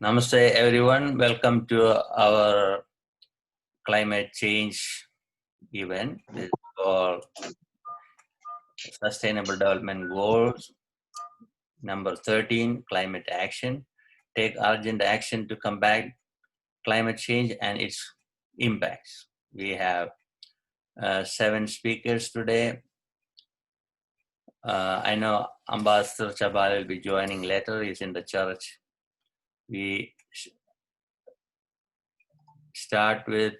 Namaste everyone, welcome to our climate change event. This is called Sustainable Development Goals, number 13, Climate Action. Take urgent action to combat climate change and its impacts. We have 7 speakers today. I know Ambassador Chabal will be joining later, he's in the church. We start with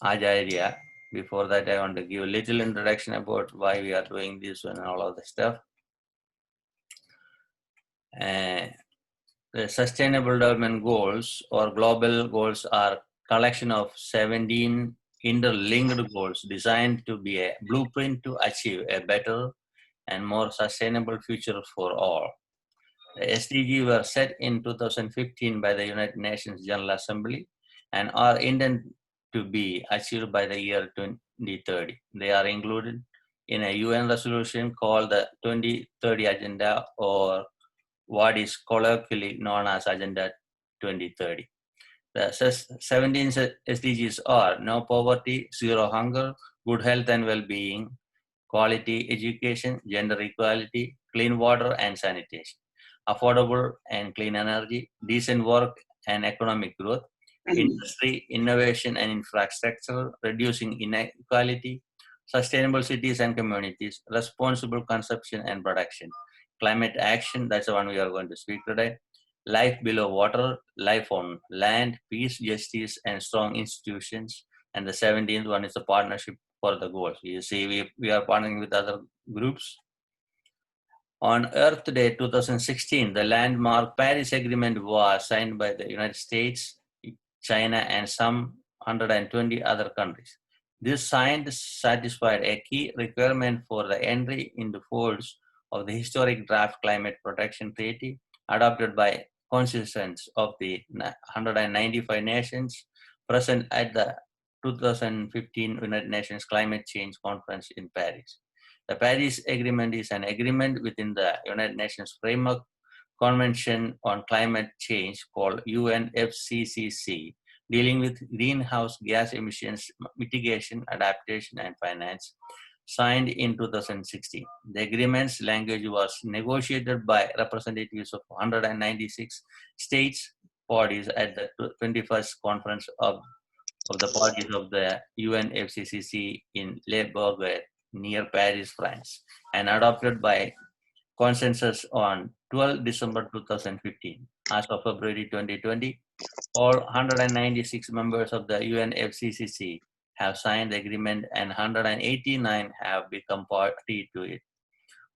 Ajaria. Before that, I want to give a little introduction about why we are doing this and all of the stuff. The Sustainable Development Goals or global goals are collection of 17 interlinked goals designed to be a blueprint to achieve a better and more sustainable future for all. The SDG were set in 2015 by the United Nations General Assembly and are intended to be achieved by the year 2030. They are included in a UN resolution called the 2030 Agenda, or what is colloquially known as Agenda 2030. The 17 SDGs are no poverty, zero hunger, good health and well-being, quality education, gender equality, clean water and sanitation, affordable and clean energy, decent work and economic growth, industry, innovation and infrastructure, reducing inequality, sustainable cities and communities, responsible consumption and production, climate action, that's the one we are going to speak today, life below water, life on land, peace, justice, and strong institutions. And the 17th one is the partnership for the goals. You see, we are partnering with other groups. On Earth Day 2016, the landmark Paris Agreement was signed by the United States, China, and some 120 other countries. This sign satisfied a key requirement for the entry into force of the historic draft Climate Protection Treaty adopted by constituents of the 195 nations present at the 2015 United Nations Climate Change Conference in Paris. The Paris Agreement is an agreement within the United Nations Framework Convention on Climate Change called UNFCCC, dealing with greenhouse gas emissions mitigation, adaptation, and finance, signed in 2016. The agreement's language was negotiated by representatives of 196 states bodies at the 21st Conference of the Parties of the UNFCCC in Le Bourget, near Paris, France, and adopted by consensus on 12 December 2015. As of February 2020, all 196 members of the UNFCCC have signed the agreement and 189 have become party to it.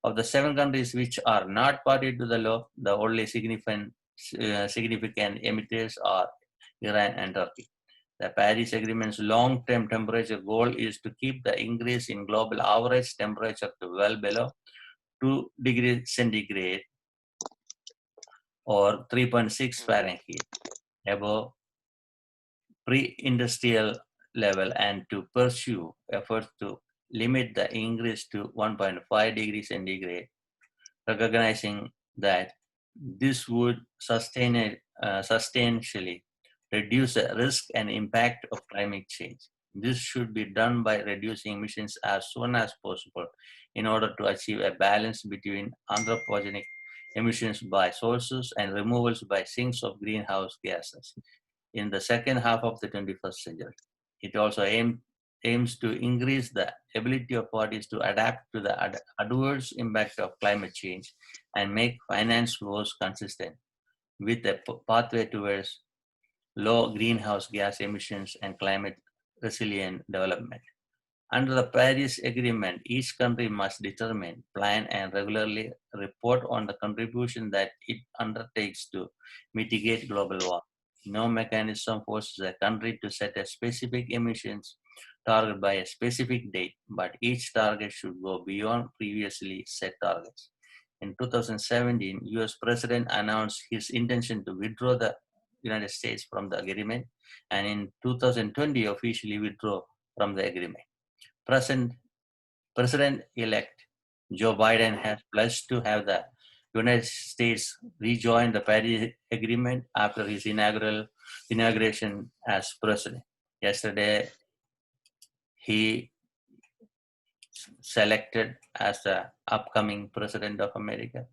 Of the 7 countries which are not party to the law, the only significant emitters are Iran and Turkey. The Paris Agreement's long-term temperature goal is to keep the increase in global average temperature to well below 2 degrees centigrade or 3.6 Fahrenheit above pre-industrial level, and to pursue efforts to limit the increase to 1.5 degrees centigrade, recognizing that this would substantially reduce the risk and impact of climate change. This should be done by reducing emissions as soon as possible in order to achieve a balance between anthropogenic emissions by sources and removals by sinks of greenhouse gases in the second half of the 21st century. It also aims to increase the ability of parties to adapt to the adverse impact of climate change and make finance flows consistent with a pathway towards low greenhouse gas emissions and climate resilient development. Under the Paris Agreement, each country must determine, plan, and regularly report on the contribution that it undertakes to mitigate global warming. No mechanism forces a country to set a specific emissions target by a specific date, but each target should go beyond previously set targets. In 2017, US President announced his intention to withdraw the United States from the agreement, and in 2020 officially withdraw from the agreement. President-elect Joe Biden has pledged to have the United States rejoin the Paris Agreement after his inauguration as president. Yesterday, he selected as the upcoming president of America.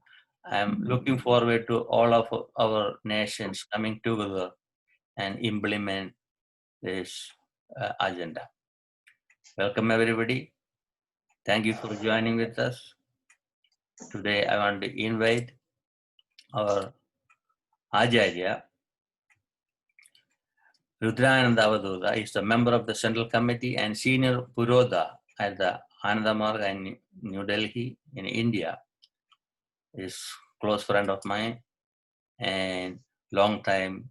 I'm looking forward to all of our nations coming together and implement this agenda. Welcome, everybody. Thank you for joining with us. Today, I want to invite our Acharya, Rudrananda Avadhuta. Is a member of the Central Committee and Senior Puroda at the Anandamarg in New Delhi in India. Is close friend of mine and long time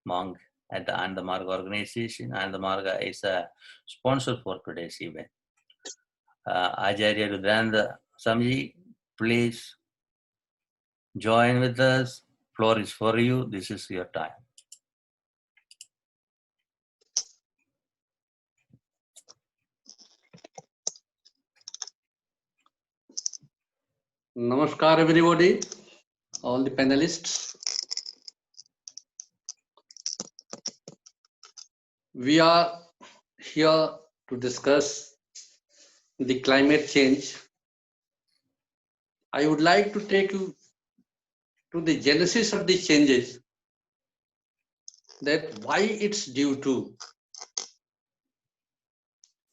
monk at the Anandamarg organization. Anandamarg is a sponsor for today's event. Acharya Rudrananda Samji, please join with us. Floor is for you. This is your time. Namaskar, everybody, all the panelists. We are here to discuss the climate change. I would like to take you to the genesis of the changes, that why it's due to,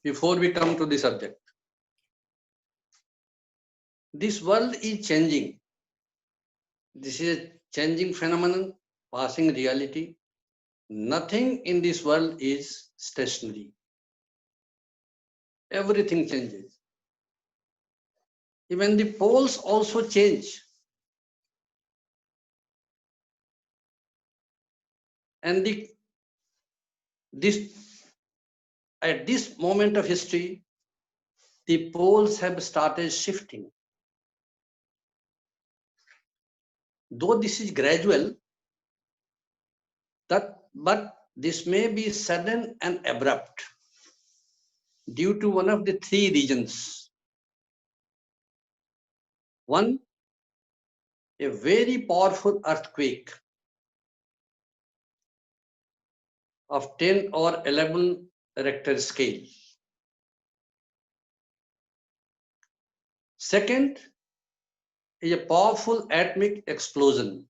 before we come to the subject. This world is changing. This is a changing phenomenon, passing reality. Nothing in this world is stationary. Everything changes. Even the poles also change. And at this moment of history, the poles have started shifting. Though this is gradual, but this may be sudden and abrupt due to one of the three reasons. One, a very powerful earthquake of 10 or 11 Richter scale. Second is a powerful atomic explosion.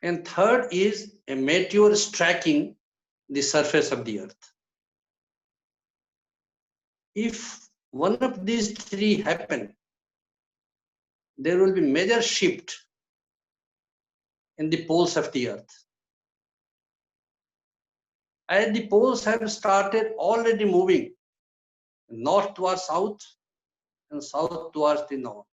And third is a meteor striking the surface of the earth. If one of these three happen, there will be major shift in the poles of the earth. As the poles have started already moving north towards south and south towards the north.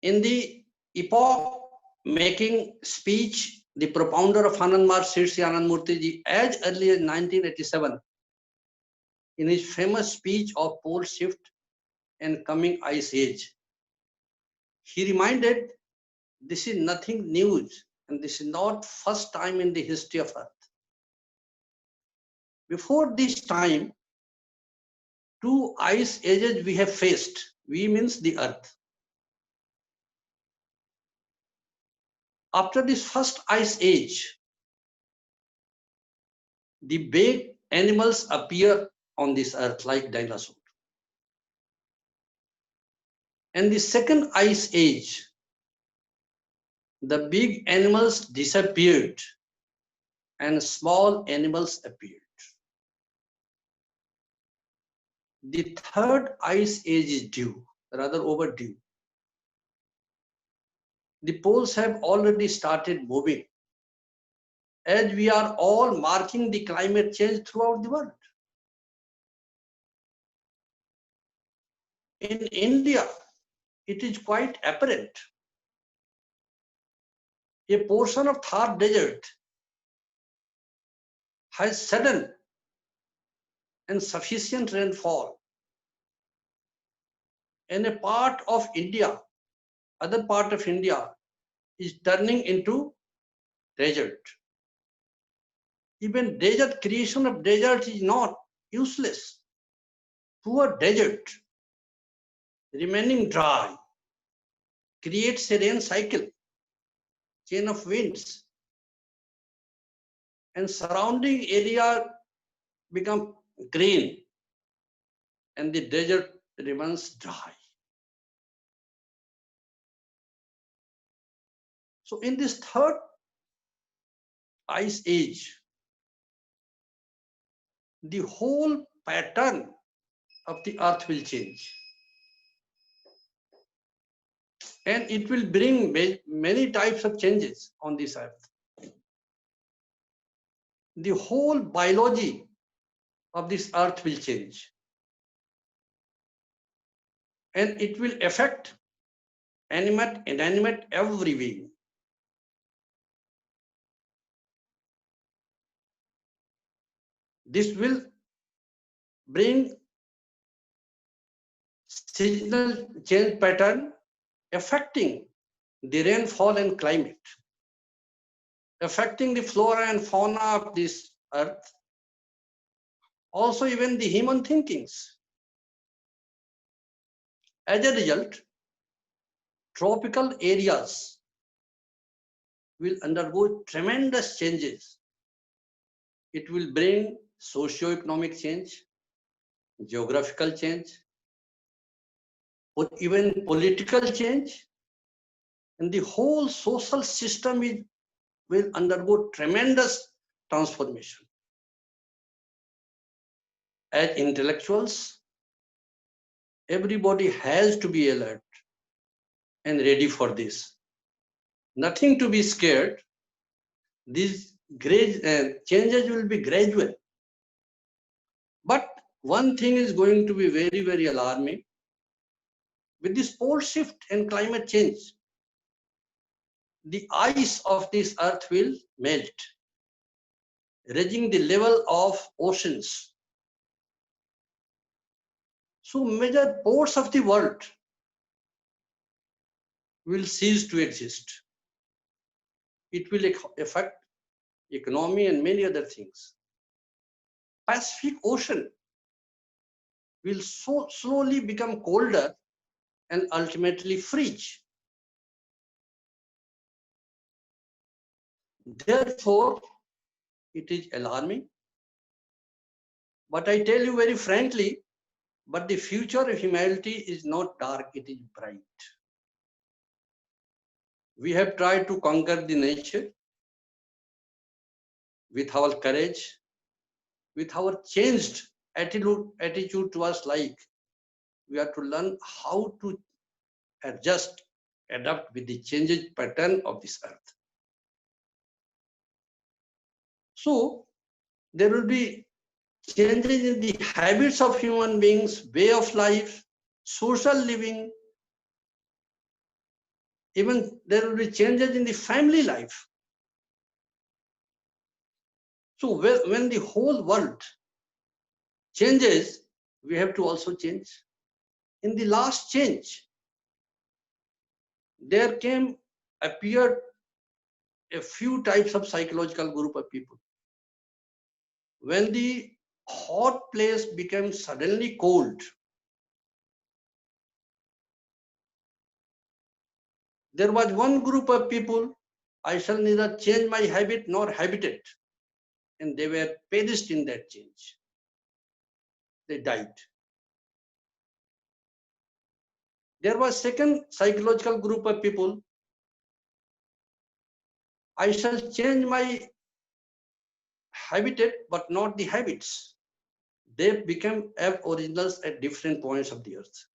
In the epoch-making speech, the propounder of Anandmarg, Sri Anandmurti ji, as early as 1987, in his famous speech of pole shift and coming ice age, he reminded this is nothing new and this is not first time in the history of earth. Before this time, two ice ages we have faced. We means the earth. After this first ice age, the big animals appear on this earth like dinosaurs. And the second ice age, the big animals disappeared and small animals appeared. The third ice age is due, rather overdue. The poles have already started moving, as we are all marking the climate change throughout the world. In India, it is quite apparent. A portion of Thar desert has sudden and sufficient rainfall. And a part of India, other part of India, is turning into desert. Even desert, creation of desert is not useless. Poor desert remaining dry creates a rain cycle, chain of winds, and surrounding area become green and the desert remains dry. So in this third ice age, the whole pattern of the earth will change. And it will bring many types of changes on this earth. The whole biology of this earth will change. And it will affect animate, inanimate, every being. This will bring seasonal change pattern affecting the rainfall and climate, affecting the flora and fauna of this earth, also even the human thinkings. As a result, tropical areas will undergo tremendous changes. It will bring socio-economic change, geographical change, or even political change, and the whole social system will undergo tremendous transformation. As intellectuals, everybody has to be alert and ready for this. Nothing to be scared. These changes will be gradual. But one thing is going to be very, very alarming. With this pole shift and climate change, the ice of this earth will melt, raising the level of oceans. So major ports of the world will cease to exist. It will affect economy and many other things. Pacific Ocean will so slowly become colder and ultimately freeze. Therefore, it is alarming. But I tell you very frankly, but the future of humanity is not dark, it is bright. We have tried to conquer the nature with our courage, with our changed attitude towards life. We have to learn how to adjust, adapt with the changing pattern of this earth. So there will be changes in the habits of human beings, way of life, social living. Even there will be changes in the family life. So when the whole world changes, we have to also change. In the last change, there appeared a few types of psychological group of people. When the hot place became suddenly cold, there was one group of people, I shall neither change my habit nor habitat. And they were perished in that change. They died. There was second psychological group of people, I shall change my habitat but not the habits. They became aboriginals at different points of the earth.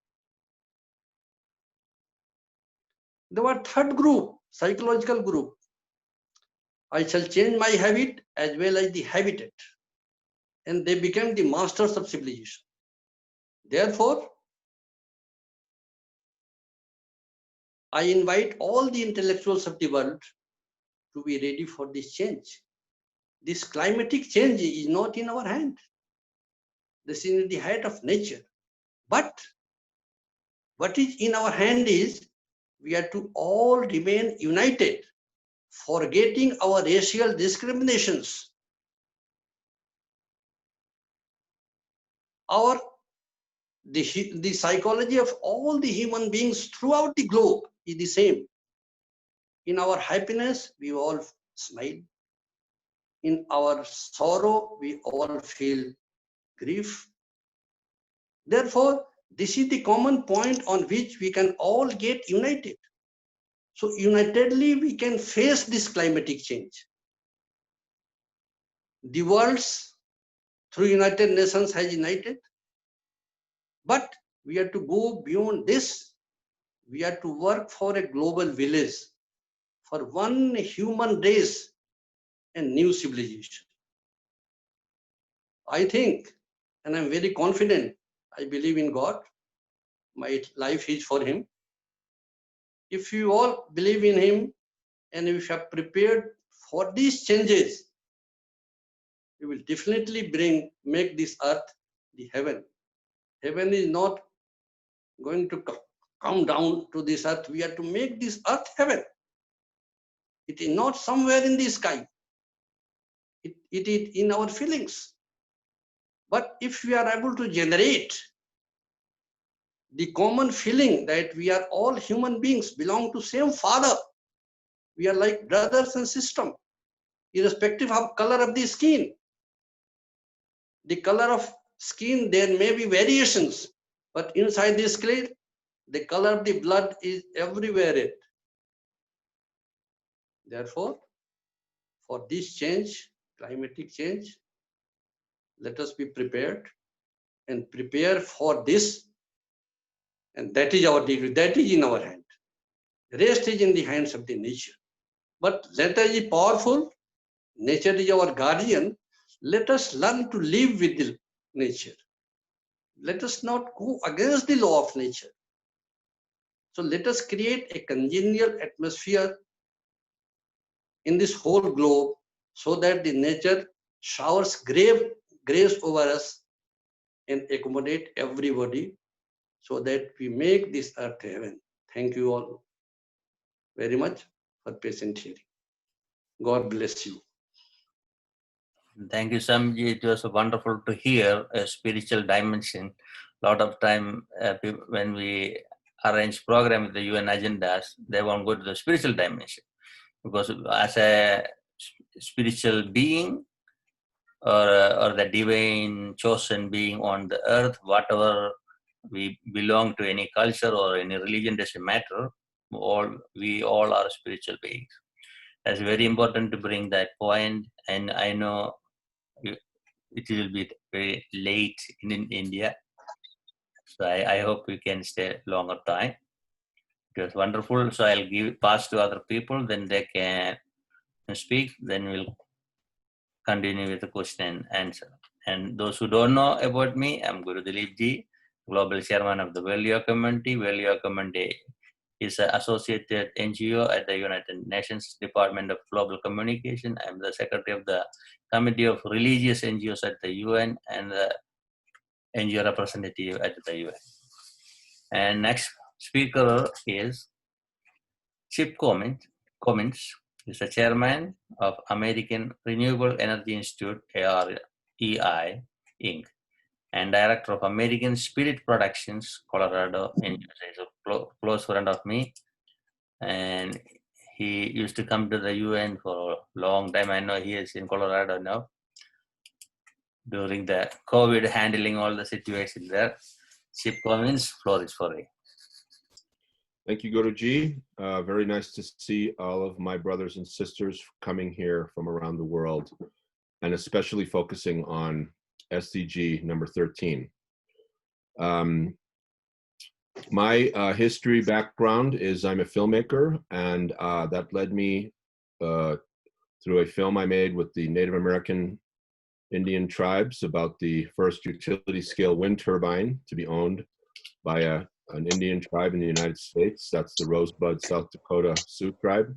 There were third group, psychological group, I shall change my habit as well as the habitat. And they became the masters of civilization. Therefore, I invite all the intellectuals of the world to be ready for this change. This climatic change is not in our hand. This is in the hand of nature. But what is in our hand is we are to all remain united, forgetting our racial discriminations Our the psychology of all the human beings throughout the globe is the same. In our happiness, we all smile. In our sorrow, we all feel grief. Therefore, this is the common point on which we can all get united. So unitedly, we can face this climatic change. The world's through United Nations has united, but we have to go beyond this. We have to work for a global village, for one human race and new civilization. I think, and I'm very confident, I believe in God. My life is for Him. If you all believe in Him and if you are prepared for these changes, you will definitely make this earth the heaven. Heaven is not going to come down to this earth. We have to make this earth heaven. It is not somewhere in the sky. It is in our feelings. But if we are able to generate the common feeling that we are all human beings, belong to same Father, we are like brothers and sisters, irrespective of color of the skin. The color of skin, there may be variations, but inside this skin, the color of the blood is everywhere. Therefore, for this change, climatic change, let us be prepared and prepare for this. And that is our degree, that is in our hand. The rest is in the hands of the nature. But nature is powerful, nature is our guardian. Let us learn to live with the nature. Let us not go against the law of nature. So let us create a congenial atmosphere in this whole globe so that the nature showers grace over us and accommodate everybody so that we make this earth heaven. Thank you all very much for patient hearing. God bless you. Thank you, Samji. It was wonderful to hear a spiritual dimension. A lot of time when we arrange program with the UN agendas, they won't go to the spiritual dimension. Because as a spiritual being or the divine chosen being on the earth, whatever we belong to, any culture or any religion, doesn't matter. We all are spiritual beings. That's very important to bring that point. And I know it will be very late in India. So I hope we can stay longer time. It was wonderful. So I'll pass to other people, then they can speak, then we'll continue with the question and answer. And those who don't know about me, I'm Guru Dileepji, Global Chairman of the World Yoga Community. World Yoga Community is an associated NGO at the United Nations Department of Global Communication. I'm the Secretary of the Committee of Religious NGOs at the UN and the NGO representative at the UN. And next speaker is Chip Cummins. Is the chairman of American Renewable Energy Institute, AREI, Inc., and director of American Spirit Productions, Colorado. And he's a close friend of me. And he used to come to the UN for a long time. I know he is in Colorado now. During the COVID, handling all the situation there. Chip Cummins, floor is for you. Thank you, Guruji. Very nice to see all of my brothers and sisters coming here from around the world, and especially focusing on SDG number 13. My history background is I'm a filmmaker, and that led me through a film I made with the Native American Indian tribes about the first utility scale wind turbine to be owned by an Indian tribe in the United States. That's the Rosebud, South Dakota Sioux tribe,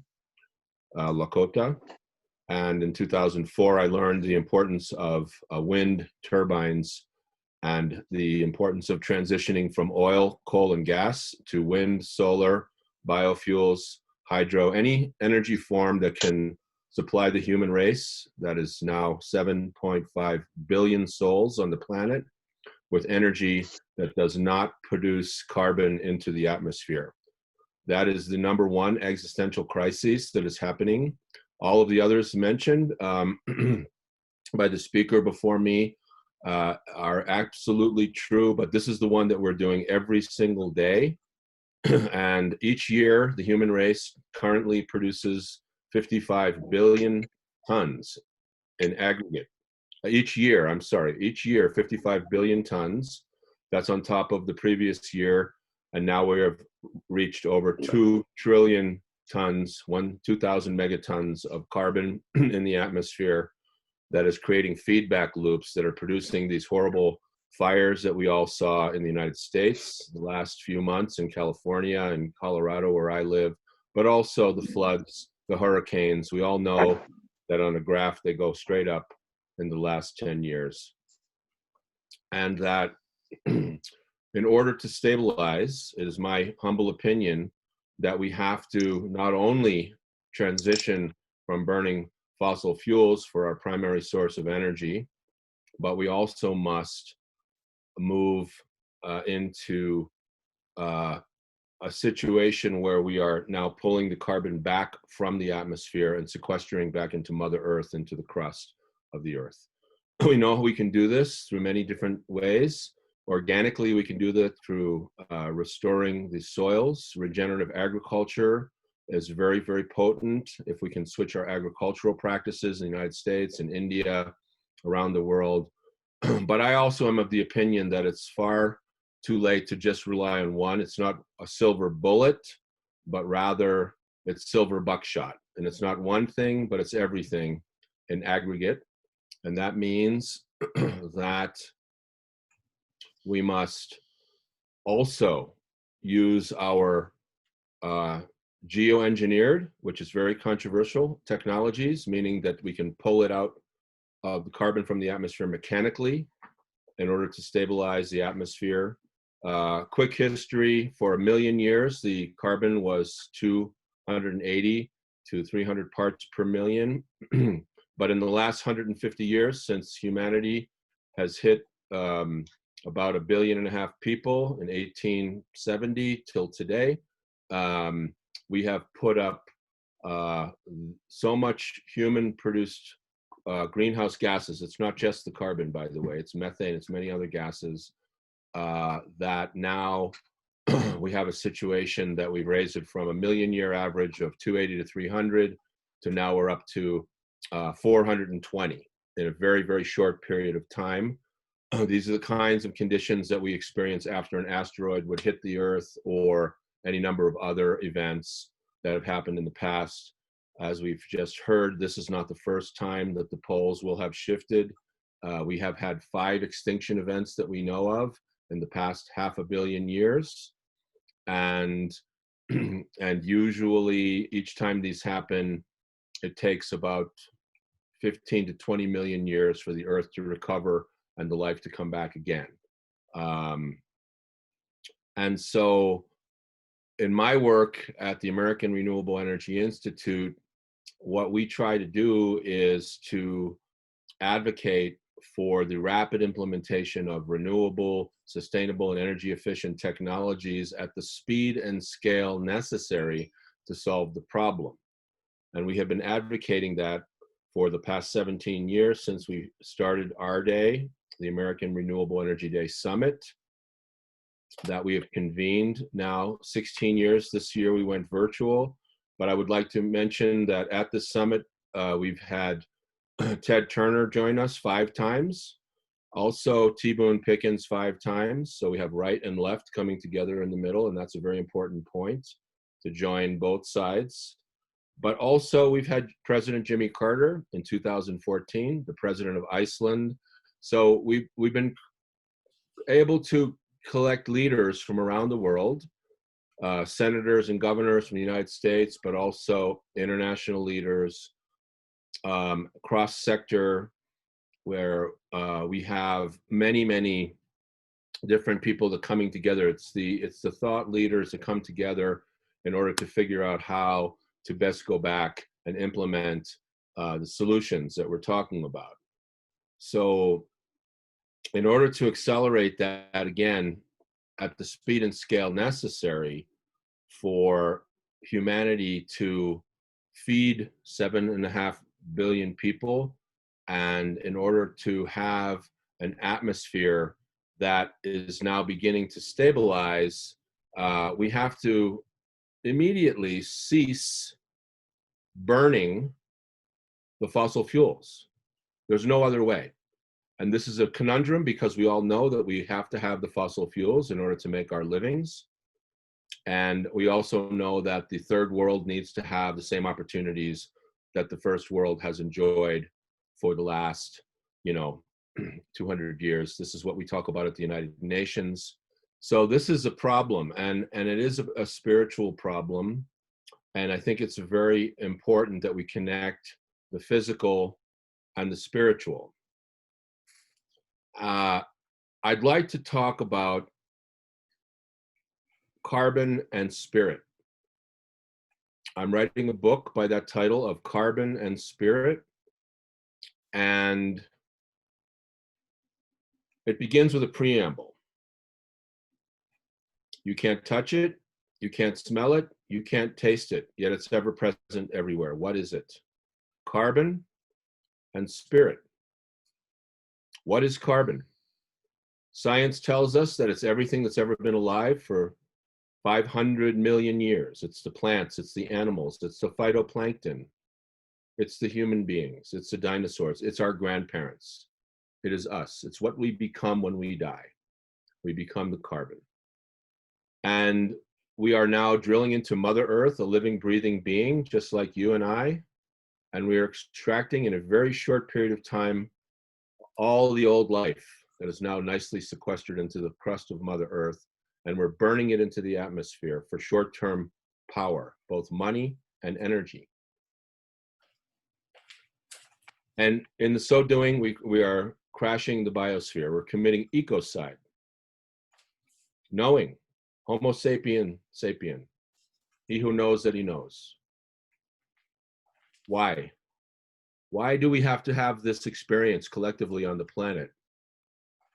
Lakota. And in 2004, I learned the importance of wind turbines and the importance of transitioning from oil, coal, and gas to wind, solar, biofuels, hydro, any energy form that can supply the human race, that is now 7.5 billion souls on the planet, with energy that does not produce carbon into the atmosphere. That is the number one existential crisis that is happening. All of the others mentioned by the speaker before me are absolutely true, but this is the one that we're doing every single day. And each year, the human race currently produces 55 billion tons in aggregate. Each year, 55 billion tons. That's on top of the previous year. And now we have reached over 2 trillion tons, 2,000 megatons of carbon in the atmosphere that is creating feedback loops that are producing these horrible fires that we all saw in the United States the last few months in California and Colorado, where I live, but also the floods, the hurricanes. We all know that on a graph, they go straight up in the last 10 years. And that in order to stabilize, it is my humble opinion that we have to not only transition from burning fossil fuels for our primary source of energy, but we also must move into a situation where we are now pulling the carbon back from the atmosphere and sequestering back into Mother Earth, into the crust of the Earth. We know we can do this through many different ways. Organically, we can do that through restoring the soils. Regenerative agriculture is very, very potent. If we can switch our agricultural practices in the United States and India, around the world. But I also am of the opinion that it's far too late to just rely on one. It's not a silver bullet, but rather it's silver buckshot. And it's not one thing, but it's everything in aggregate. And that means that we must also use our geoengineered, which is very controversial, technologies, meaning that we can pull it out of the carbon from the atmosphere mechanically in order to stabilize the atmosphere. Quick history, for 1 million years, the carbon was 280 to 300 parts per million. But in the last 150 years, since humanity has hit about 1.5 billion people in 1870 till today, we have put up so much human-produced greenhouse gases. It's not just the carbon, by the way. It's methane. It's many other gases that now we have a situation that we've raised it from 1 million-year average of 280 to 300 to now we're up to 420 in a very, very short period of time. These are the kinds of conditions that we experience after an asteroid would hit the Earth, or any number of other events that have happened in the past. As we've just heard, this is not the first time that the poles will have shifted. We have had 5 extinction events that we know of in the past 500 million years. And usually each time these happen, it takes about 15 to 20 million years for the Earth to recover and the life to come back again. And so in my work at the American Renewable Energy Institute, what we try to do is to advocate for the rapid implementation of renewable, sustainable, and energy efficient technologies at the speed and scale necessary to solve the problem. And we have been advocating that for the past 17 years since we started our day, the American Renewable Energy Day Summit, that we have convened now 16 years. This year we went virtual, but I would like to mention that at the summit, we've had Ted Turner join us 5 times. Also T. Boone Pickens 5 times. So we have right and left coming together in the middle, and that's a very important point to join both sides. But also we've had President Jimmy Carter in 2014, the president of Iceland. So we've been able to collect leaders from around the world, senators and governors from the United States, but also international leaders, cross-sector, where we have many, many different people that coming together. It's the thought leaders that come together in order to figure out how to best go back and implement the solutions that we're talking about. So in order to accelerate that again at the speed and scale necessary for humanity to feed 7.5 billion people, and in order to have an atmosphere that is now beginning to stabilize, we have to immediately cease burning the fossil fuels. There's no other way. And this is a conundrum because we all know that we have to have the fossil fuels in order to make our livings. And we also know that the third world needs to have the same opportunities that the first world has enjoyed for the last, 200 years. This is what we talk about at the United Nations. So this is a problem, and it is a spiritual problem. And I think it's very important that we connect the physical and the spiritual. I'd like to talk about carbon and spirit. I'm writing a book by that title of Carbon and Spirit, and it begins with a preamble. You can't touch it, you can't smell it, you can't taste it, yet it's ever present everywhere. What is it? Carbon and spirit. What is carbon? Science tells us that it's everything that's ever been alive for 500 million years. It's the plants, it's the animals, it's the phytoplankton, it's the human beings, it's the dinosaurs, it's our grandparents. It is us. It's what we become when we die. We become the carbon. And we are now drilling into Mother Earth, a living, breathing being, just like you and I. And we are extracting in a very short period of time all the old life that is now nicely sequestered into the crust of Mother Earth. And we're burning it into the atmosphere for short-term power, both money and energy. And in so doing, we are crashing the biosphere. We're committing ecocide. Knowing, Homo sapien sapien, he who knows that he knows. Why? Why do we have to have this experience collectively on the planet?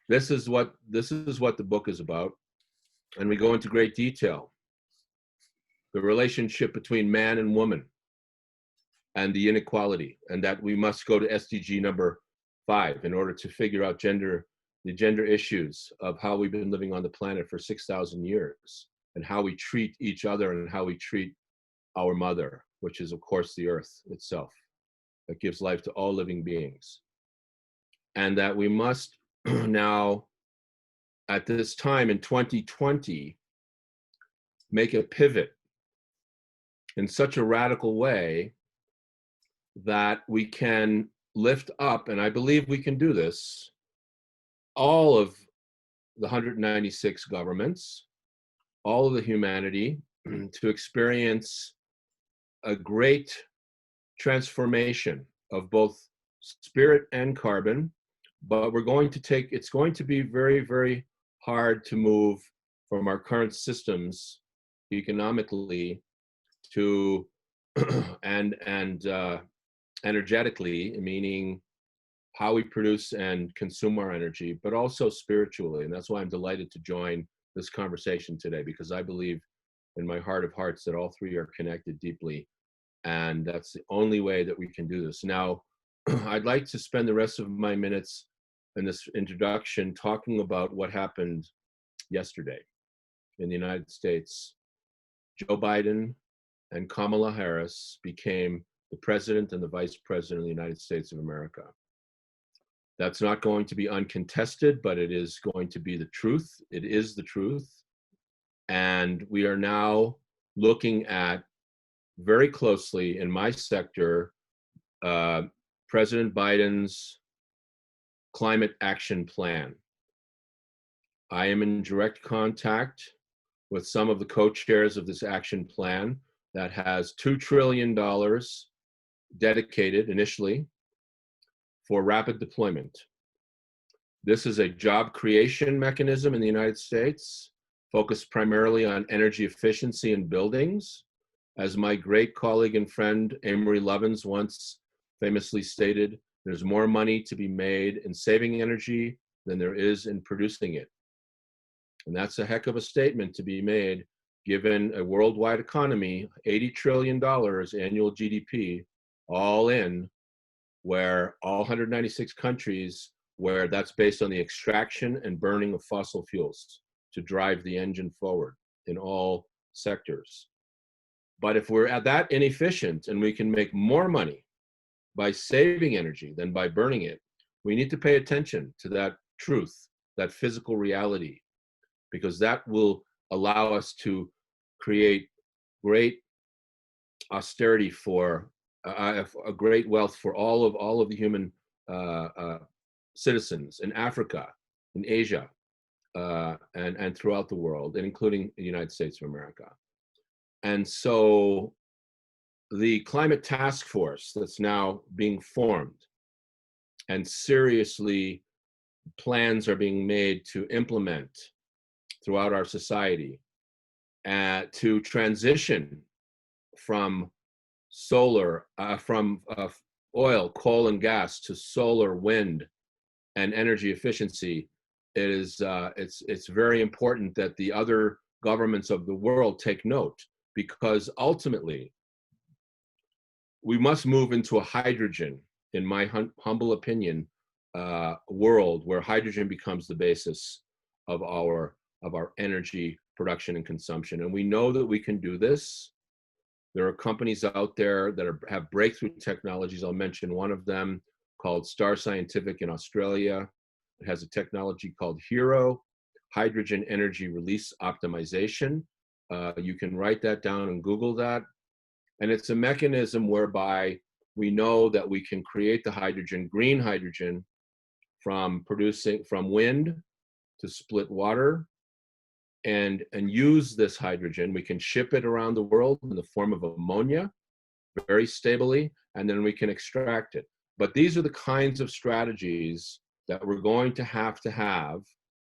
This is what the book is about. And we go into great detail. The relationship between man and woman and the inequality, and that we must go to SDG number 5 in order to figure out the gender issues of how we've been living on the planet for 6,000 years, and how we treat each other and how we treat our mother, which is of course the earth itself that gives life to all living beings. And that we must now, at this time in 2020, make a pivot in such a radical way that we can lift up, and I believe we can do this, all of the 196 governments, all of the humanity, to experience a great transformation of both spirit and carbon. But it's going to be very, very hard to move from our current systems economically to and energetically, meaning how we produce and consume our energy, but also spiritually. And that's why I'm delighted to join this conversation today, because I believe in my heart of hearts that all three are connected deeply. And that's the only way that we can do this. Now, I'd like to spend the rest of my minutes in this introduction talking about what happened yesterday in the United States. Joe Biden and Kamala Harris became the president and the vice president of the United States of America. That's not going to be uncontested, but it is going to be the truth. It is the truth. And we are now looking at very closely in my sector, President Biden's climate action plan. I am in direct contact with some of the co-chairs of this action plan that has $2 trillion dedicated initially for rapid deployment. This is a job creation mechanism in the United States, focused primarily on energy efficiency in buildings. As my great colleague and friend Amory Lovins once famously stated, there's more money to be made in saving energy than there is in producing it. And that's a heck of a statement to be made, given a worldwide economy, $80 trillion annual GDP, all in, where all 196 countries, where that's based on the extraction and burning of fossil fuels to drive the engine forward in all sectors. But if we're at that inefficient and we can make more money by saving energy than by burning it, we need to pay attention to that truth, that physical reality, because that will allow us to create great austerity for a great wealth for all of the human citizens in Africa, in Asia, and throughout the world, and including the United States of America. And so the climate task force that's now being formed, and seriously plans are being made to implement throughout our society to transition from solar, from oil, coal, and gas to solar, wind, and energy efficiency. It's very important that the other governments of the world take note, because ultimately we must move into a hydrogen, in my humble opinion, world where hydrogen becomes the basis of our energy production and consumption. And we know that we can do this. There are companies out there that have breakthrough technologies. I'll mention one of them called Star Scientific in Australia. It has a technology called HERO, Hydrogen Energy Release Optimization. You can write that down and Google that. And it's a mechanism whereby we know that we can create the hydrogen, green hydrogen, from wind to split water, and use this hydrogen. We can ship it around the world in the form of ammonia very stably, and then we can extract it. But these are the kinds of strategies that we're going to have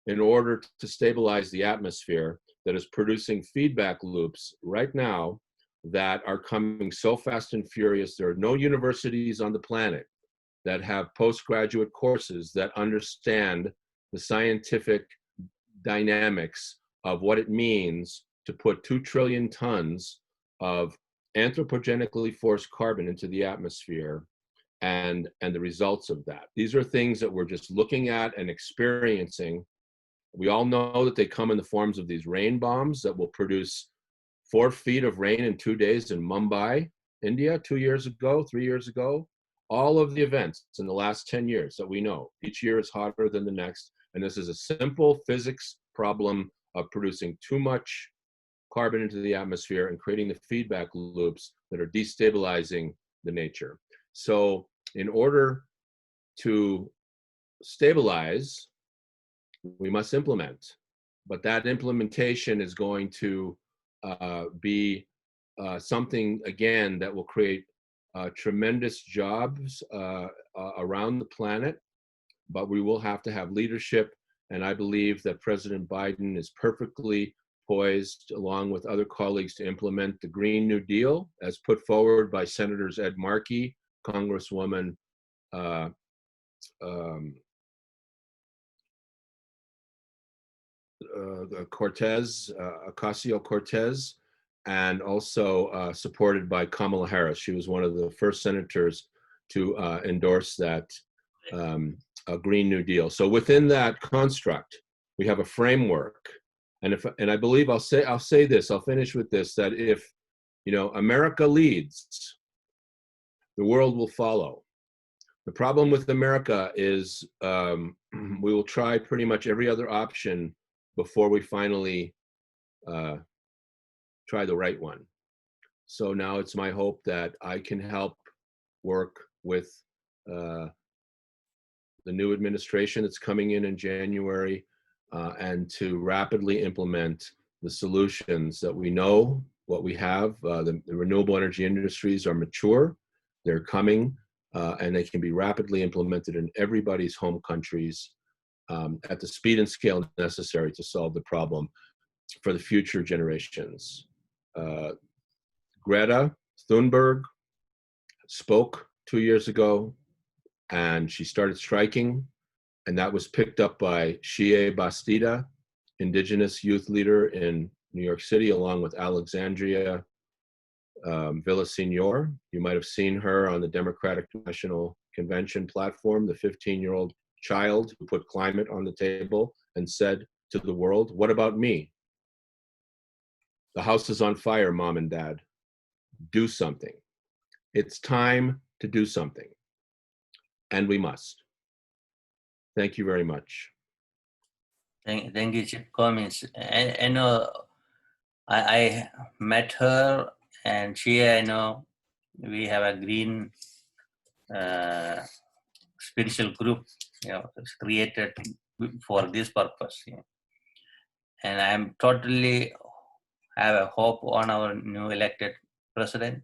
in order to stabilize the atmosphere that is producing feedback loops right now that are coming so fast and furious. There are no universities on the planet that have postgraduate courses that understand the scientific dynamics of what it means to put 2 trillion tons of anthropogenically forced carbon into the atmosphere and the results of that. These are things that we're just looking at and experiencing. We all know that they come in the forms of these rain bombs that will produce 4 feet of rain in 2 days in Mumbai, India, 3 years ago. All of the events in the last 10 years that we know, each year is hotter than the next. And this is a simple physics problem of producing too much carbon into the atmosphere and creating the feedback loops that are destabilizing the nature. So in order to stabilize, we must implement. But that implementation is going to be something, again, that will create tremendous jobs around the planet. But we will have to have leadership. And I believe that President Biden is perfectly poised, along with other colleagues, to implement the Green New Deal as put forward by Senators Ed Markey, Congresswoman Ocasio-Cortez, and also supported by Kamala Harris. She was one of the first senators to endorse that Green New Deal. So within that construct, we have a framework, and I believe I'll say this. I'll finish with this: that if America leads, the world will follow. The problem with America is we will try pretty much every other option before we finally try the right one. So now it's my hope that I can help work with the new administration that's coming in January, and to rapidly implement the solutions that we know what we have. The renewable energy industries are mature, they're coming, and they can be rapidly implemented in everybody's home countries at the speed and scale necessary to solve the problem for the future generations. Greta Thunberg spoke 2 years ago, and she started striking And that was picked up by Shie Bastida, indigenous youth leader in New York City, along with Alexandria Villaseñor. You might have seen her on the Democratic National Convention platform, the 15-year-old child who put climate on the table and said to the world, what about me? The house is on fire, Mom and Dad. Do something. It's time to do something. And we must. Thank you very much. Thank you, Chief Cummins. I know I met her, and she, I know we have a green spiritual group, created for this purpose. And I'm totally have a hope on our new elected president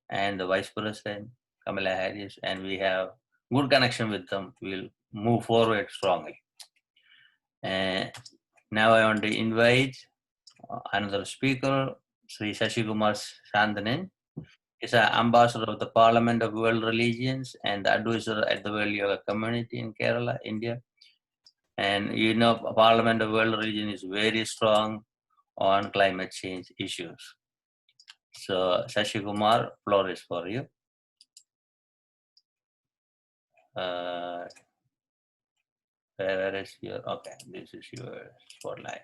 and the vice president, Kamala Harris, and we have good connection with them. We'll move forward strongly. And now I want to invite another speaker, Sri Sashikumar Shandanan. He's an ambassador of the Parliament of World Religions and the advisor at the World Yoga Community in Kerala, India. And you know, Parliament of World Religion is very strong on climate change issues. So Sashikumar, floor is for you. Where is your, okay, this is your spotlight.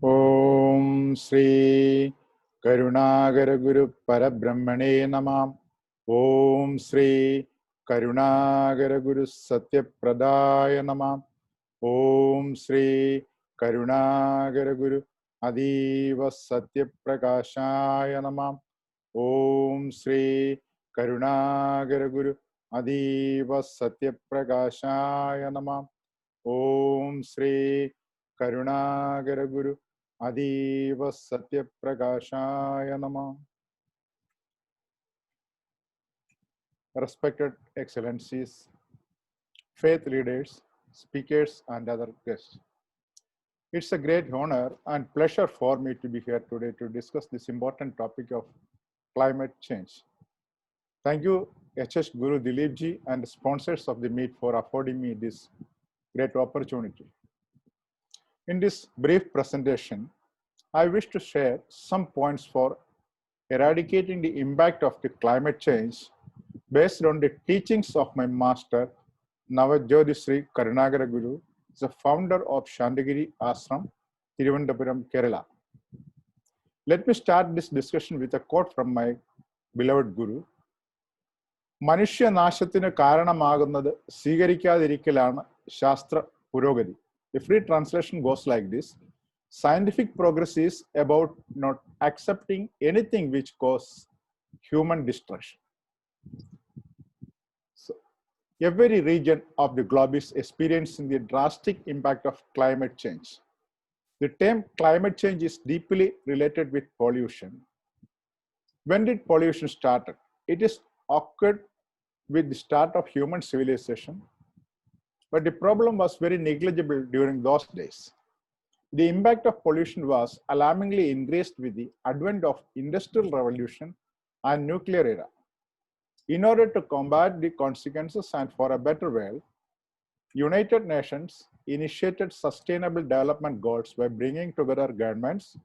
Om Sri Karunagara Guru Parabrahmane Namah. Om Sri Karunagara Guru Satya Pradaya Namah. Om Sri Karunagara Guru Adiva Satya Prakashaya Namah. Om Sri Karunagara Guru Adiva Satya Prakashaya Namah. Om Sri Karunagara Guru Adiva Satya Prakashaya Namah. Respected Excellencies, faith leaders, speakers, and other guests. It's a great honor and pleasure for me to be here today to discuss this important topic of climate change. Thank you, HS Guru Dileepji and the sponsors of the meet for affording me this great opportunity. In this brief presentation, I wish to share some points for eradicating the impact of the climate change based on the teachings of my master, Navajyoti Sri Karunagara Guru, the founder of Shandagiri Ashram, Thiruvananthapuram, Kerala. Let me start this discussion with a quote from my beloved Guru. മനുഷ്യ നാശത്തിന് കാരണമാകുന്നത് സ്വീകരിക്കാതിരിക്കലാണ് ശാസ്ത്ര പുരോഗതി. The free translation goes like this: scientific progress is about not accepting anything which causes human destruction. So, every region of the globe is experiencing the drastic impact of climate change. The term climate change is deeply related with pollution. When did pollution start? It is occurred with the start of human civilization, but the problem was very negligible during those days. The impact of pollution was alarmingly increased with the advent of Industrial Revolution and nuclear era. In order to combat the consequences and for a better world, United Nations initiated Sustainable Development Goals by bringing together governments,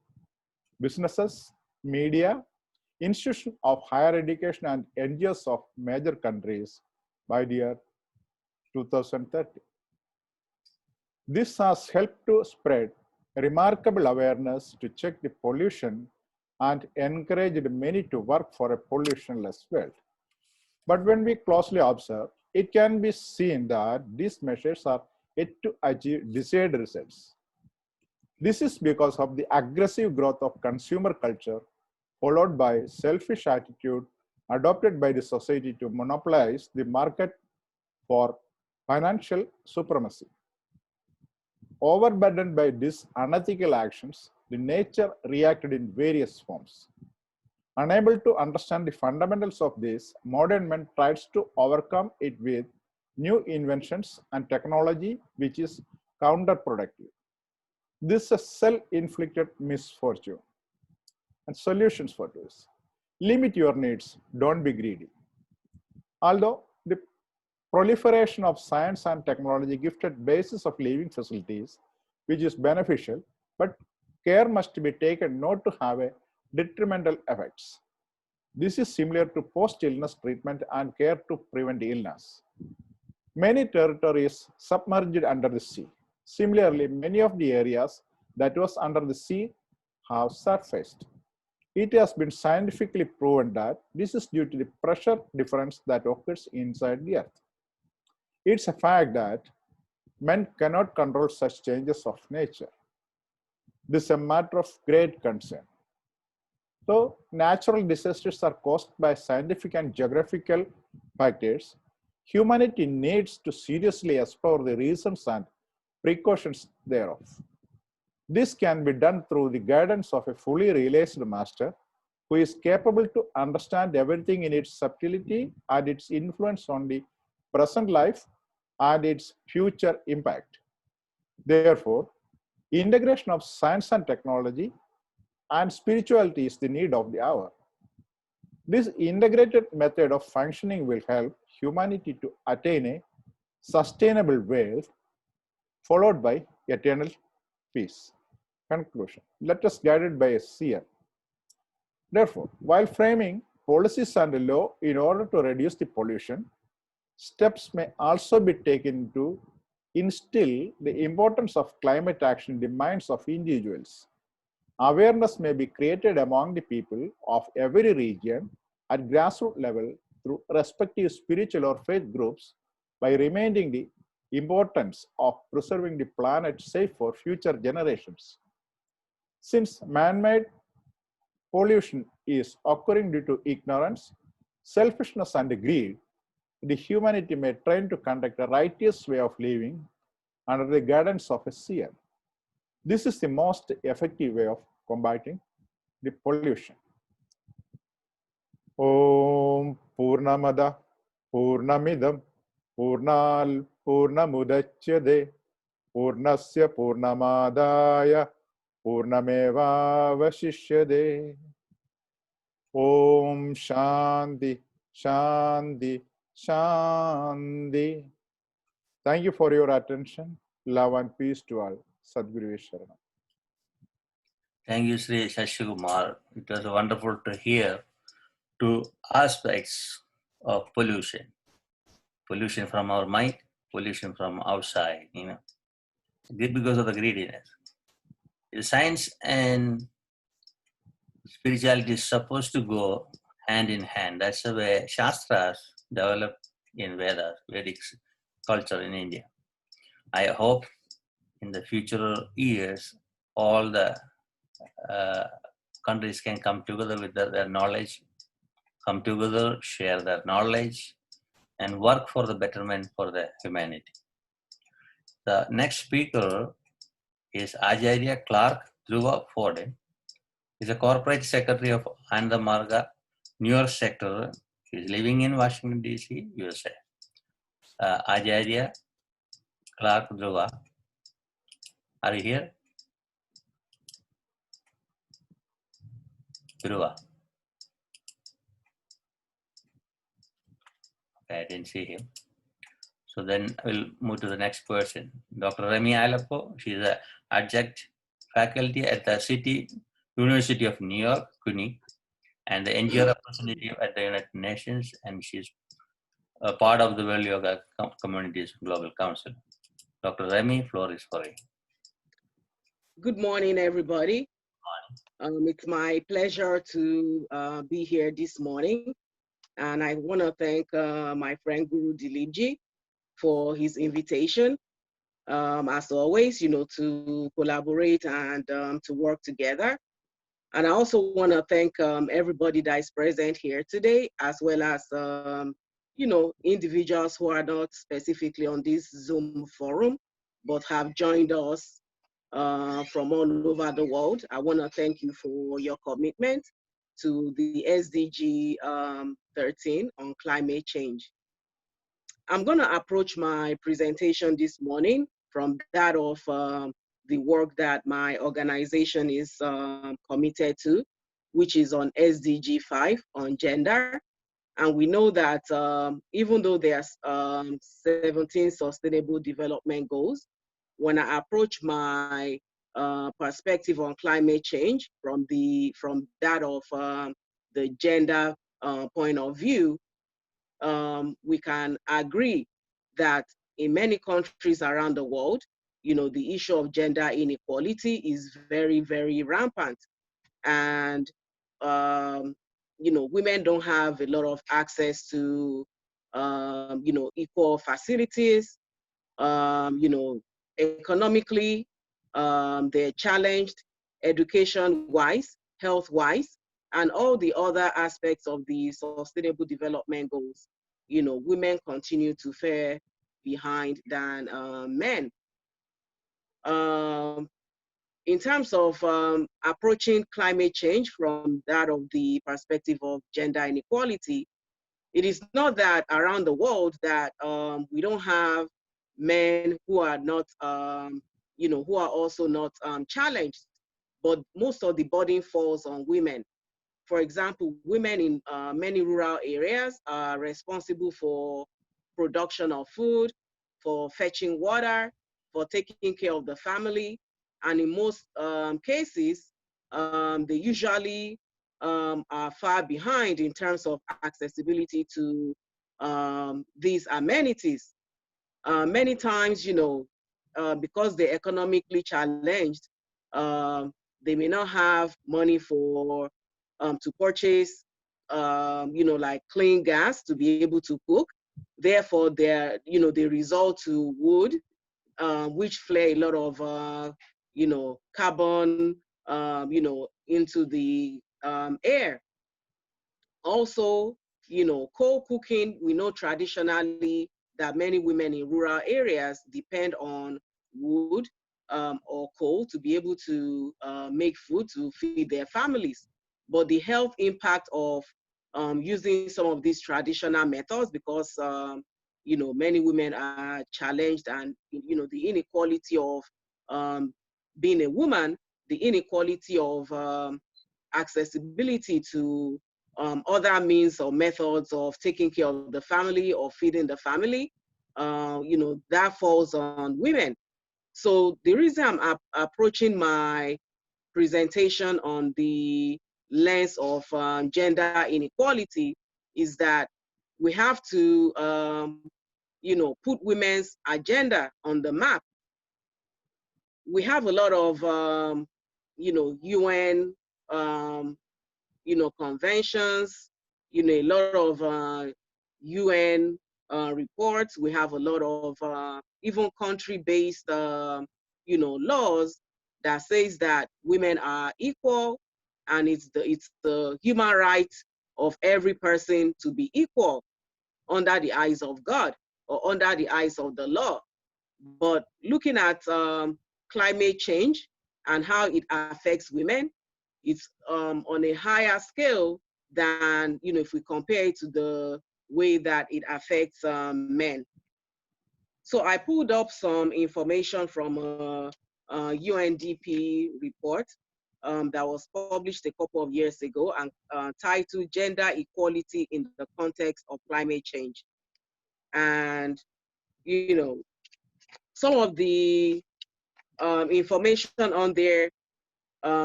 businesses, media, institutions of higher education, and NGOs of major countries by the year 2030. This has helped to spread remarkable awareness to check the pollution and encouraged many to work for a pollutionless world. But when we closely observe, it can be seen that these measures are yet to achieve desired results. This is because of the aggressive growth of consumer culture, followed by selfish attitude adopted by the society to monopolize the market for financial supremacy. Overburdened by these unethical actions, the nature reacted in various forms. Unable to understand the fundamentals of this, modern man tries to overcome it with new inventions and technology, which is counterproductive. This is a self-inflicted misfortune. And solutions for this: limit your needs, don't be greedy. Although the proliferation of science and technology gifted basis of living facilities, which is beneficial, but care must be taken not to have a detrimental effects. This is similar to post-illness treatment and care to prevent illness. Many territories submerged under the sea. Similarly, many of the areas that was under the sea have surfaced. It has been scientifically proven that this is due to the pressure difference that occurs inside the earth. It's a fact that men cannot control such changes of nature. This is a matter of great concern. Though natural disasters are caused by scientific and geographical factors, humanity needs to seriously explore the reasons and precautions thereof. This can be done through the guidance of a fully realized master who is capable to understand everything in its subtlety and its influence on the present life and its future impact. Therefore, integration of science and technology and spirituality is the need of the hour. This integrated method of functioning will help humanity to attain a sustainable wealth, followed by eternal peace. Conclusion: let us guided by a seer. Therefore, while framing policies and law in order to reduce the pollution, steps may also be taken to instill the importance of climate action in the minds of individuals. Awareness may be created among the people of every region at grassroots level through respective spiritual or faith groups by reminding the importance of preserving the planet safe for future generations. Since man-made pollution is occurring due to ignorance, selfishness, and greed, the humanity may try to conduct a righteous way of living under the guidance of a seer. This is the most effective way of combating the pollution. Om Purnamada Purnamidam Purnal Purnamudachyade Purnasya Purnamadaya Purnameva Vashishyade. Om Shanti Shanti Shanti. Thank you for your attention. Love and peace to all. Sadhguru Sharanam. Thank you, Sri Shashikumar. It was wonderful to hear two aspects of pollution. Pollution from our mind, pollution from outside, because of the greediness. Science and spirituality is supposed to go hand in hand. That's the way Shastras developed in Vedas, Vedic culture in India. I hope in the future years, all the countries can come together with their knowledge, come together, share their knowledge, and work for the betterment for the humanity. The next speaker is Acharya Clark Dhruva Forde. He's a corporate secretary of Andamarga, New York sector. He's living in Washington, D.C., USA. Acharya Clark Dhruva, are you here? Dhruva. Okay, I didn't see him. So then we'll move to the next person. Dr. Remy Alapo. She's an adjunct faculty at the University of New York, CUNY, and the NGO representative at the United Nations, and she's a part of the World Yoga Community's Global Council. Dr. Remy, floor is for you. Good morning, everybody. It's my pleasure to be here this morning. And I want to thank my friend Guru Dileepji for his invitation. As always, to collaborate and to work together. And I also want to thank everybody that is present here today, as well as, individuals who are not specifically on this Zoom forum. but have joined us from all over the world. I want to thank you for your commitment to the SDG 13 on climate change. I'm going to approach my presentation this morning from that of the work that my organization is committed to, which is on SDG 5 on gender. And we know that even though there's 17 sustainable development goals, when I approach my perspective on climate change from that of the gender point of view, we can agree that in many countries around the world, the issue of gender inequality is very, very rampant. And, women don't have a lot of access to, equal facilities, economically, they're challenged education-wise, health-wise, and all the other aspects of the sustainable development goals. Women continue to fare behind than men. In terms of approaching climate change from that of the perspective of gender inequality, it is not that around the world that we don't have men who are not, who are also not challenged, but most of the burden falls on women. For example, women in many rural areas are responsible for production of food, for fetching water, for taking care of the family. And in most cases, they usually are far behind in terms of accessibility to these amenities. Many times, because they're economically challenged, they may not have money for to purchase, like clean gas to be able to cook. Therefore, they resort to wood, which flare a lot of, carbon, into the air. Also, coal cooking, we know traditionally that many women in rural areas depend on wood or coal to be able to make food to feed their families. But the health impact of using some of these traditional methods, because many women are challenged, and the inequality of being a woman, the inequality of accessibility to other means or methods of taking care of the family or feeding the family, that falls on women. So the reason I'm approaching my presentation on the lens of gender inequality is that we have to, put women's agenda on the map. We have a lot of, UN, conventions, a lot of UN reports. We have a lot of even country-based, laws that says that women are equal, and it's the human right of every person to be equal under the eyes of God or under the eyes of the law. But looking at climate change and how it affects women, it's on a higher scale than, if we compare it to the way that it affects men. So I pulled up some information from a UNDP report that was published a couple of years ago and titled Gender Equality in the Context of Climate Change. And, some of the information on there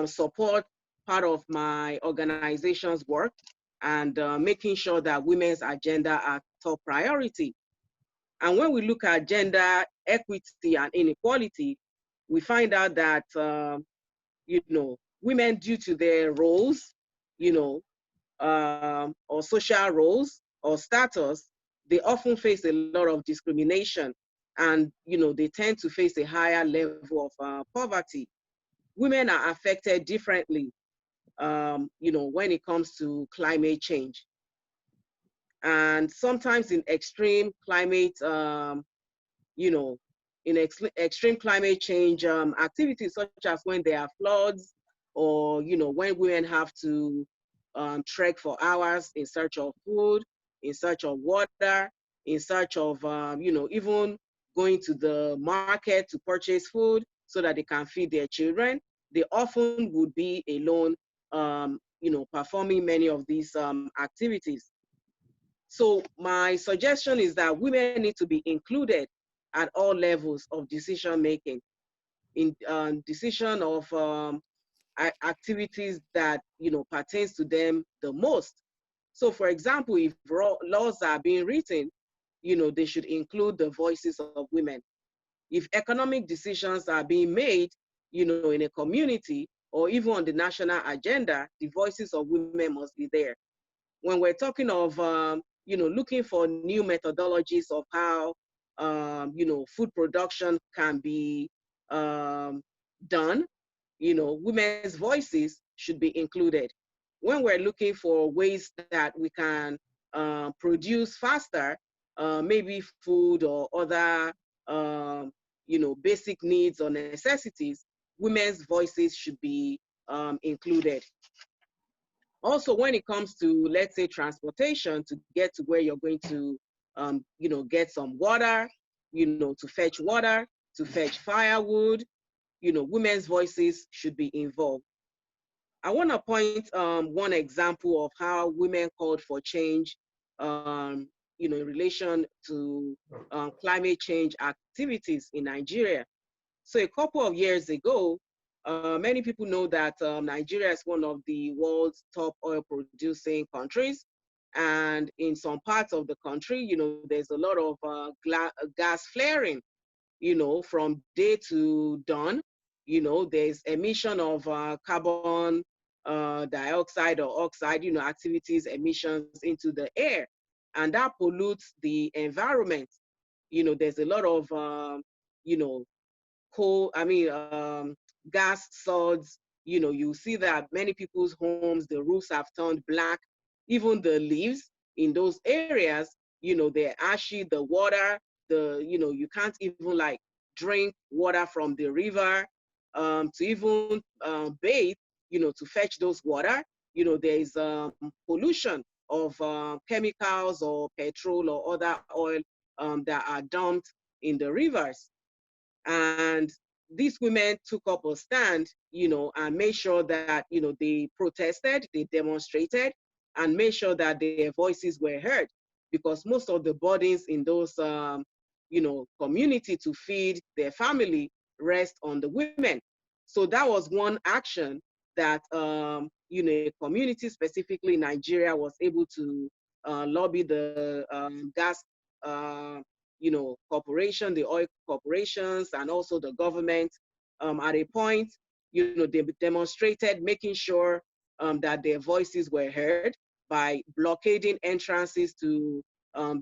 support part of my organization's work and making sure that women's agenda are top priority. And when we look at gender equity and inequality, we find out that, women, due to their roles, or social roles or status, they often face a lot of discrimination, and, they tend to face a higher level of poverty. Women are affected differently, when it comes to climate change. And sometimes in extreme climate, in extreme climate change activities, such as when there are floods, or when women have to trek for hours in search of food, in search of water, in search of even going to the market to purchase food so that they can feed their children. They often would be alone, performing many of these activities. So my suggestion is that women need to be included at all levels of decision making, in decision of activities that pertains to them the most. So, for example, if laws are being written, they should include the voices of women. If economic decisions are being made, in a community or even on the national agenda, the voices of women must be there. When we're talking of, looking for new methodologies of how, food production can be done, women's voices should be included. When we're looking for ways that we can produce faster, maybe food or other, basic needs or necessities, women's voices should be included. Also, when it comes to, let's say, transportation to get to where you're going to, get some water, to fetch water, to fetch firewood, women's voices should be involved. I want to point one example of how women called for change, in relation to climate change activities in Nigeria. So a couple of years ago, many people know that Nigeria is one of the world's top oil producing countries. And in some parts of the country, there's a lot of gas flaring, from day to dawn. There's emission of carbon dioxide or oxide, activities, emissions into the air. And that pollutes the environment. There's a lot of, gas suds. You see that many people's homes, the roofs have turned black. Even the leaves in those areas, they're ashy. The water, you can't even like drink water from the river, to even bathe, to fetch those water. There's pollution of chemicals or petrol or other oil that are dumped in the rivers. And these women took up a stand, and made sure that, they protested, they demonstrated, and made sure that their voices were heard, because most of the burdens in those, community to feed their family rest on the women. So that was one action that, a community, specifically Nigeria, was able to lobby the gas corporation, the oil corporations, and also the government. At a point, they demonstrated making sure that their voices were heard by blockading entrances to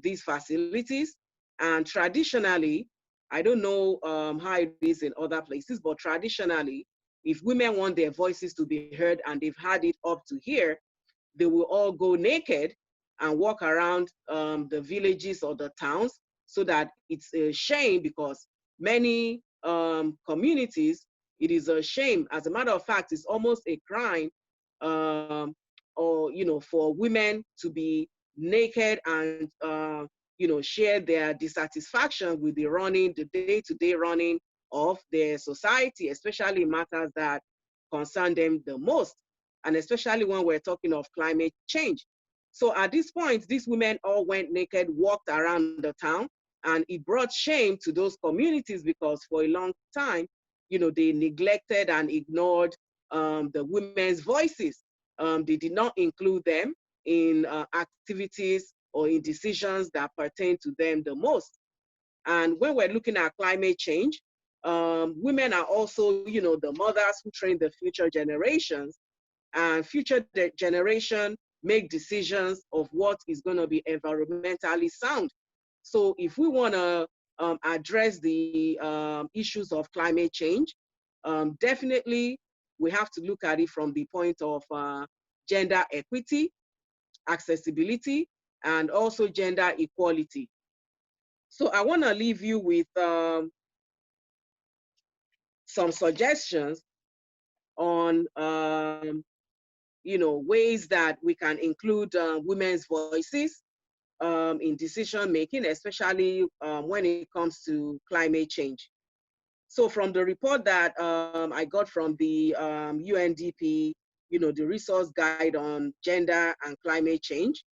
these facilities. And traditionally, I don't know how it is in other places, but traditionally, if women want their voices to be heard and they've had it up to here, they will all go naked and walk around the villages or the towns, so that it's a shame, because many communities, it is a shame. As a matter of fact, it's almost a crime, or for women to be naked and share their dissatisfaction with the day-to-day running of their society, especially matters that concern them the most, and especially when we're talking of climate change. So at this point, these women all went naked, walked around the town, and it brought shame to those communities, because for a long time, they neglected and ignored the women's voices. They did not include them in activities or in decisions that pertain to them the most. And when we're looking at climate change, women are also, the mothers who train the future generations, and future generation make decisions of what is going to be environmentally sound. So if we want to address the issues of climate change, definitely we have to look at it from the point of gender equity, accessibility, and also gender equality. So I want to leave you with some suggestions on ways that we can include women's voices in decision making, especially when it comes to climate change. So from the report that I got from the UNDP, the resource guide on gender and climate change,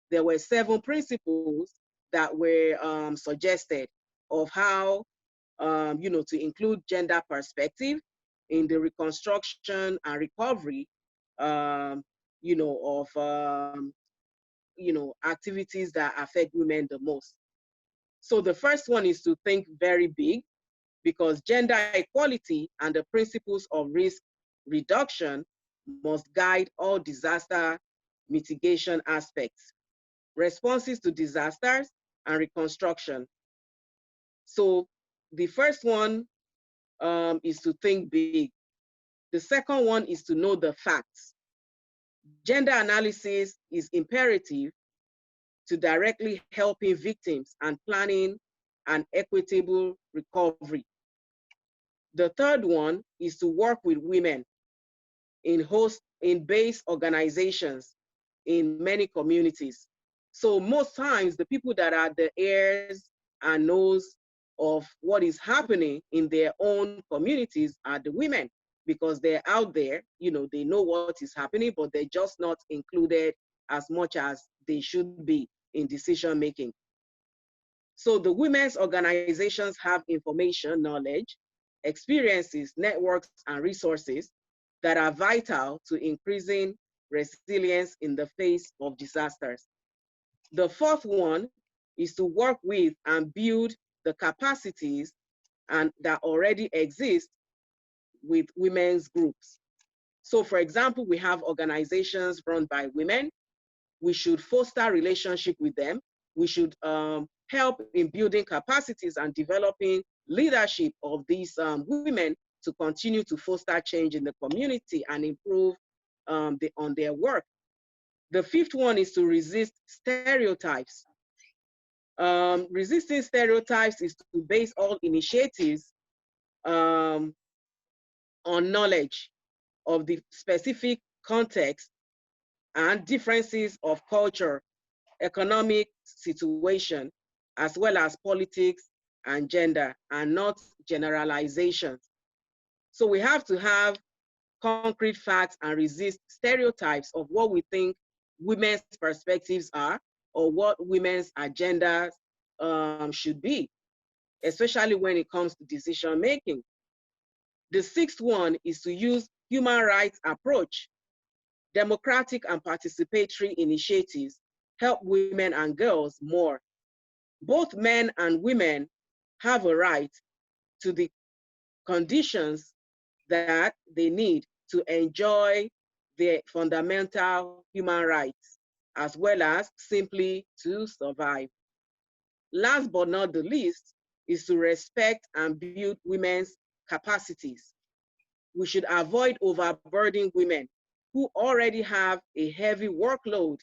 there were 7 principles that were suggested of how, to include gender perspective in the reconstruction and recovery, of, activities that affect women the most. So the first one is to think very big, because gender equality and the principles of risk reduction must guide all disaster mitigation aspects, responses to disasters, and reconstruction. So the first one is to think big. The second one is to know the facts. Gender analysis is imperative to directly helping victims and planning an equitable recovery. The third one is to work with women in base organizations in many communities. So most times the people that are the ears and nose of what is happening in their own communities are the women, because they're out there, they know what is happening, but they're just not included as much as they should be in decision making. So the women's organizations have information, knowledge, experiences, networks, and resources that are vital to increasing resilience in the face of disasters. The fourth one is to work with and build the capacities and that already exist with women's groups. So for example, we have organizations run by women. We should foster relationship with them. We should help in building capacities and developing leadership of these women to continue to foster change in the community and improve on their work. The fifth one is to resist stereotypes. Resisting stereotypes is to base all initiatives on knowledge of the specific context and differences of culture, economic situation, as well as politics and gender, and not generalizations. So we have to have concrete facts and resist stereotypes of what we think women's perspectives are or what women's agendas should be, especially when it comes to decision making. The sixth one is to use human rights approach. Democratic and participatory initiatives help women and girls more. Both men and women have a right to the conditions that they need to enjoy their fundamental human rights, as well as simply to survive. Last but not the least is to respect and build women's capacities. We should avoid overburdening women who already have a heavy workload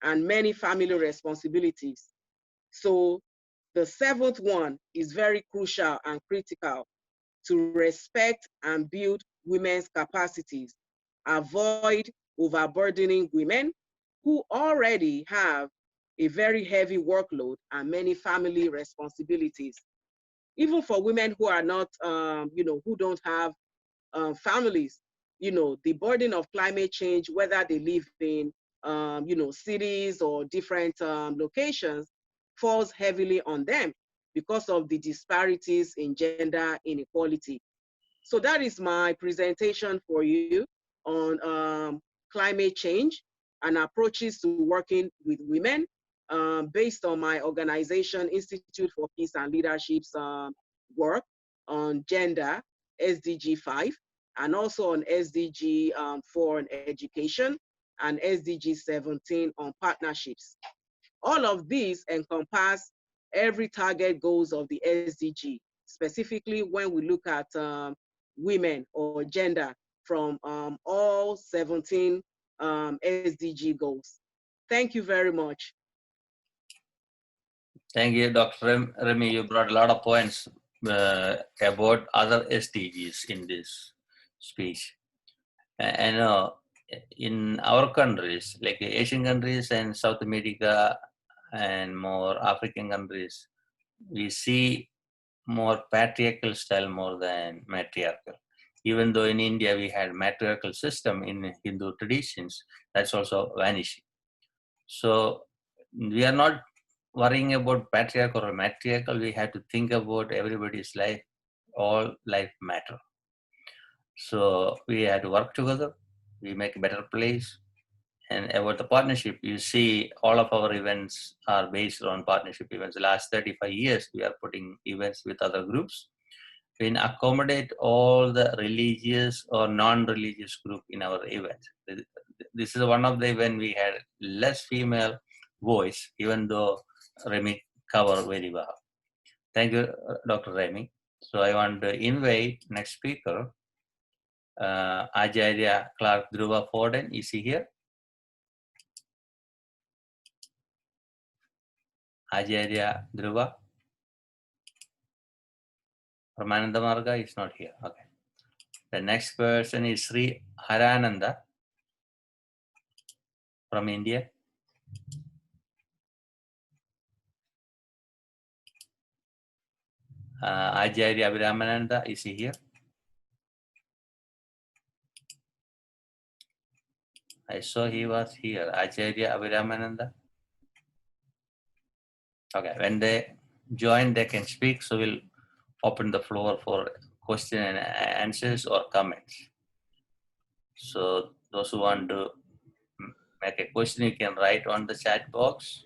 and many family responsibilities. So the seventh one is very crucial and critical: to respect and build women's capacities. Avoid overburdening women who already have a very heavy workload and many family responsibilities. Even for women who are not, who don't have families, the burden of climate change, whether they live in, cities or different locations, falls heavily on them because of the disparities in gender inequality. So that is my presentation for you on climate change and approaches to working with women based on my organization, Institute for Peace and Leadership's work on gender, SDG 5, and also on SDG 4 on education, and SDG 17 on partnerships. All of these encompass every target goals of the SDG, specifically when we look at women or gender from all 17 SDG goals. Thank you very much. Thank you, Dr. Remy. You brought a lot of points, about other SDGs in this speech. And in our countries, like Asian countries and South America and more African countries, we see more patriarchal style more than matriarchal. Even though in India we had matriarchal system in Hindu traditions, that's also vanishing. So we are not worrying about patriarchal or matriarchal. We have to think about everybody's life. All life matter. So we have to work together. We make a better place. And about the partnership, you see all of our events are based on partnership events. The last 35 years, we are putting events with other groups. We accommodate all the religious or non-religious group in our events. This is one of the events we had less female voice, even though Remy covered very well. Thank you, Dr. Remy. So I want to invite next speaker, Acharya Clark Dhruva Forden. Is he here? Acharya Dhruva. Ramananda Marga is not here. Okay. The next person is Sri Harananda from India. Acharya Abhiramananda, is he here? I saw he was here. Acharya Abhiramananda. Okay, when they join, they can speak. So we'll open the floor for question and answers or comments. So those who want to make a question, you can write on the chat box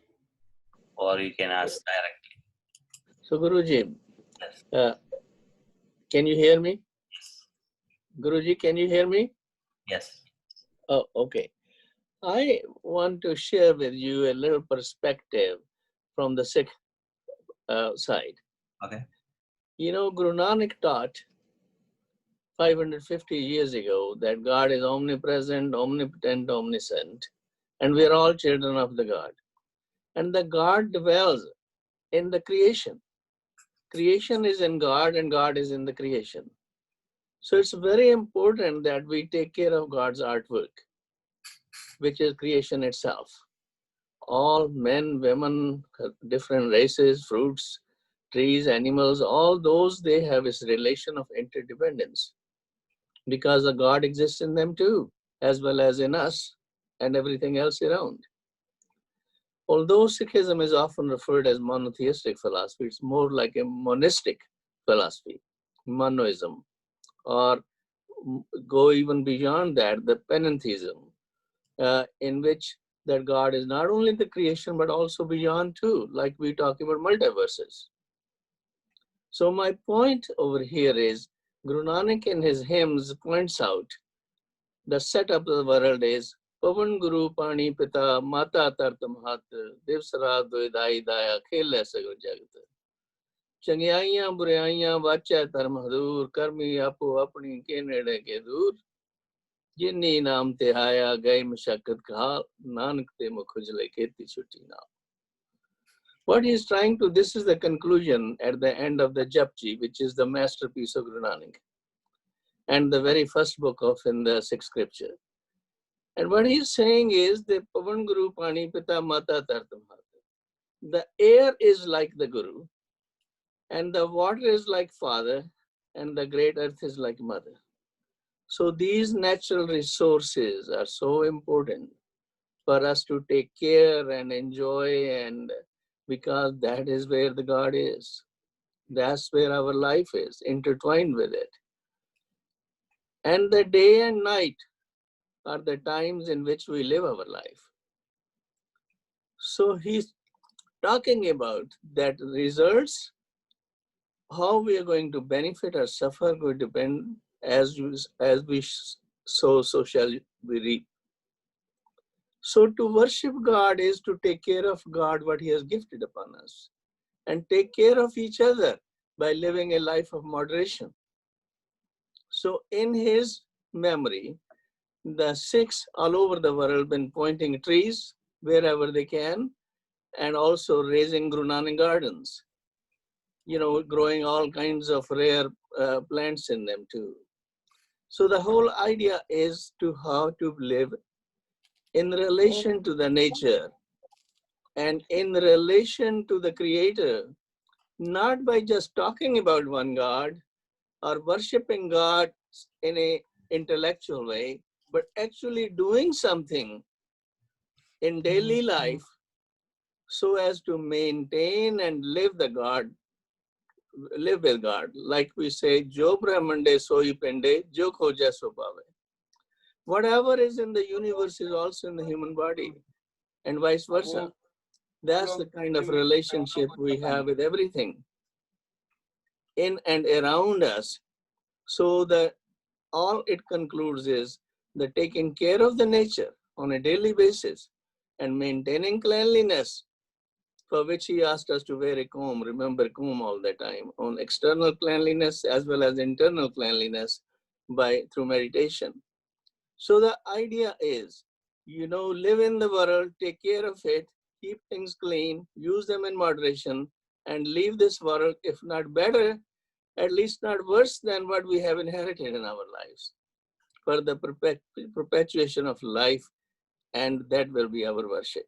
or you can ask directly. So Guruji, Yes. Can you hear me? Guruji, can you hear me? Yes. Oh, okay. I want to share with you a little perspective from the Sikh side. Okay. You know, Guru Nanak taught 550 years ago that God is omnipresent, omnipotent, omniscient, and we are all children of the God. And the God dwells in the creation. Creation is in God and God is in the creation. So it's very important that we take care of God's artwork, which is creation itself. All men, women, different races, fruits, trees, animals, all those, they have this relation of interdependence because the God exists in them too, as well as in us and everything else around. Although Sikhism is often referred as monotheistic philosophy, it's more like a monistic philosophy, monoism, or go even beyond that, the panentheism, in which that God is not only the creation, but also beyond too, like we talk about multiverses. So my point over here is, Guru Nanak in his hymns points out the setup of the world is Pavan Guru Pani Pita Mata Tartam Hat Devsara Doidai Daya Khela Sagar Jagat Changyaiyan Buraiyan Vacha Dharm Hadur Karmi Apo Apni Ke Nede Ke Dur Jinni Naam Te Haya Gai Mashakat Kahal Nanak Te Mukhujle Keti Chuti Naam. What he is trying to, this is the conclusion at the end of the Japji, which is the masterpiece of Guru Nanak and the very first book of in the Sikh scripture. And what he's saying is the Pavan Guru Pani Pita Mata Tartam Hat. The air is like the Guru, and the water is like father, and the great earth is like mother. So these natural resources are so important for us to take care and enjoy, and because that is where the God is. That's where our life is, intertwined with it. And the day and night are the times in which we live our life. So he's talking about that results, how we are going to benefit or suffer will depend as we sow, so shall we reap. So to worship God is to take care of God, what he has gifted upon us, and take care of each other by living a life of moderation. So in his memory, the Sikhs all over the world been pointing trees wherever they can, and also raising Guru Nanak gardens. growing all kinds of rare plants in them too. So the whole idea is to how to live in relation to the nature and in relation to the Creator, not by just talking about one God or worshiping God in an intellectual way, but actually doing something in daily life so as to maintain and live with God. Like we say, Jo Brahmande soi pende, jo khoja so pave. Whatever is in the universe is also in the human body, and vice versa. That's the kind of relationship we have with everything in and around us. So that all it concludes is the taking care of the nature on a daily basis and maintaining cleanliness, for which he asked us to wear a comb, remember comb all the time, on external cleanliness as well as internal cleanliness through meditation. So the idea is, live in the world, take care of it, keep things clean, use them in moderation, and leave this world, if not better, at least not worse than what we have inherited in our lives, for the perpetuation of life, and that will be our worship.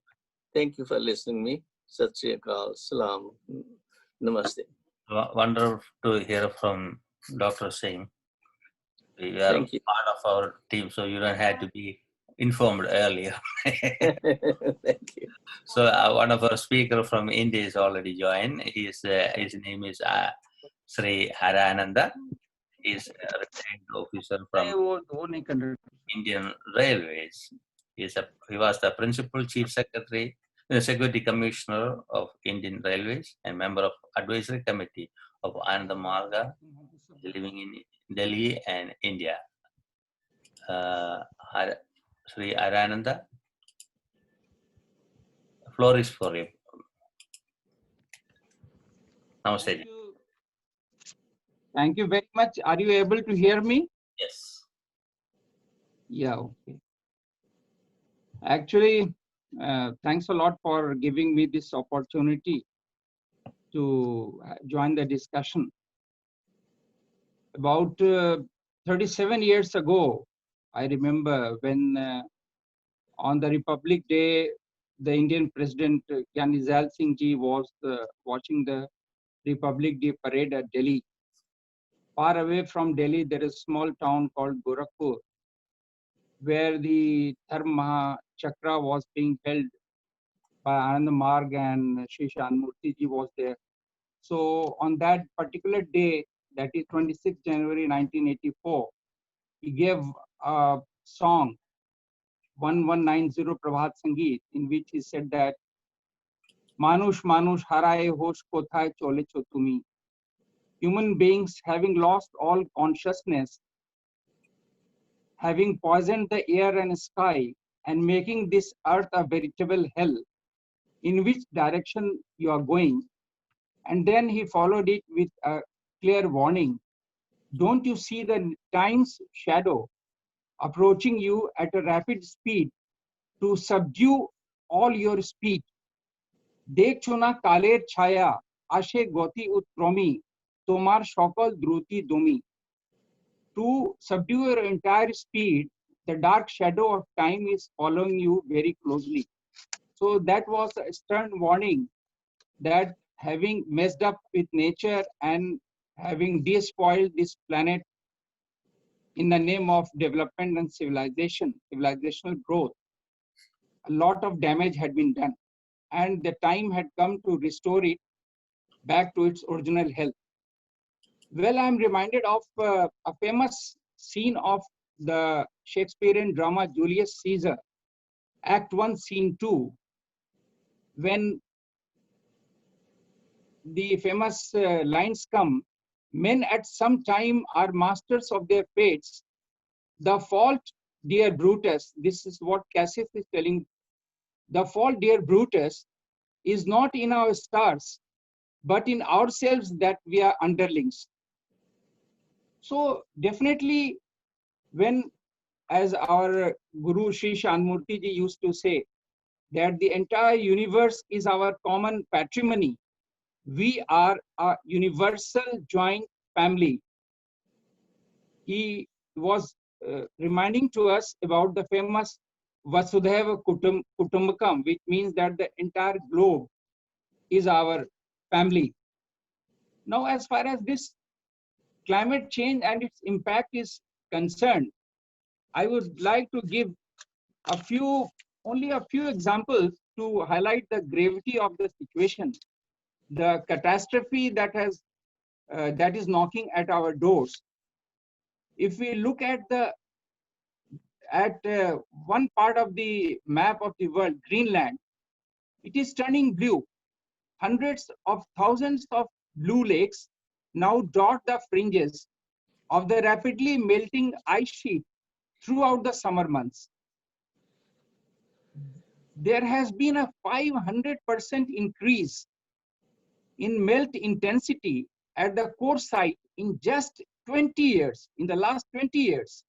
Thank you for listening to me. Sat Sri Akal, Salam, Namaste. Wonderful to hear from Dr. Singh. You are Thank you. part of our team, so you don't have to be informed earlier. Thank you. So one of our speakers from India is already joined. His name is Sri Harananda. He's a retired officer from Indian Railways. He was the principal chief secretary, the security commissioner of Indian Railways, and member of advisory committee of Ananda Marga, living in Delhi and India. Sri Arananda, the floor is for you. Namaste. Thank you very much. Are you able to hear me? Yes. Yeah, okay. Actually, thanks a lot for giving me this opportunity to join the discussion. About 37 years ago, I remember when on the Republic Day, the Indian President Gyani Zail Singh Ji was watching the Republic Day parade at Delhi. Far away from Delhi, there is a small town called Gorakhpur, where the Dharma Chakra was being held by Anand Marg, and Sri Shanmurti Ji was there. So on that particular day, that is 26 January 1984, he gave a song, 1190 Prabhat Sangeet, in which he said that Manush Manush haraye hosh kothay chole cho tumi. Human beings having lost all consciousness, having poisoned the air and sky, and making this earth a veritable hell, in which direction you are going? And then he followed it with a clear warning. Don't you see the time's shadow approaching you at a rapid speed to subdue all your speed? Dekho na kaler chhaya, ashe goti utromi, tomar shokol druti domi. To subdue your entire speed, the dark shadow of time is following you very closely. So that was a stern warning that having messed up with nature and having despoiled this planet in the name of development and civilizational growth, a lot of damage had been done, and the time had come to restore it back to its original health. Well, I'm reminded of a famous scene of the Shakespearean drama Julius Caesar, Act 1, Scene 2, when the famous lines come, men at some time are masters of their fates. The fault, dear Brutus, this is what Cassius is telling, the fault, dear Brutus, is not in our stars, but in ourselves that we are underlings. So definitely when, as our Guru Sri Shanmurti Ji used to say, that the entire universe is our common patrimony, we are a universal joint family. He was reminding to us about the famous Vasudhaiva Kutumbakam, which means that the entire globe is our family. Now, as far as this climate change and its impact is concerned, I would like to give only a few examples to highlight the gravity of the situation, the catastrophe that is knocking at our doors. If we look at one part of the map of the world, Greenland, it is turning blue. Hundreds of thousands of blue lakes now dot the fringes of the rapidly melting ice sheet throughout the summer months. There has been a 500% increase in melt intensity at the core site in just 20 years, in the last 20 years.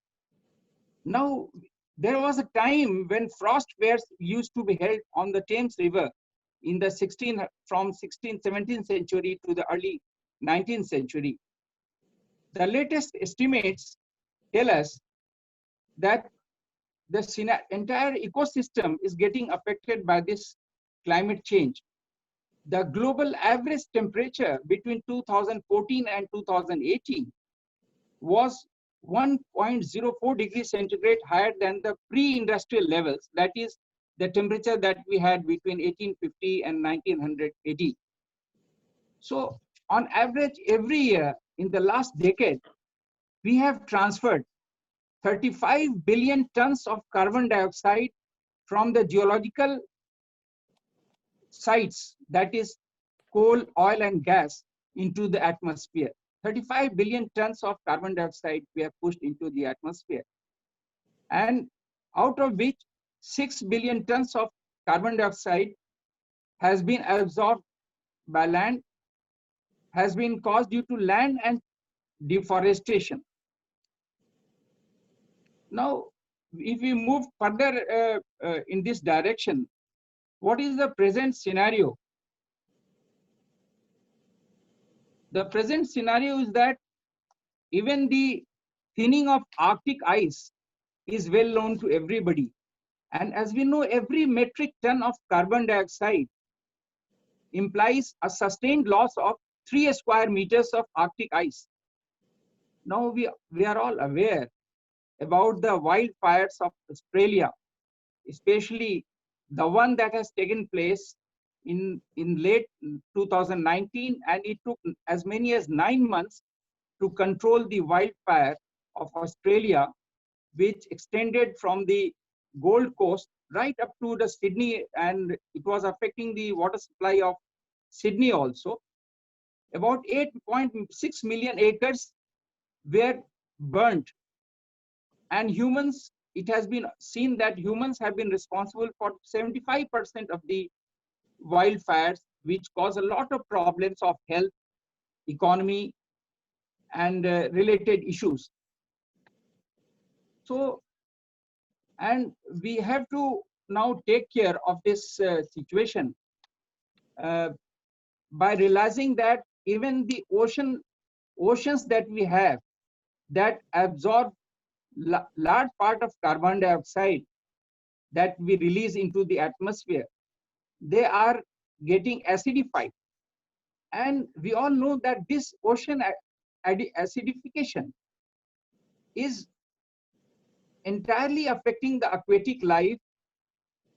Now, there was a time when frost fairs used to be held on the Thames River in the 17th century to the early 19th century. The latest estimates tell us that the entire ecosystem is getting affected by this climate change. The global average temperature between 2014 and 2018 was 1.04 degrees centigrade higher than the pre-industrial levels, that is the temperature that we had between 1850 and 1980. So on average, every year in the last decade, we have transferred 35 billion tons of carbon dioxide from the geological sites, that is coal, oil and gas, into the atmosphere. 35 billion tons of carbon dioxide we have pushed into the atmosphere. And out of which 6 billion tons of carbon dioxide has been absorbed by land, has been caused due to land and deforestation. Now, if we move further in this direction, what is the present scenario? The present scenario is that even the thinning of Arctic ice is well known to everybody. And as we know, every metric ton of carbon dioxide implies a sustained loss of 3 square meters of Arctic ice. Now we are all aware about the wildfires of Australia, especially the one that has taken place in late 2019, and it took as many as 9 months to control the wildfire of Australia, which extended from the Gold Coast right up to the Sydney, and it was affecting the water supply of Sydney also. About 8.6 million acres were burnt, and humans, it has been seen that humans have been responsible for 75% of the wildfires, which cause a lot of problems of health, economy, and related issues. So, and we have to now take care of this situation by realizing that even the oceans that we have that absorb large part of carbon dioxide that we release into the atmosphere, they are getting acidified. And we all know that this ocean acidification is entirely affecting the aquatic life,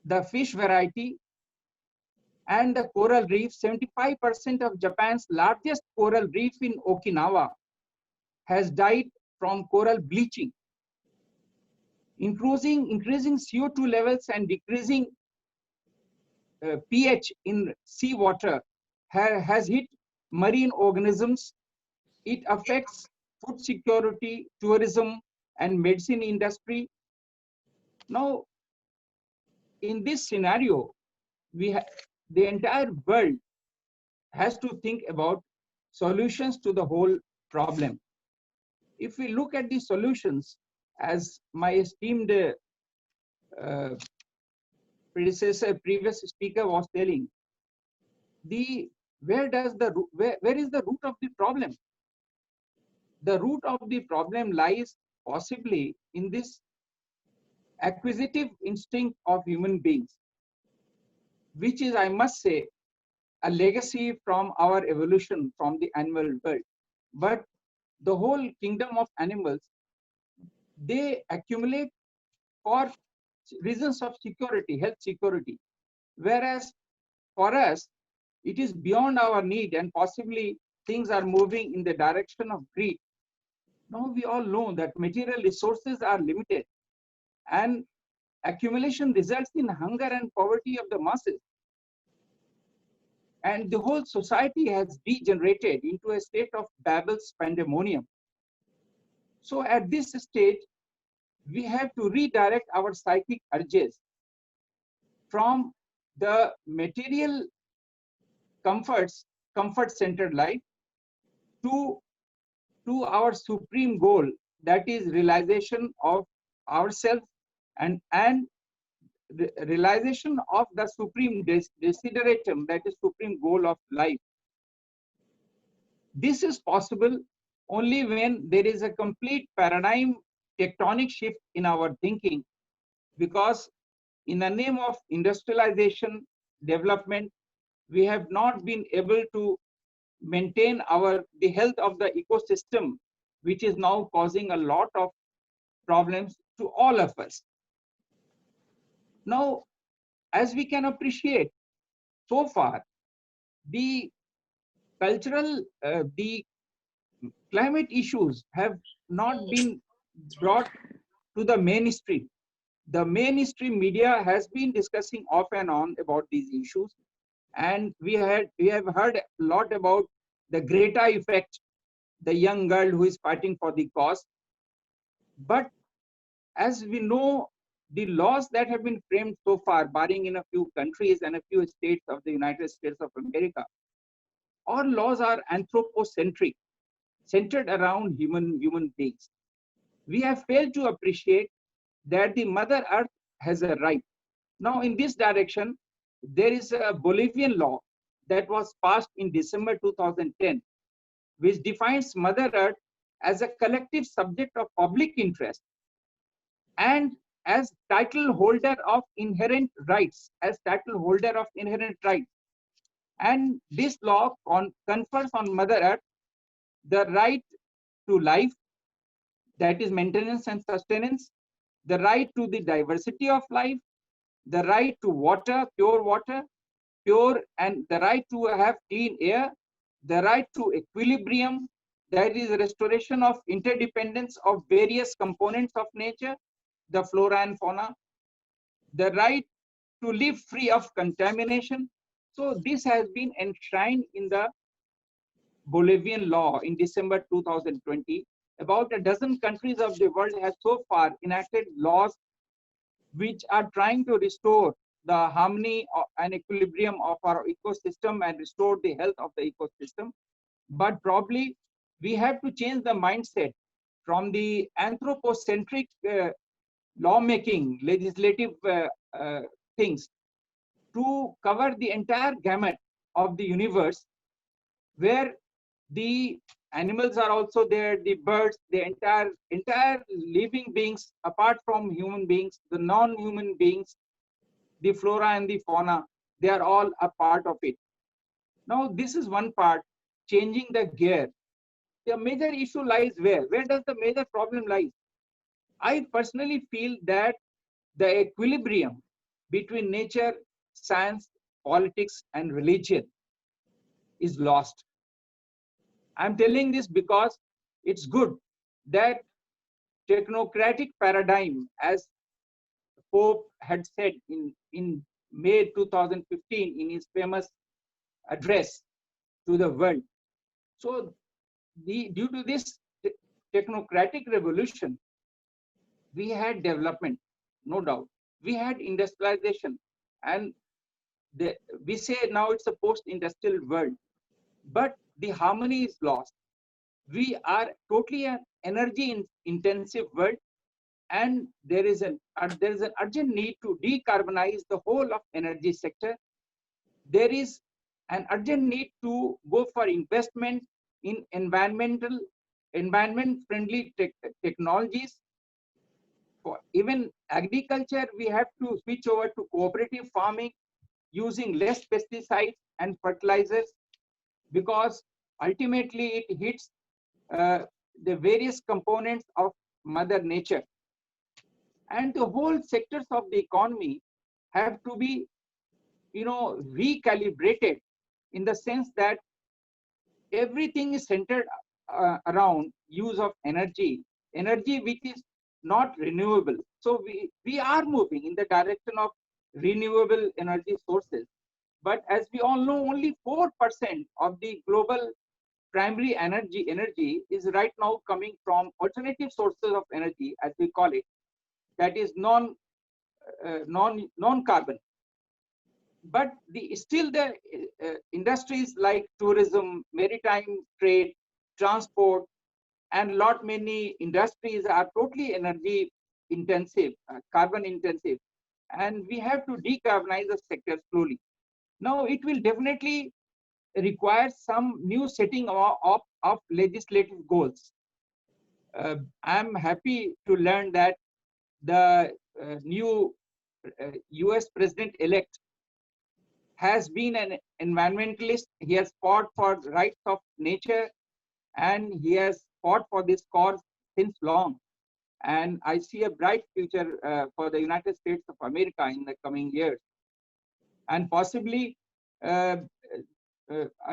the fish variety, and the coral reef. 75% of Japan's largest coral reef in Okinawa has died from coral bleaching. Increasing CO2 levels and decreasing pH in seawater has hit marine organisms. It affects food security, tourism, and medicine industry. Now, in this scenario, the entire world has to think about solutions to the whole problem. If we look at the solutions, as my esteemed previous speaker was telling, the where is the root of the problem? The root of the problem lies possibly in this acquisitive instinct of human beings, which is, I must say, a legacy from our evolution from the animal world. But the whole kingdom of animals, they accumulate for reasons of security, health security. Whereas for us, it is beyond our need, and possibly things are moving in the direction of greed. Now we all know that material resources are limited, and accumulation results in hunger and poverty of the masses. And the whole society has degenerated into a state of Babel's pandemonium. So at this stage, we have to redirect our psychic urges from the material comfort-centered life to our supreme goal, that is realization of ourselves and realization of the supreme desideratum, that is supreme goal of life. This is possible only when there is a complete paradigm tectonic shift in our thinking, because in the name of industrialization, development, we have not been able to maintain the health of the ecosystem, which is now causing a lot of problems to all of us. Now, as we can appreciate, so far, the the climate issues have not been brought to the mainstream. The mainstream media has been discussing off and on about these issues, and we have heard a lot about the Greta effect, the young girl who is fighting for the cause. But as we know, the laws that have been framed so far, barring in a few countries and a few states of the United States of America, all laws are anthropocentric, centered around human beings. We have failed to appreciate that the Mother Earth has a right. Now, in this direction, there is a Bolivian law that was passed in December 2010, which defines Mother Earth as a collective subject of public interest and as title holder of inherent rights, And this law confers on Mother Earth the right to life, that is maintenance and sustenance, the right to the diversity of life, the right to water, pure, and the right to have clean air, the right to equilibrium, that is restoration of interdependence of various components of nature, the flora and fauna, the right to live free of contamination. So this has been enshrined in the Bolivian law in December 2020. About a dozen countries of the world have so far enacted laws which are trying to restore the harmony and equilibrium of our ecosystem and restore the health of the ecosystem. But probably we have to change the mindset from the anthropocentric lawmaking, legislative things to cover the entire gamut of the universe, where the animals are also there, the birds, the entire living beings, apart from human beings, the non-human beings, the flora and the fauna, they are all a part of it. Now, this is one part, changing the gear. The major issue lies where? Where does the major problem lie? I personally feel that the equilibrium between nature, science, politics, and religion is lost. I'm telling this because it's good that technocratic paradigm, as Pope had said in May 2015 in his famous address to the world. So due to this technocratic revolution, we had development, no doubt. We had industrialization, and we say now it's a post-industrial world, but the harmony is lost. We are totally an energy-intensive world, and there is an urgent need to decarbonize the whole of energy sector. There is an urgent need to go for investment in environment-friendly technologies. For even agriculture, we have to switch over to cooperative farming using less pesticides and fertilizers, because ultimately it hits the various components of Mother Nature. And the whole sectors of the economy have to be, recalibrated, in the sense that everything is centered around use of energy which is not renewable. So we are moving in the direction of renewable energy sources. But as we all know, only 4% of the global primary energy is right now coming from alternative sources of energy, as we call it, that is non-carbon. But still the industries like tourism, maritime trade, transport, and many industries are totally energy intensive, carbon intensive, and we have to decarbonize the sector slowly. Now it will definitely require some new setting of legislative goals. I'm happy to learn that the new US President-elect has been an environmentalist. He has fought for the rights of nature, and he has fought for this cause since long. And I see a bright future for the United States of America in the coming years. And possibly a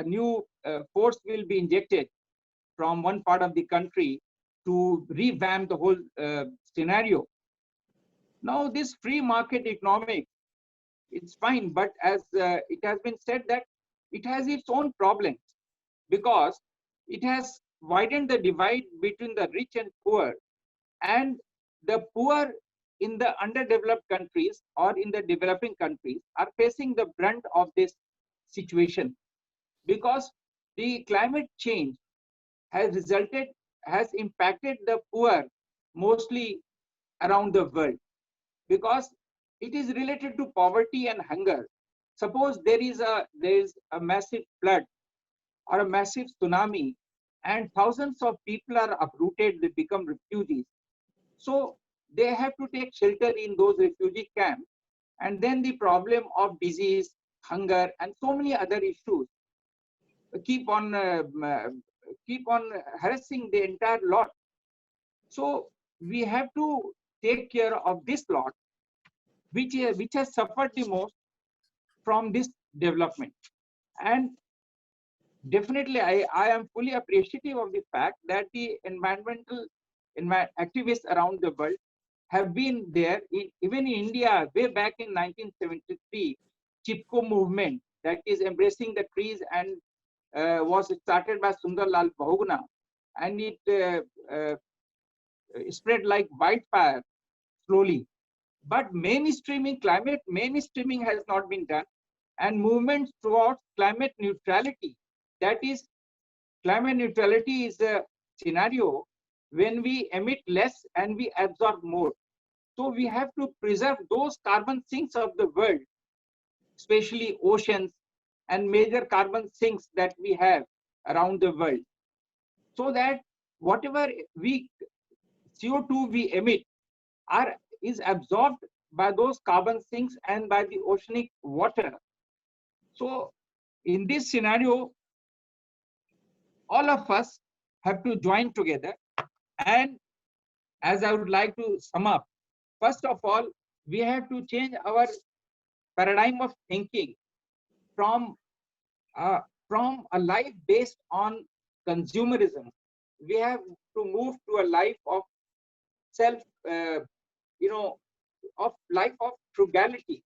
new force will be injected from one part of the country to revamp the whole scenario. Now, this free market economics, it's fine, but as it has been said that it has its own problems, because it has widened the divide between the rich and poor, and the poor in the underdeveloped countries or in the developing countries are facing the brunt of this situation, because the climate change has impacted the poor mostly around the world, because it is related to poverty and hunger. Suppose there is a massive flood or a massive tsunami, and thousands of people are uprooted, they become refugees. So they have to take shelter in those refugee camps, and then the problem of disease, hunger, and so many other issues keep on harassing the entire lot. So we have to take care of this lot, which has suffered the most from this development. And definitely I am fully appreciative of the fact that the environmental activists around the world have been there. Even in India, way back in 1973, Chipko movement, that is embracing the trees, and was started by Sundarlal Bahuguna, and it spread like wildfire slowly. But climate mainstreaming has not been done, and movements towards climate neutrality. That is, climate neutrality is a scenario when we emit less and we absorb more. So we have to preserve those carbon sinks of the world, especially oceans and major carbon sinks that we have around the world, so that whatever CO2 we emit is absorbed by those carbon sinks and by the oceanic water. So in this scenario, all of us have to join together. And as I would like to sum up, first of all, we have to change our paradigm of thinking from a life based on consumerism. We have to move to a life of life of frugality,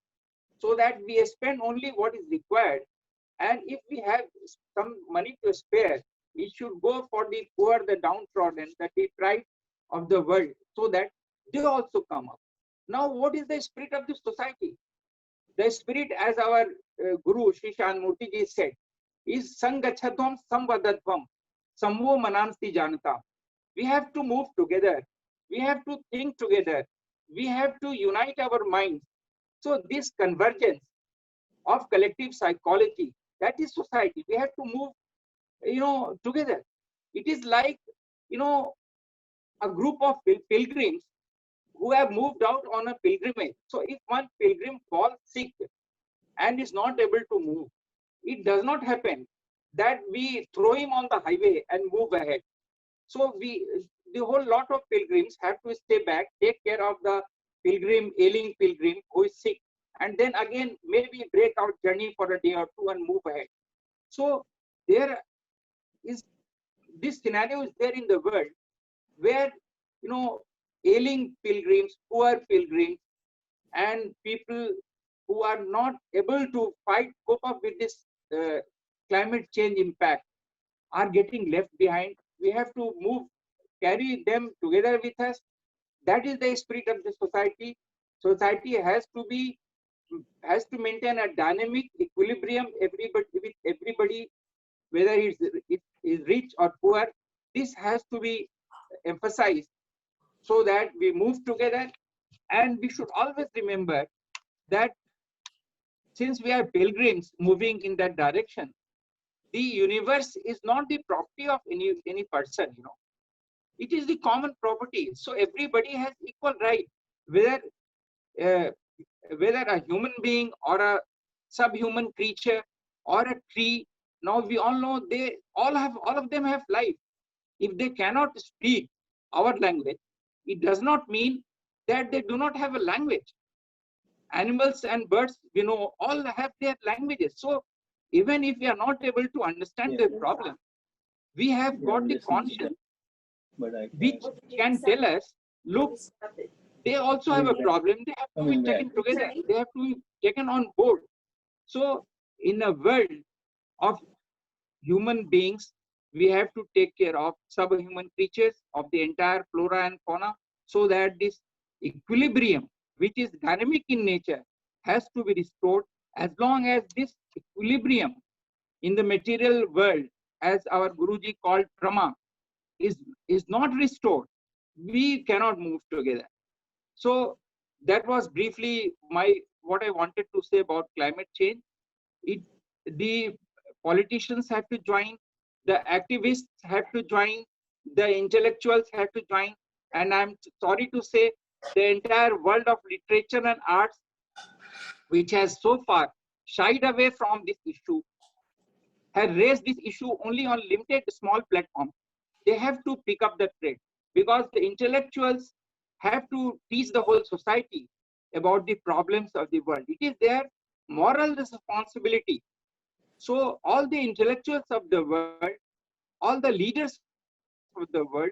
so that we spend only what is required. And if we have some money to spare, we should go for the poor, the downtrodden, the deprived of the world, so that they also come up. Now, what is the spirit of the society? The spirit, as our Guru Sri Shanmurti Ji said, is Sangachadvam Samvadadvam Samvo Manansti Janata. We have to move together. We have to think together. We have to unite our minds. So this convergence of collective psychology That is society. We have to move, together. It is like, a group of pilgrims who have moved out on a pilgrimage. So if one pilgrim falls sick and is not able to move, it does not happen that we throw him on the highway and move ahead. So the whole lot of pilgrims have to stay back, take care of the ailing pilgrim who is sick, and then again maybe break out journey for a day or two and move ahead. So there is this scenario is there in the world where, ailing pilgrims, poor pilgrims, and people who are not able to cope up with this climate change impact are getting left behind. We have to carry them together with us. That is the spirit of the society. Society has to maintain a dynamic equilibrium with everybody, whether it is rich or poor. This has to be emphasized so that we move together. And we should always remember that since we are pilgrims moving in that direction, the universe is not the property of any person, It is the common property. So everybody has equal right, whether a human being or a subhuman creature or a tree. Now we all know all of them have life. If they cannot speak our language, it does not mean that they do not have a language. Animals and birds, all have their languages. So even if we are not able to understand the problem, we have got the conscience which can tell us, look, they also have a problem. They have to be taken together. They have to be taken on board. So in a world of human beings, we have to take care of subhuman creatures, of the entire flora and fauna, so that this equilibrium, which is dynamic in nature, has to be restored. As long as this equilibrium in the material world, as our Guruji called Brahma, is not restored, we cannot move together. So that was briefly what I wanted to say about climate change. The politicians have to join, the activists have to join, the intellectuals have to join, and I'm sorry to say the entire world of literature and arts, which has so far shied away from this issue, have raised this issue only on limited small platforms. They have to pick up the thread, because the intellectuals have to teach the whole society about the problems of the world. It is their moral responsibility. So all the intellectuals of the world, all the leaders of the world,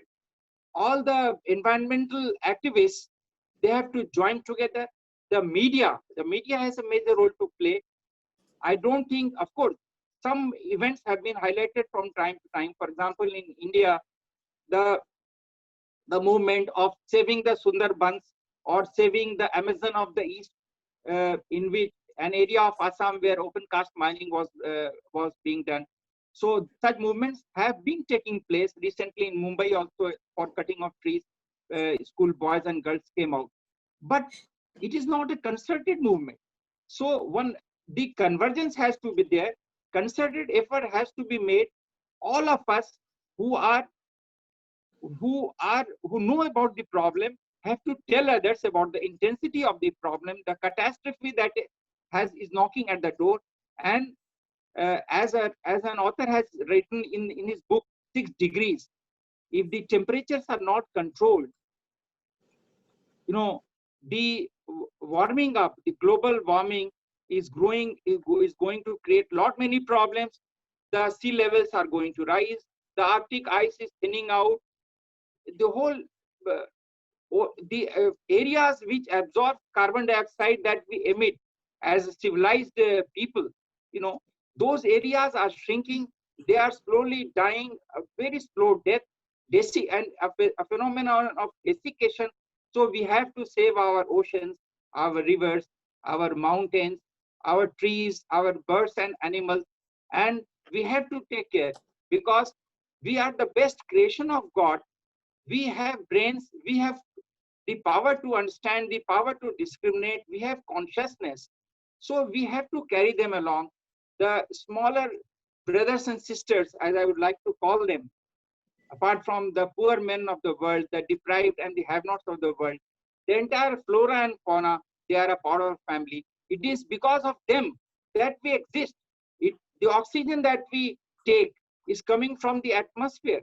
all the environmental activists, they have to join together. The media has a major role to play. I don't think, of course, some events have been highlighted from time to time. For example, in India, the movement of saving the Sundarbans or saving the Amazon of the East, in which an area of Assam where open cast mining was being done. So such movements have been taking place recently in Mumbai also for cutting of trees. School boys and girls came out, but it is not a concerted movement. So the convergence has to be there. Concerted effort has to be made. All of us who know about the problem have to tell others about the intensity of the problem, the catastrophe that is knocking at the door. And as an author has written in his book 6 degrees, if the temperatures are not controlled, the warming up, the global warming is going to create many problems. The sea levels are going to rise, the Arctic ice is thinning out, the whole areas which absorb carbon dioxide that we emit as civilized people, those areas are shrinking. They are slowly dying, a very slow death, and a phenomenon of desiccation. So we have to save our oceans, our rivers, our mountains, our trees, our birds and animals, and we have to take care, because we are the best creation of God. We have brains, we have the power to understand, the power to discriminate, we have consciousness. So we have to carry them along. the smaller brothers and sisters, as I would like to call them, apart from the poor men of the world, the deprived and the have-nots of the world, the entire flora and fauna, they are a part of our family. It is because of them that we exist. The oxygen that we take is coming from the atmosphere.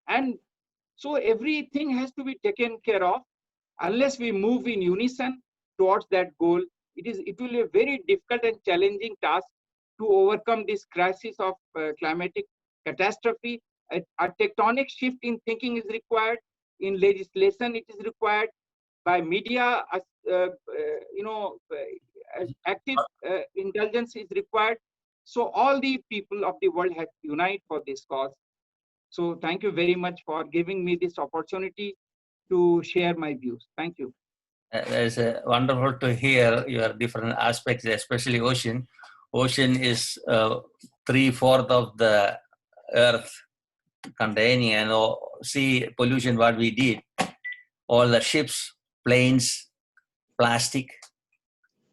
And so everything has to be taken care of. Unless we move in unison towards that goal, it will be a very difficult and challenging task to overcome this crisis of climatic catastrophe. A tectonic shift in thinking is required. In legislation, it is required. By media, active intelligence is required. So all the people of the world have to unite for this cause. So thank you very much for giving me this opportunity to share my views. Thank you. It's wonderful to hear your different aspects, especially ocean. Ocean is 3/4 of the earth containing, and sea pollution, what we did, all the ships, planes, plastic,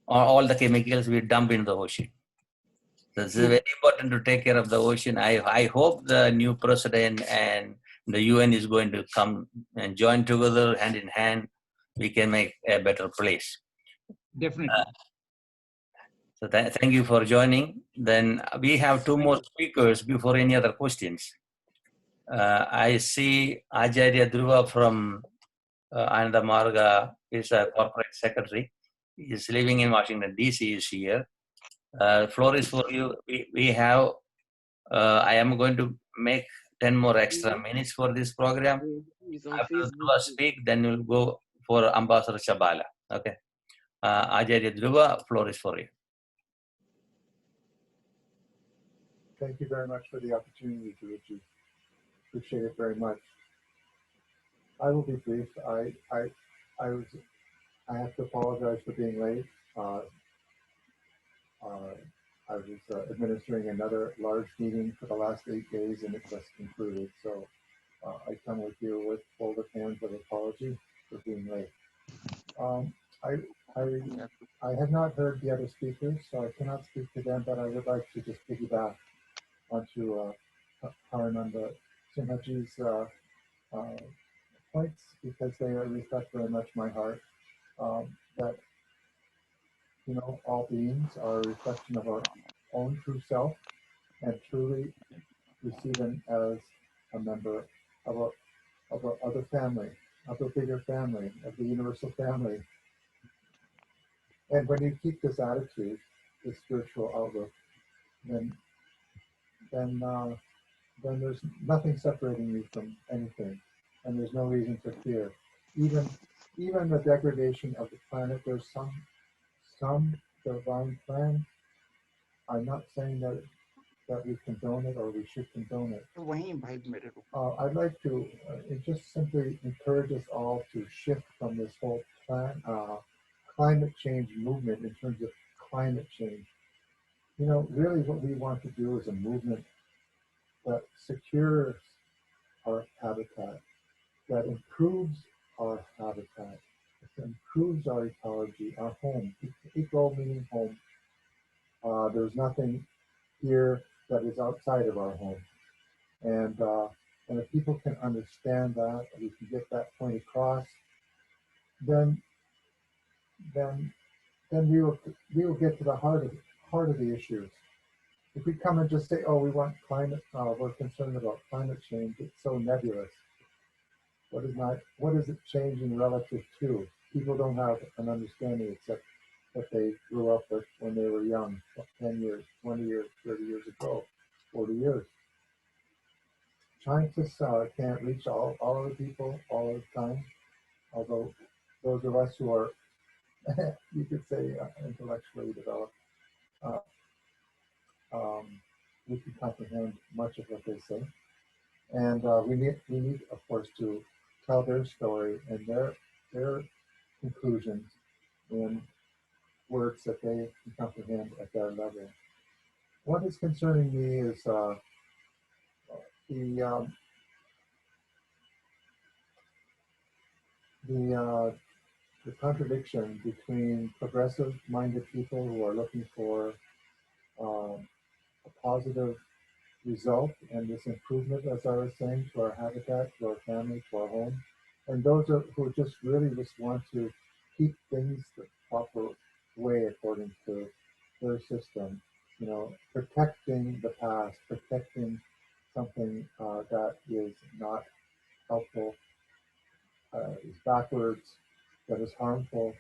all the chemicals we dump in the ocean. So it's very important to take care of the ocean. I hope the new president and the UN is going to come and join together hand in hand. We can make a better place. Definitely. So thank you for joining. Then we have two more speakers before any other questions. I see Acharya Dhruva from Ananda Marga is a corporate secretary. He's living in Washington, D.C. is here. Floor is for you. We have, I am going to make 10 more extra minutes for this program. After Dhruva speak, then we'll go for Ambassador Chabala. Okay. Acharya Dhruva, floor is for you. Thank you very much for the opportunity, Dileepji. Appreciate it very much. I will be brief. I have to apologize for being late. I was administering another large meeting for the last 8 days, and it just concluded. So I come with you with folded hands of apology for being late. I have not heard the other speakers, so I cannot speak to them, but I would like to just piggyback onto Parananda Simhaji's points, because they reflect very much my heart. That, you know, all beings are a reflection of our own true self, and truly we see them as a member of a other family, of a bigger family, of the universal family. And when you keep this attitude, this spiritual outlook, then there's nothing separating you from anything, and there's no reason to fear. Even the degradation of the planet, there's some divine plan. I'm not saying that we condone it or we should condone it. I'd like to just simply encourage us all to shift from this whole climate change movement in terms of climate change. You know, really what we want to do is a movement that secures our habitat, that improves our habitat, that improves our ecology, our home. Eco meaning home. There's nothing here that is outside of our home. And if people can understand that, and we can get that point across, then we will get to the heart of the issues. If we come and just say, oh, we want climate, we're concerned about climate change, it's so nebulous. What is it changing relative to? People don't have an understanding except that they grew up with when they were young, 10 years, 20 years, 30 years ago, 40 years. Scientists can't reach all of the people all the time, although those of us who are, you could say, intellectually developed, we can comprehend much of what they say. And we need, of course, to tell their story and their conclusions in words that they can comprehend at their level. What is concerning me is the contradiction between progressive-minded people who are looking for a positive result and this improvement, as I was saying, to our habitat, to our family, to our home. And those who just really just want to keep things the proper way according to their system, you know, protecting the past, protecting something that is not helpful, is backwards, that is harmful.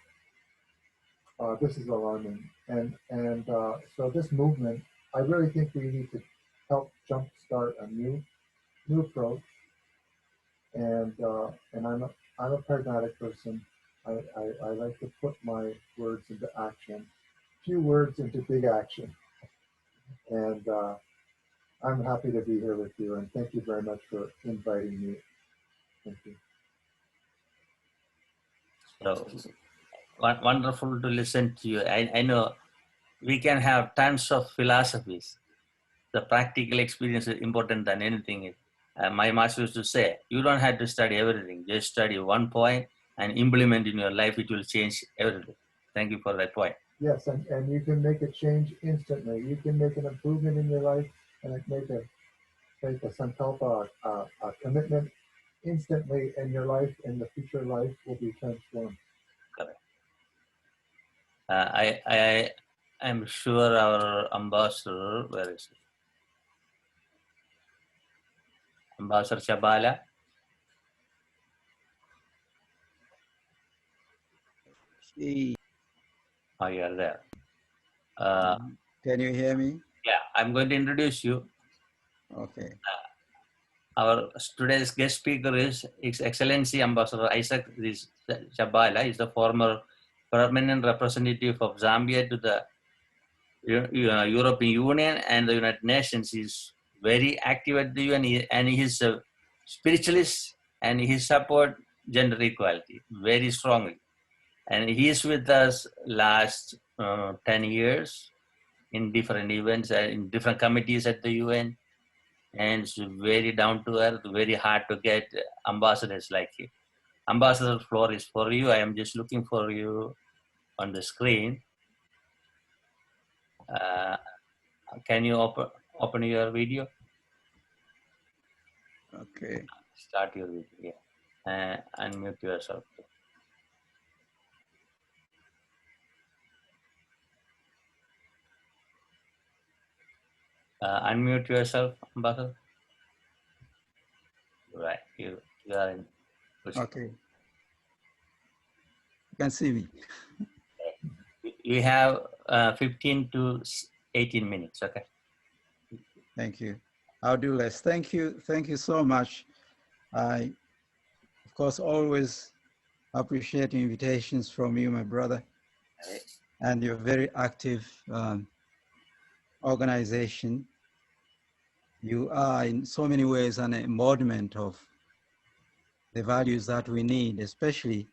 This is alarming, and so this movement, I really think we need to help jumpstart a new approach. And I'm a pragmatic person. I like to put my words into action, few words into big action. And I'm happy to be here with you. And thank you very much for inviting me. Thank you. So wonderful to listen to you. I know we can have tons of philosophies. The practical experience is important than anything. My master used to say, you don't have to study everything. Just study one point and implement in your life. It will change everything. Thank you for that point. Yes, and you can make a change instantly. You can make an improvement in your life and make a sankalpa, a commitment instantly, and your life and the future life will be transformed. Correct. I am sure our ambassador, where is he? Ambassador Chabala. Oh, you are there. Can you hear me? Yeah, I'm going to introduce you. Okay. Our today's guest speaker is His Excellency Ambassador Isaac Chabala. Is the former permanent representative of Zambia to the European Union and the United Nations. He's very active at the UN, and he is a spiritualist, and he support gender equality very strongly. And he is with us last 10 years in different events and in different committees at the UN. And it's very down to earth, very hard to get ambassadors like him. Ambassador, floor is for you. I am just looking for you on the screen. Can you open your video? Okay. Start your video. Yeah. Unmute yourself. Unmute yourself, Ambassador. Right. You are in. Okay. You can see me. You have 15 to 18 minutes. Okay. Thank you. I'll do less. Thank you. Thank you so much. I, of course, always appreciate invitations from you, my brother, and your very active organization. You are in so many ways an embodiment of the values that we need, especially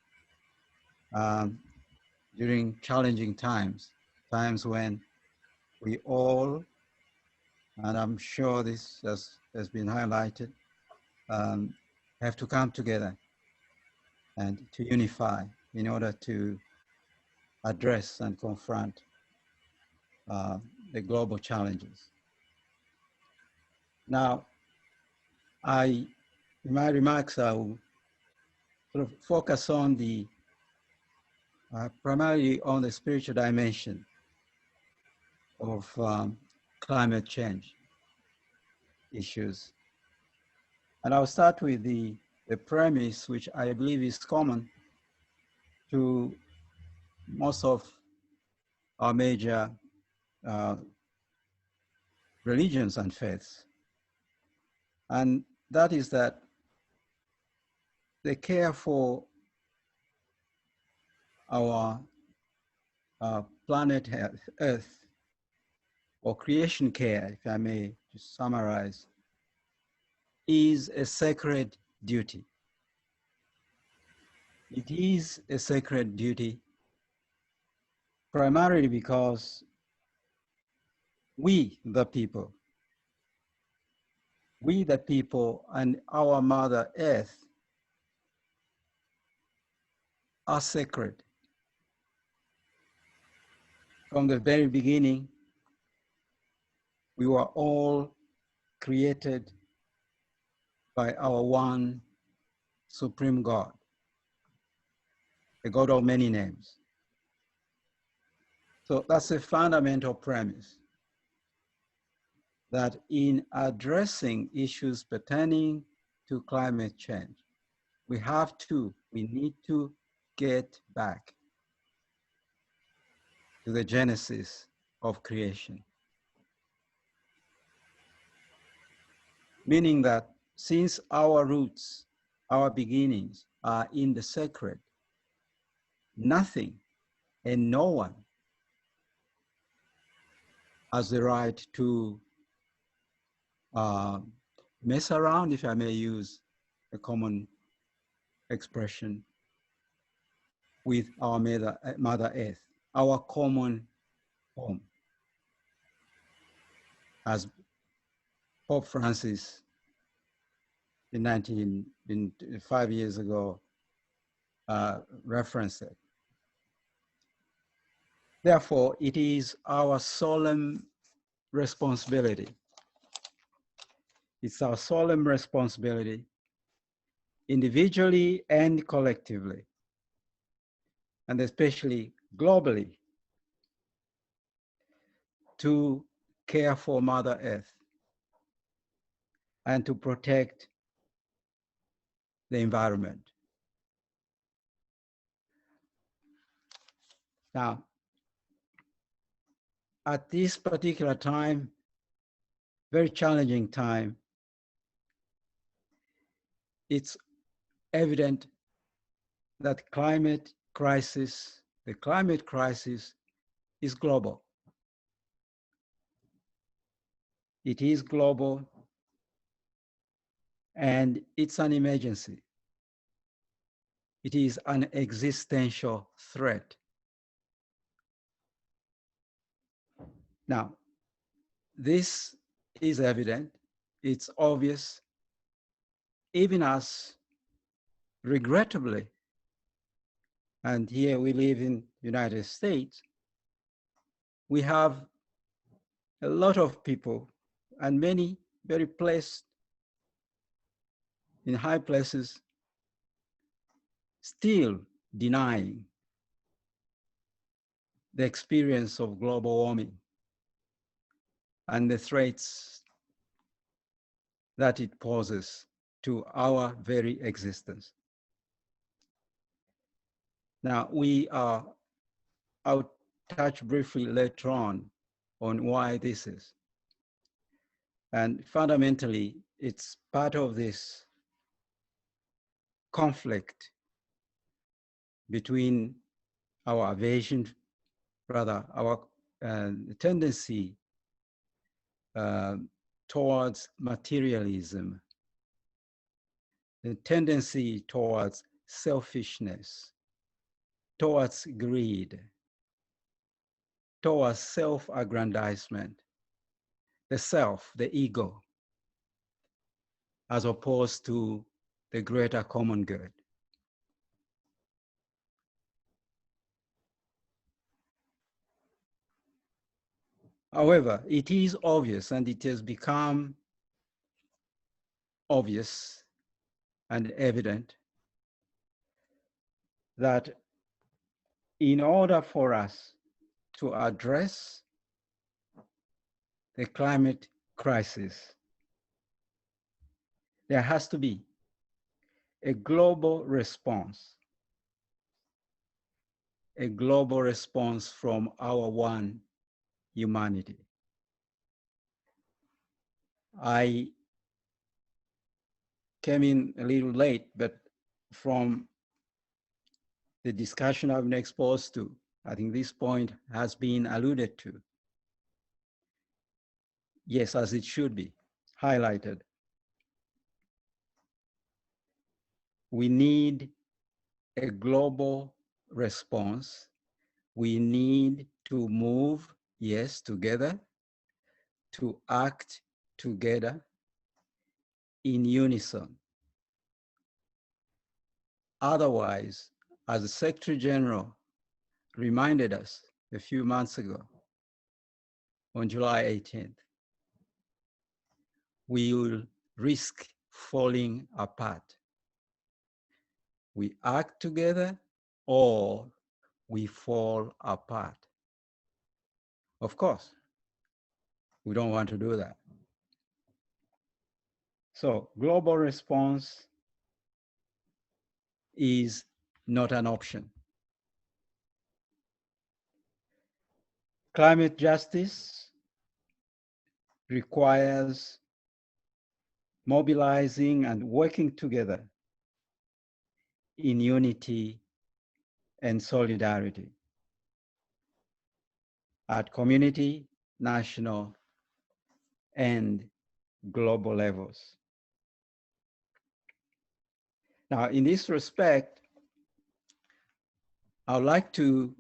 during challenging times when we all, and I'm sure this has been highlighted, have to come together and to unify in order to address and confront the global challenges. Now, in my remarks, I will sort of focus on primarily on the spiritual dimension of climate change issues. And I'll start with the premise, which I believe is common to most of our major religions and faiths. And that is that the care for our planet Earth, or creation care, if I may just summarize, is a sacred duty. It is a sacred duty primarily because we, the people and our Mother Earth are sacred. From the very beginning, We were all created by our one supreme God, a God of many names. So that's a fundamental premise, that in addressing issues pertaining to climate change, we need to get back to the genesis of creation. Meaning that since our roots, our beginnings are in the sacred, nothing and no one has the right to mess around, if I may use a common expression, with our Mother Earth, our common home. As Pope Francis in 5 years ago referenced it. Therefore, it is our solemn responsibility. It's our solemn responsibility, individually and collectively, and especially globally, to care for Mother Earth and to protect the environment. Now, at this particular time, very challenging time, it's evident that the climate crisis is global. It is global, and it's an emergency. It is an existential threat. Now, this is evident, it's obvious, even as, regrettably, and here we live in the United States, we have a lot of people, and many very placed in high places, still denying the experience of global warming and the threats that it poses to our very existence. Now, I'll touch briefly later on why this is. And fundamentally, it's part of this conflict between our aversion, rather our tendency towards materialism, the tendency towards selfishness, towards greed, towards self-aggrandizement, the self, the ego, as opposed to the greater common good. However, it is obvious, and it has become obvious and evident, that in order for us to address the climate crisis, there has to be a global response from our one humanity. I came in a little late, but from the discussion I've been exposed to, I think this point has been alluded to. Yes, as it should be highlighted. We need a global response. We need to move, yes, together, to act together in unison. Otherwise, as the Secretary General reminded us a few months ago, on July 18th, we will risk falling apart. We act together or we fall apart. Of course, we don't want to do that. So global response is not an option. Climate justice requires mobilizing and working together in unity and solidarity at community, national, and global levels. Now, in this respect, I would like to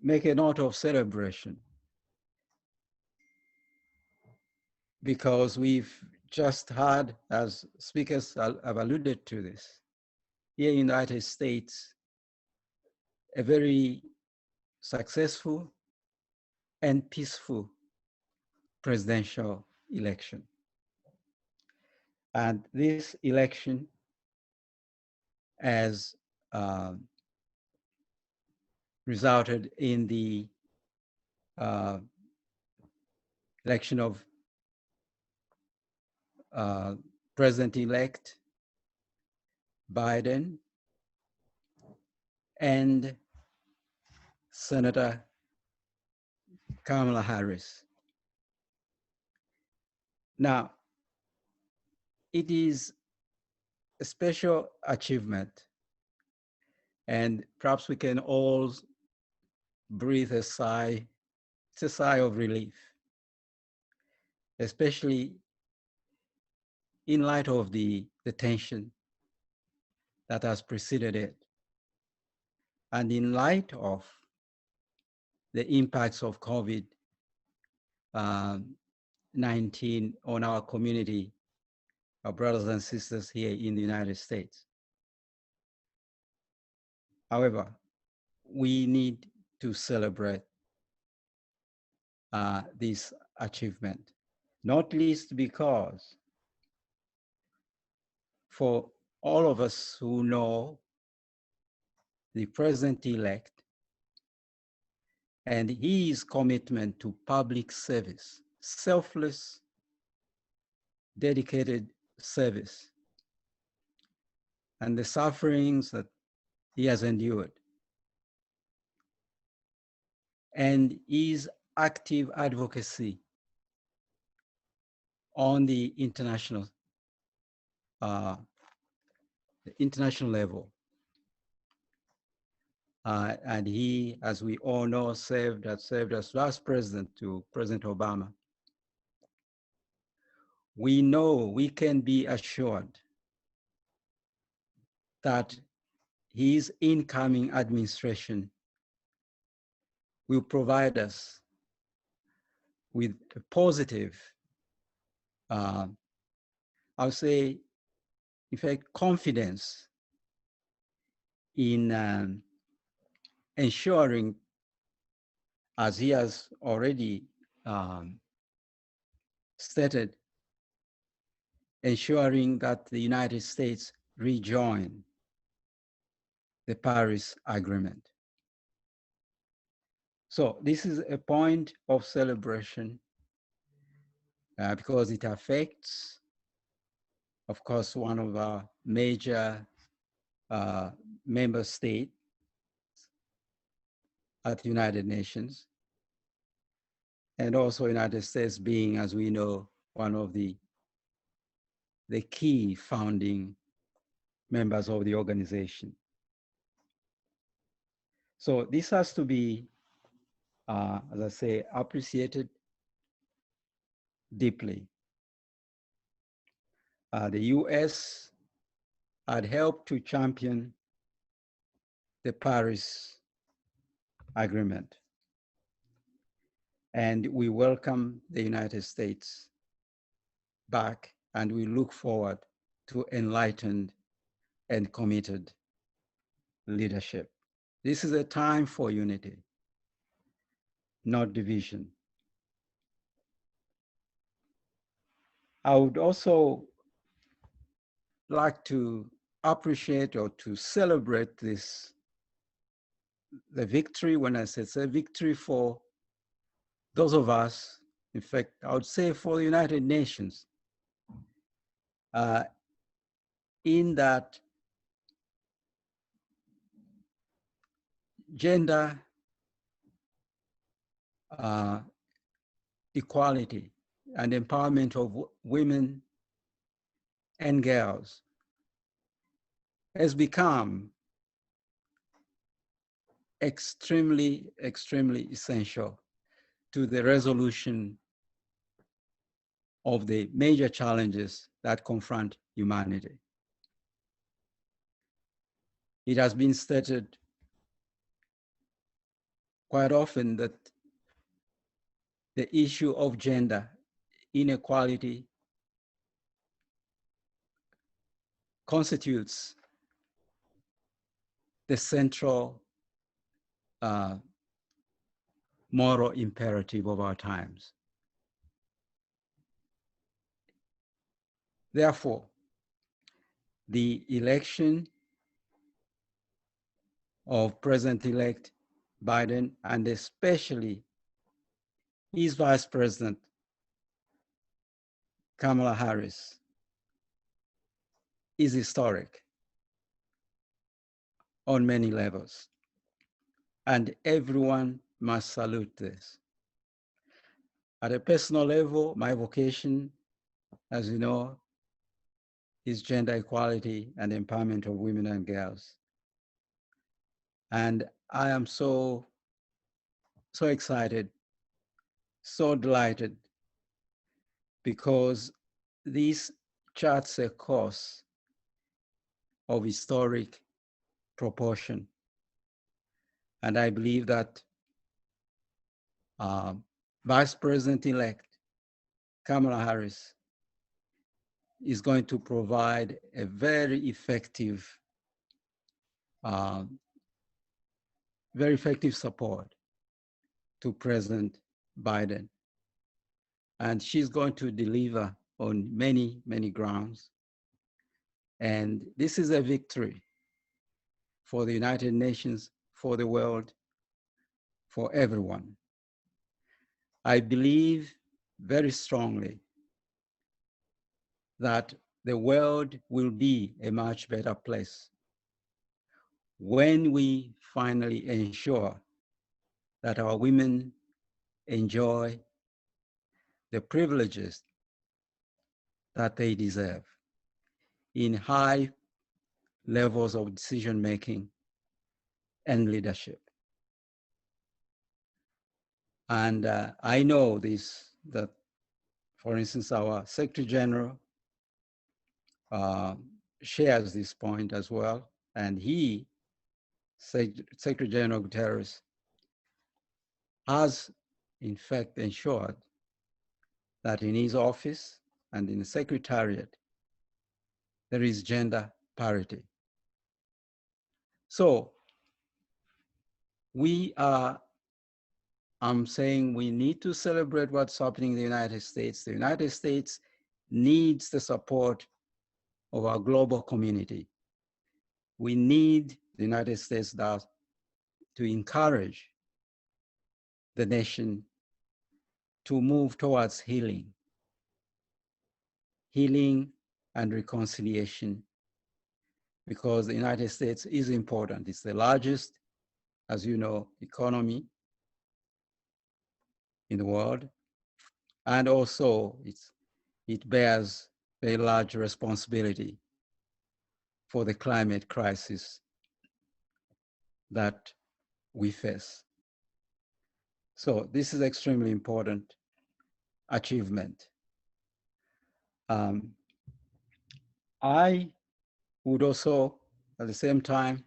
make a note of celebration, because we've just had, as speakers have alluded to this, here in the United States, a very successful and peaceful presidential election. And this election has resulted in the election of President-elect Biden and Senator Kamala Harris. Now, it is a special achievement, and perhaps we can all breathe a sigh. It's a sigh of relief, especially in light of the tension that has preceded it, and in light of the impacts of COVID-19 on our community, our brothers and sisters here in the United States. However, we need to celebrate this achievement, not least because for all of us who know the president-elect and his commitment to public service, selfless, dedicated service, and the sufferings that he has endured, and his active advocacy on the international level. And he, as we all know, served as vice president to President Obama. We know, we can be assured that his incoming administration will provide us with a positive, I would say, in fact, confidence in ensuring, as he has already stated, ensuring that the United States rejoin the Paris Agreement. So this is a point of celebration because it affects, of course, one of our major member states at the United Nations, and also United States being, as we know, one of the key founding members of the organization. So this has to be, as I say, appreciated deeply. The US had helped to champion the Paris Agreement, and we welcome the United States back, and we look forward to enlightened and committed leadership. This is a time for unity, not division. I would also like to appreciate or to celebrate the victory, when I say it's a victory for those of us, in fact, I would say for the United Nations, in that gender equality and empowerment of women and girls has become extremely, extremely essential to the resolution of the major challenges that confront humanity. It has been stated quite often that the issue of gender inequality constitutes the central moral imperative of our times. Therefore, the election of President-elect Biden, and especially his Vice President, Kamala Harris, is historic on many levels. And everyone must salute this. At a personal level, my vocation, as you know, is gender equality and empowerment of women and girls. And I am so excited, so delighted, because this charts a course of historic proportion. And I believe that Vice President-elect Kamala Harris is going to provide a very effective support to President Biden. And she's going to deliver on many, many grounds. And this is a victory for the United Nations, for the world, for everyone. I believe very strongly that the world will be a much better place when we finally ensure that our women enjoy the privileges that they deserve in high levels of decision-making and leadership. And I know this, that, for instance, our Secretary General shares this point as well. And he, Secretary General Guterres, has in fact ensured that in his office and in the Secretariat, there is gender parity. So I'm saying we need to celebrate what's happening in the United States. The United States needs the support of our global community. We need the United States to encourage the nation to move towards healing and reconciliation, because the United States is important. It's the largest, as you know, economy in the world. And also it bears a large responsibility for the climate crisis that we face. So this is extremely important achievement. I would also, at the same time,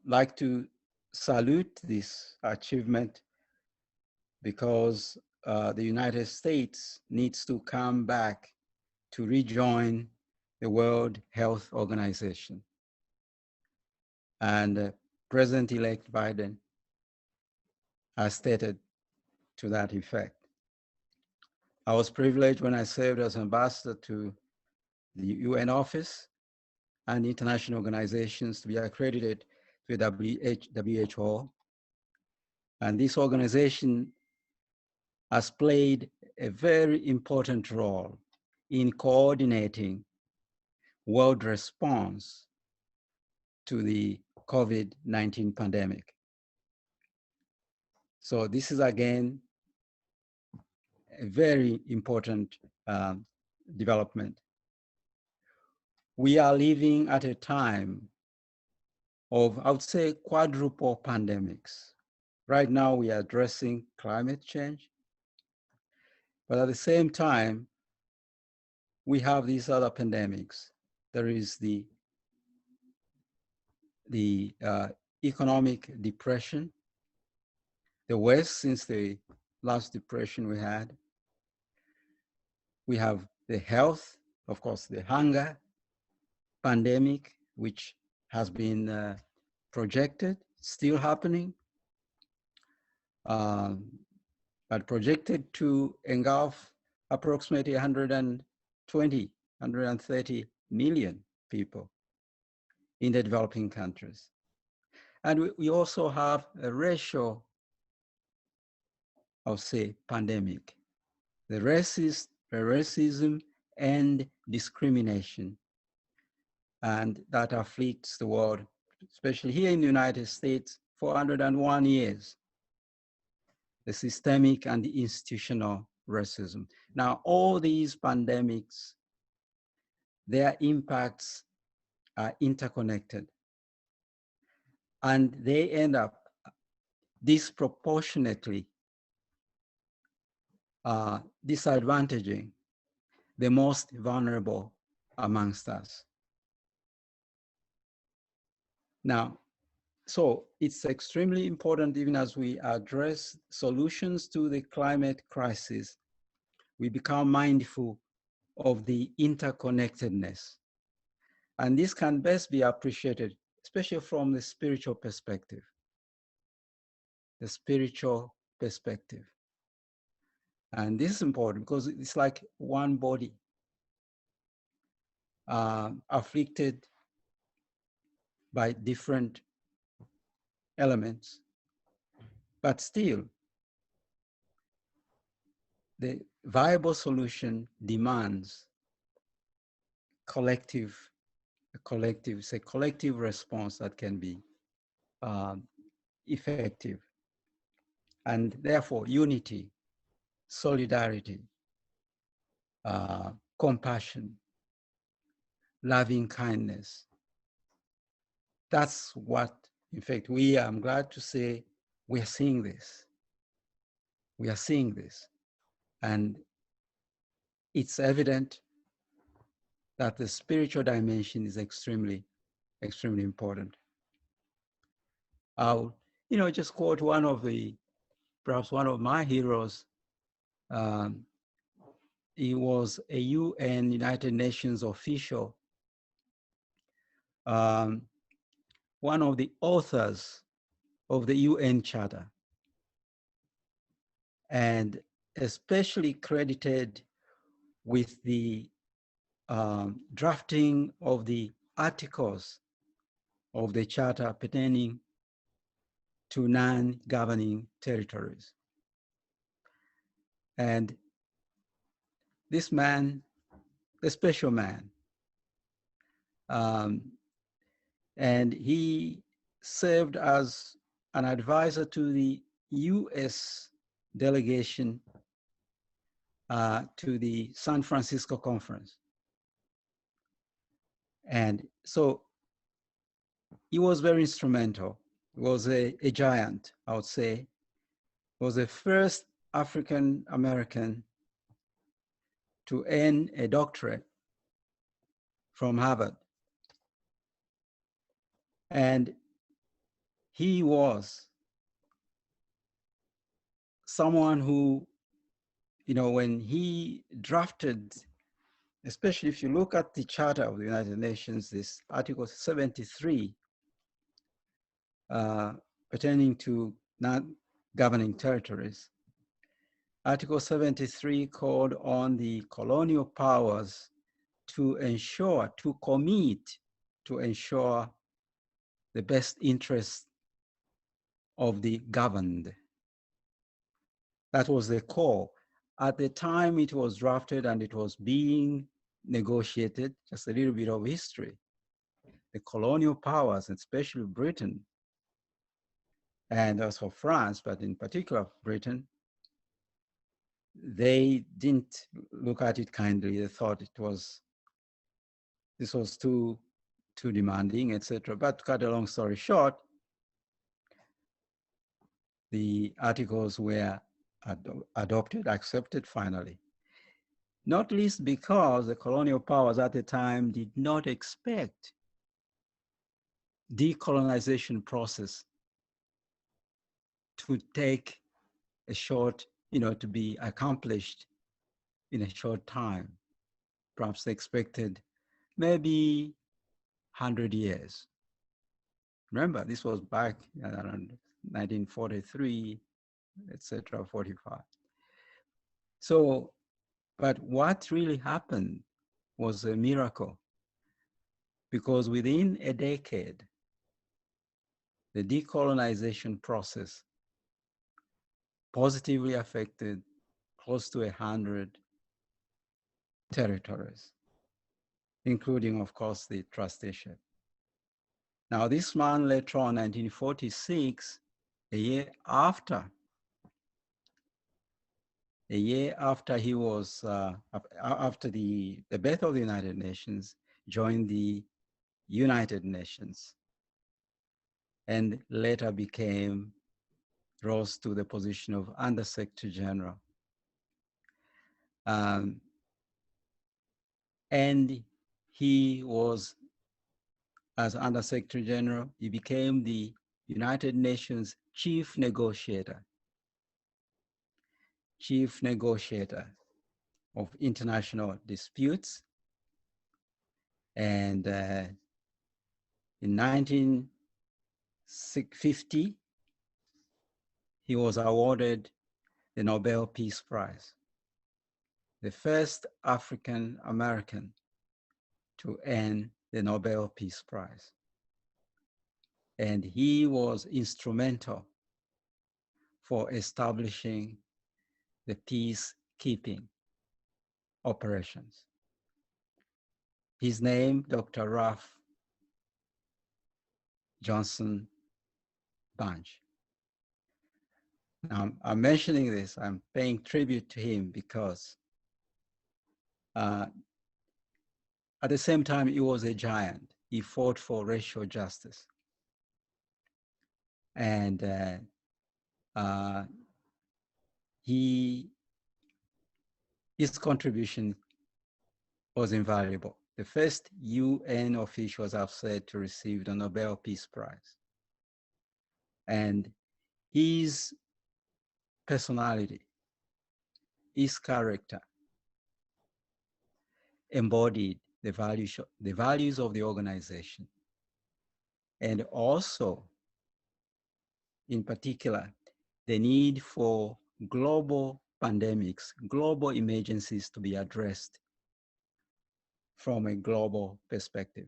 like to salute this achievement, because the United States needs to come back to rejoin the World Health Organization. And President-elect Biden has stated to that effect. I was privileged when I served as ambassador to the UN office and international organizations to be accredited to WHO. And this organization has played a very important role in coordinating world response to the COVID-19 pandemic. So this is again a very important development. We are living at a time of, I would say, quadruple pandemics. Right now we are addressing climate change, but at the same time, we have these other pandemics. There is the economic depression, the worst since the last depression we had. We have the health, of course, the hunger pandemic, which has been projected, still happening, but projected to engulf approximately 120, 130 million people in the developing countries. And we also have a racial, I'll say, pandemic, the racism and discrimination, and that afflicts the world, especially here in the United States, for 101 years, the systemic and the institutional racism. Now, all these pandemics, their impacts are interconnected, and they end up disproportionately disadvantaging the most vulnerable amongst us. Now, so it's extremely important, even as we address solutions to the climate crisis, we become mindful of the interconnectedness. And this can best be appreciated, especially from the spiritual perspective. The spiritual perspective. And this is important because it's like one body afflicted by different elements, but still the viable solution demands a collective response that can be effective, and therefore unity, solidarity, compassion, loving kindness. That's what, in fact, I'm glad to say, we are seeing this. We are seeing this. And it's evident that the spiritual dimension is extremely, extremely important. I'll, just quote perhaps one of my heroes. He was a UN, United Nations official, one of the authors of the UN Charter, and especially credited with the drafting of the articles of the Charter pertaining to non-governing territories. And this man, a special man, and he served as an advisor to the US delegation to the San Francisco conference. And so he was very instrumental. He was a giant, I would say. He was the first African American to earn a doctorate from Harvard. And he was someone who, when he drafted, especially if you look at the Charter of the United Nations, this Article 73, pertaining to non-governing territories, Article 73 called on the colonial powers to ensure, to commit, to ensure the best interests of the governed. That was the core. At the time it was drafted and it was being negotiated, just a little bit of history. The colonial powers, especially Britain, and also France, but in particular Britain, they didn't look at it kindly. They thought this was too demanding, etc. But to cut a long story short, the articles were adopted, accepted finally. Not least because the colonial powers at the time did not expect decolonization process to take a short, to be accomplished in a short time. Perhaps they expected maybe 100 years. Remember, this was back around 1943, etc., 45. So, but what really happened was a miracle, because within a decade, the decolonization process positively affected close to 100 territories, including, of course, the trusteeship. Now, this man later on, 1946, a year after he was, after the birth of the United Nations, joined the United Nations, and later rose to the position of Undersecretary General. And he was, as Undersecretary General, he became the United Nations chief negotiator of international disputes. And in 1950, he was awarded the Nobel Peace Prize, the first African American to earn the Nobel Peace Prize. And he was instrumental for establishing the peacekeeping operations. His name, Dr. Ralph Johnson Bunch. Now, I'm mentioning this, I'm paying tribute to him because at the same time, he was a giant. He fought for racial justice. And his contribution was invaluable. The first UN officials I've said to receive the Nobel Peace Prize. And his personality, his character embodied the values of the organization. And also, in particular, the need for global pandemics, global emergencies to be addressed from a global perspective.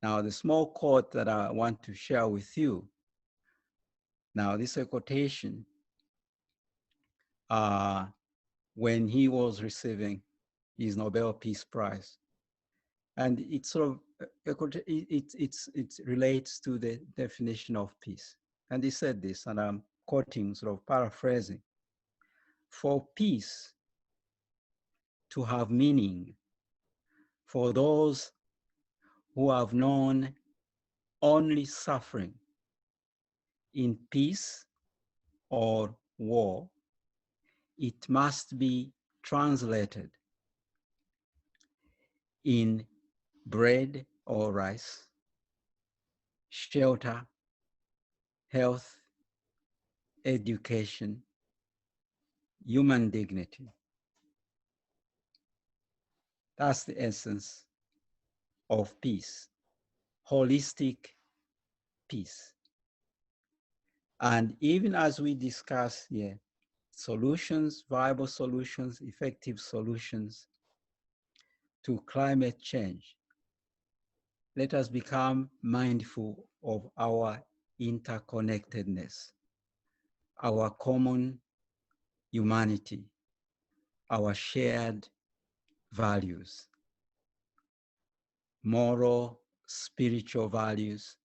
Now, the small quote that I want to share with you, now this is a quotation when he was receiving his Nobel Peace Prize. And it's sort of, it relates to the definition of peace. And he said this, and I'm quoting, sort of paraphrasing. For peace to have meaning, for those who have known only suffering in peace or war, it must be translated in bread or rice, shelter, health, education, human dignity. That's the essence of peace, holistic peace. And even as we discuss here, solutions, viable solutions, effective solutions to climate change, let us become mindful of our interconnectedness, our common humanity, our shared values, moral, spiritual values,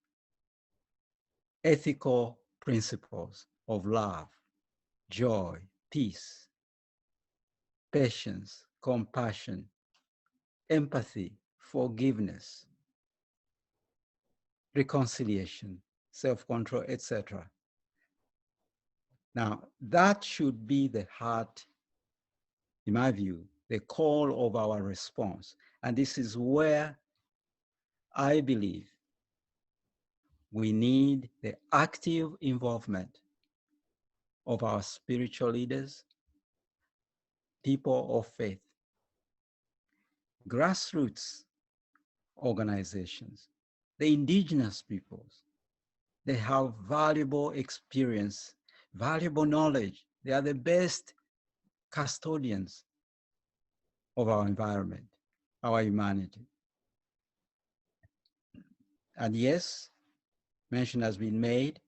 ethical principles of love, joy, peace, patience, compassion, empathy, forgiveness, reconciliation, self-control, etc. Now, that should be the heart, in my view, the call of our response. And this is where I believe we need the active involvement of our spiritual leaders, people of faith, grassroots organizations, the indigenous peoples. They have valuable experience, valuable knowledge. They are the best custodians of our environment, our humanity. And yes, mention has been made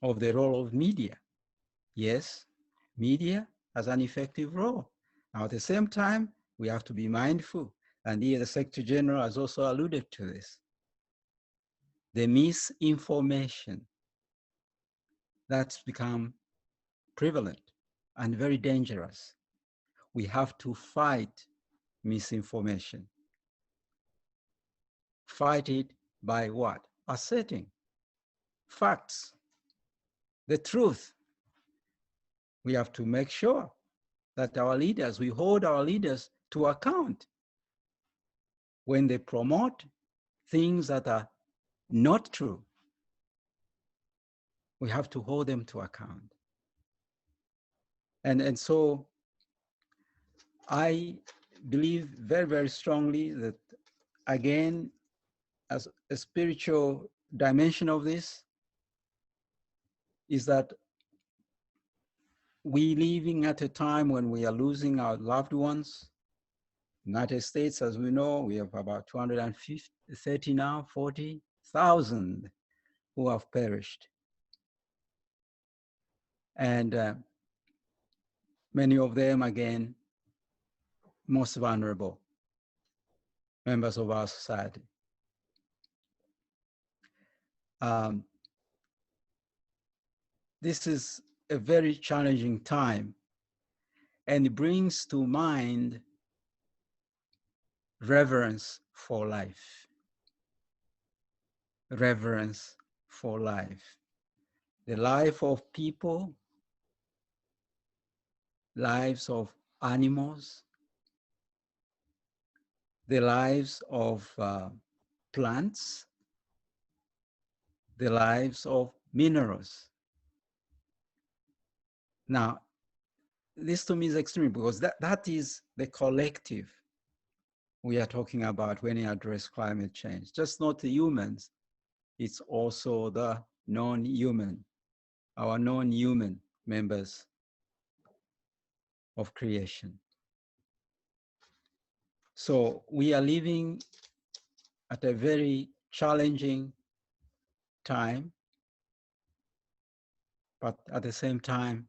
of the role of media. Yes, media has an effective role. Now, at the same time, we have to be mindful, and here the Secretary General has also alluded to this. The misinformation that's become prevalent and very dangerous. We have to fight misinformation. Fight it by what? Asserting facts, the truth. We have to make sure that our leaders, we hold our leaders to account when they promote things that are not true. We have to hold them to account. And so I believe very, very strongly that, again, as a spiritual dimension of this, is that we living at a time when we are losing our loved ones. United States, as we know, we have about 230 now, 40,000 who have perished. And many of them, again, most vulnerable members of our society. This is a very challenging time, and it brings to mind reverence for life. Reverence for life. The life of people, lives of animals, the lives of plants, the lives of minerals. Now, this to me is extreme because that is the collective we are talking about when we address climate change. Just not the humans, it's also the non-human, our non-human members of creation. So we are living at a very challenging time, but at the same time,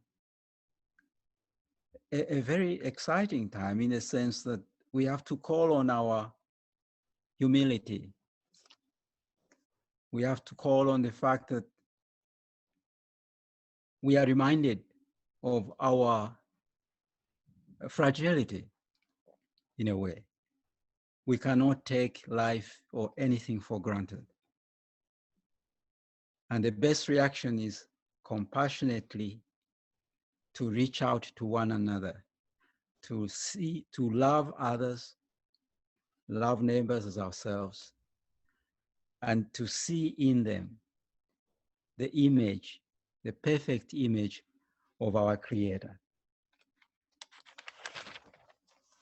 a very exciting time in the sense that we have to call on our humility. We have to call on the fact that we are reminded of our fragility in a way. We cannot take life or anything for granted. And the best reaction is compassionately to reach out to one another, to love others, love neighbors as ourselves, and to see in them the image, the perfect image of our Creator.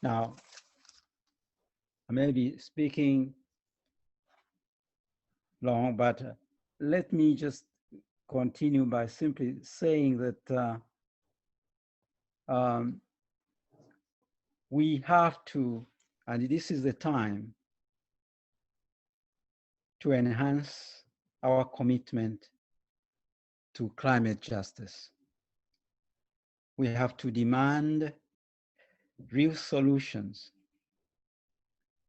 Now, I may be speaking long, but let me just continue by simply saying that we have to, and this is the time, to enhance our commitment to climate justice. We have to demand real solutions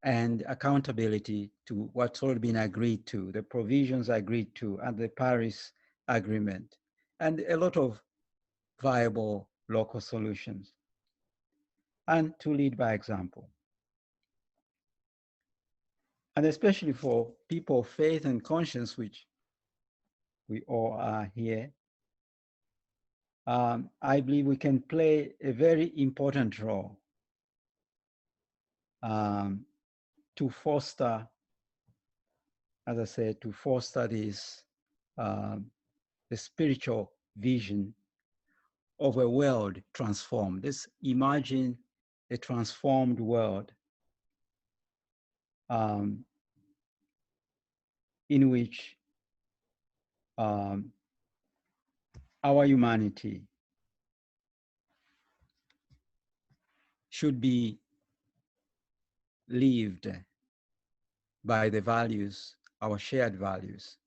and accountability to what's already been agreed to, the provisions agreed to and the Paris Agreement, and a lot of viable local solutions, and to lead by example. And especially for people of faith and conscience, which we all are here, I believe we can play a very important role to foster, as I said, to foster this the spiritual vision of a world transformed. Let's imagine a transformed world in which our humanity should be lived by the values, our shared values.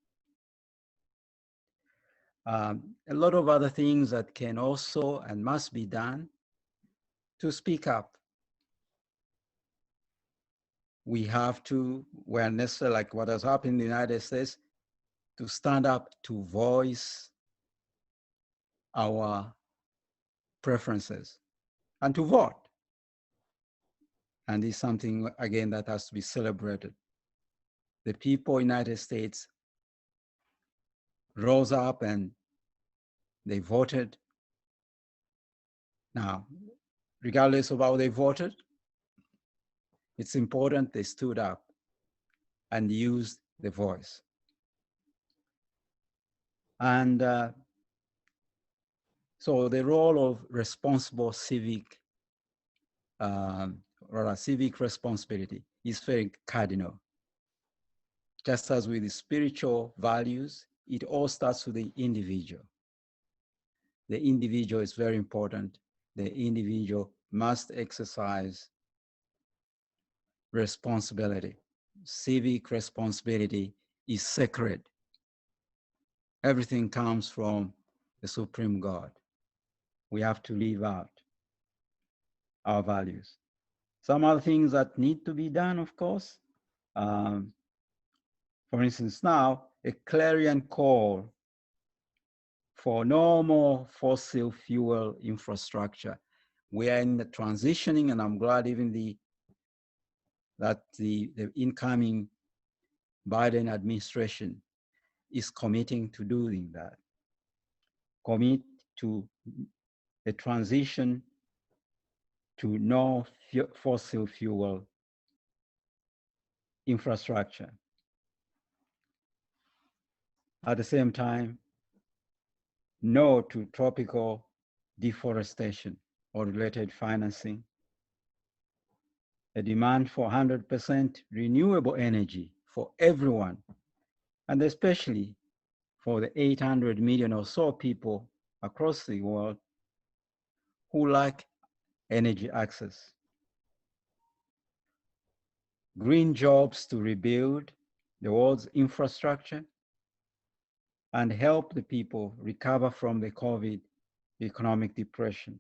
A lot of other things that can also and must be done to speak up. We have to, where necessary, like what has happened in the United States, to stand up to voice our preferences and to vote. And it's something, again, that has to be celebrated. The people in the United States rose up and they voted. Now, regardless of how they voted, it's important they stood up and used the voice. And so the role of responsible civic, or civic responsibility is very cardinal. Just as with the spiritual values, it all starts with the individual. The individual is very important. The individual must exercise responsibility. Civic responsibility is sacred. Everything comes from the Supreme God. We have to live out our values. Some other things that need to be done, of course. For instance, now, a clarion call for no more fossil fuel infrastructure. We are in the transitioning, and I'm glad even that the incoming Biden administration is committing to doing that. Commit to a transition to no fossil fuel infrastructure. At the same time, no to tropical deforestation or related financing. A demand for 100% renewable energy for everyone, and especially for the 800 million or so people across the world who lack energy access. Green jobs to rebuild the world's infrastructure and help the people recover from the COVID economic depression.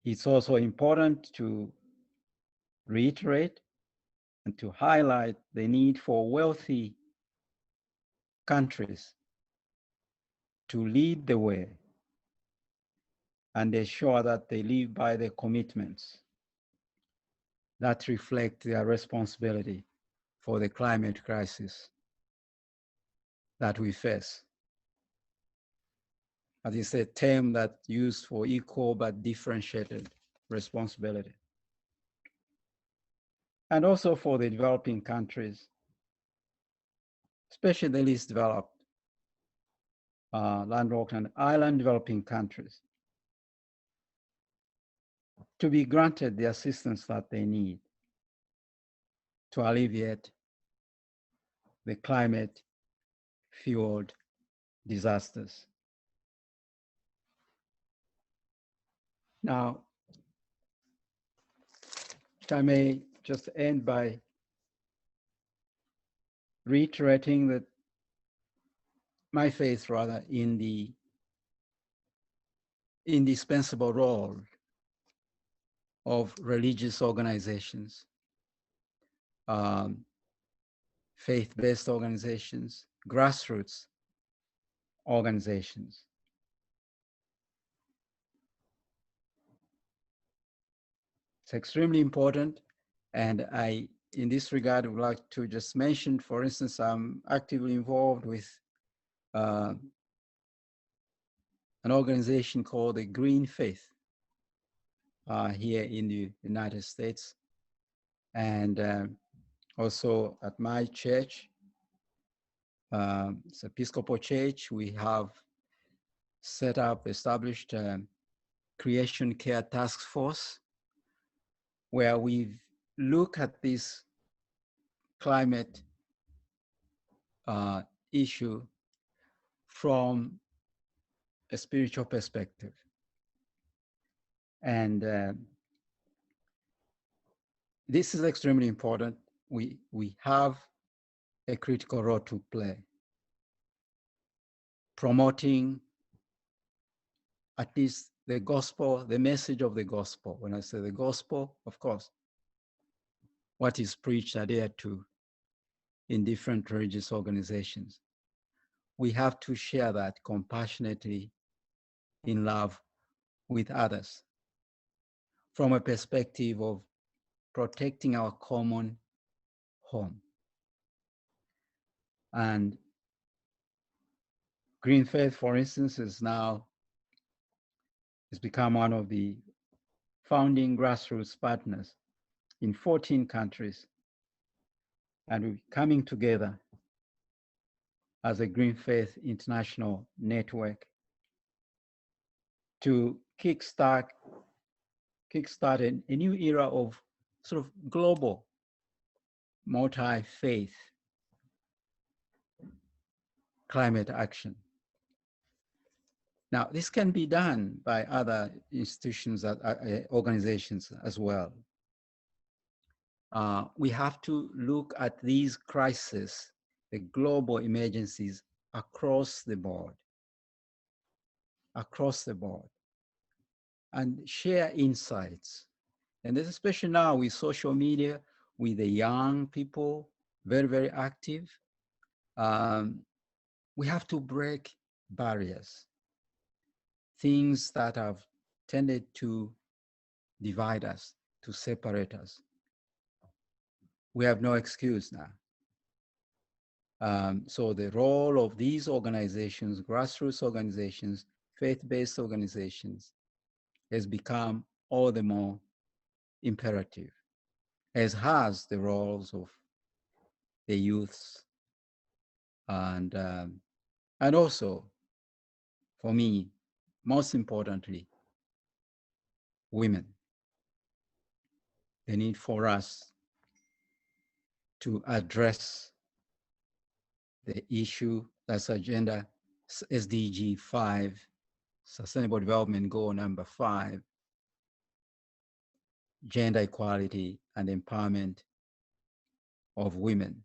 It's also important to reiterate and to highlight the need for wealthy countries to lead the way and ensure that they live by their commitments that reflect their responsibility for the climate crisis that we face. As it's a term that's used for equal but differentiated responsibility. And also for the developing countries, especially the least developed, landlocked and island developing countries, to be granted the assistance that they need to alleviate the climate-fueled disasters. Now, if I may just end by reiterating that my faith rather in the indispensable role of religious organizations, faith-based organizations, grassroots organizations. It's extremely important. And I, in this regard, would like to just mention, for instance, I'm actively involved with an organization called the Green Faith here in the United States. And also at my church, it's Episcopal Church, we have established a Creation Care Task Force, where we look at this climate issue from a spiritual perspective. And this is extremely important. We have a critical role to play, promoting at least the gospel, the message of the gospel. When I say the gospel, of course, what is preached, adhered to in different religious organizations. We have to share that compassionately in love with others from a perspective of protecting our common home. And Green Faith, for instance, has become one of the founding grassroots partners in 14 countries. And we're coming together as a Green Faith International Network to kickstart a new era of sort of global multi-faith climate action. Now, this can be done by other institutions, organizations as well. We have to look at these crises, the global emergencies across the board, and share insights. And this, especially now with social media, with the young people, very, very active. We have to break barriers, things that have tended to divide us, to separate us. We have no excuse now. So the role of these organizations, grassroots organizations, faith-based organizations, has become all the more imperative, as has the roles of the youths and also, for me, most importantly, women. The need for us to address the issue that's agenda SDG 5, Sustainable Development Goal number 5, gender equality and empowerment of women,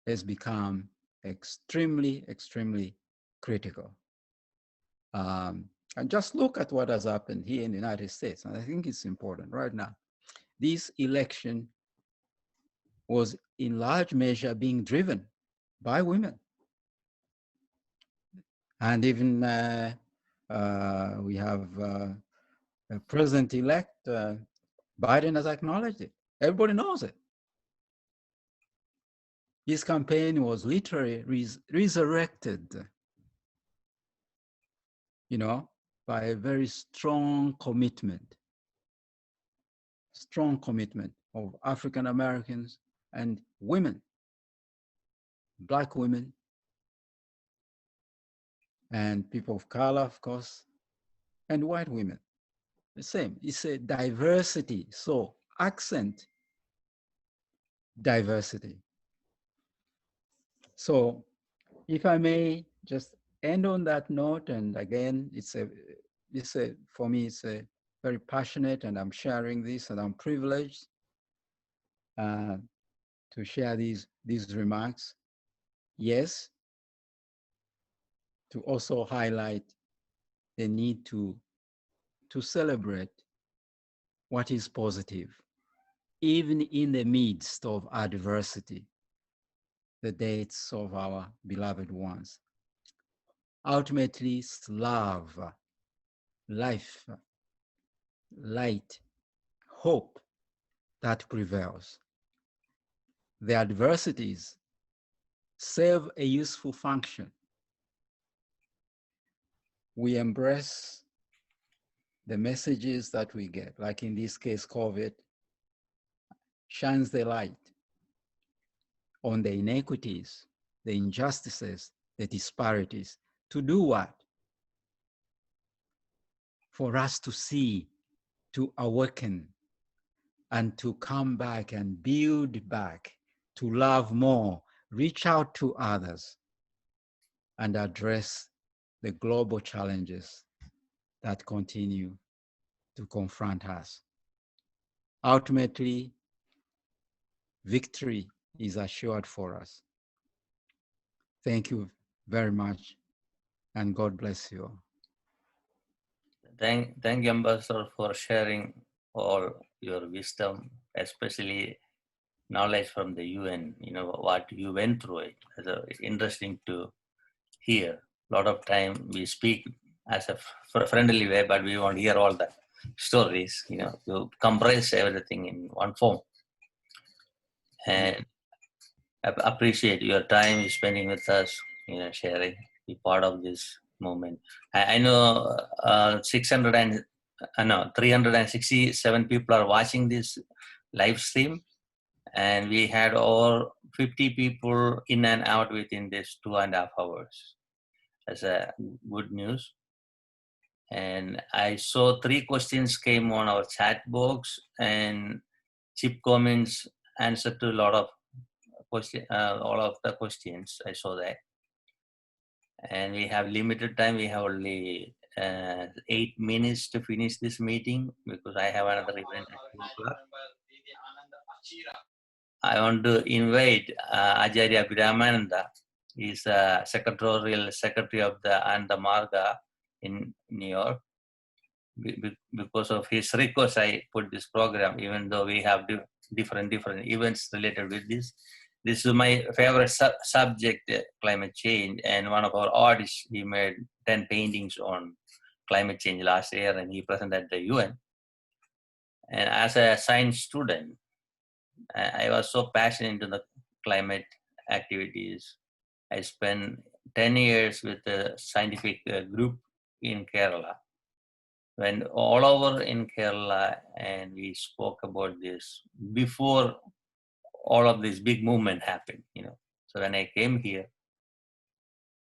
has become extremely, extremely critical. And just look at what has happened here in the United States. And I think it's important right now. This election was in large measure being driven by women. And even we have a president-elect, Biden has acknowledged it. Everybody knows it. His campaign was literally resurrected, by a very strong commitment of African Americans and women, Black women, and people of color, of course, and white women. The same. It's a diversity. So accent diversity. So if I may just end on that note, and again, for me, it's a very passionate, and I'm sharing this, and I'm privileged to share these remarks. Yes, to also highlight the need to celebrate what is positive, even in the midst of adversity, the deaths of our beloved ones. Ultimately, it's love, life, light, hope that prevails. The adversities serve a useful function. We embrace the messages that we get, like in this case, COVID shines the light on the inequities, the injustices, the disparities. To do what? For us to see, to awaken, and to come back and build back, to love more, reach out to others, and address the global challenges that continue to confront us. Ultimately, victory is assured for us. Thank you very much, and God bless you all. Thank you, Ambassador, for sharing all your wisdom, especially knowledge from the UN, what you went through it. It's interesting to hear. A lot of time we speak as a friendly way, but we won't hear all the stories, you compress everything in one form. And I appreciate your time you're spending with us, sharing, be part of this moment. I know 367 people are watching this live stream, and we had over 50 people in and out within this 2.5 hours. That's a good news. And I saw 3 questions came on our chat box, and Chip comments answered to a lot of all of the questions. I saw that. And we have limited time. We have only 8 minutes to finish this meeting because I have another event at 2 o'clock. I want to invite Acharya Brahmananda. He's secretarial secretary of the Ananda Marga in New York. Because of his request, I put this program, even though we have different events related with this. This is my favorite subject, climate change. And one of our artists, he made 10 paintings on climate change last year, and he presented at the UN. And as a science student, I was so passionate into the climate activities. I spent 10 years with a scientific group in Kerala. Went all over in Kerala, and we spoke about this before all of this big movement happened, So when I came here,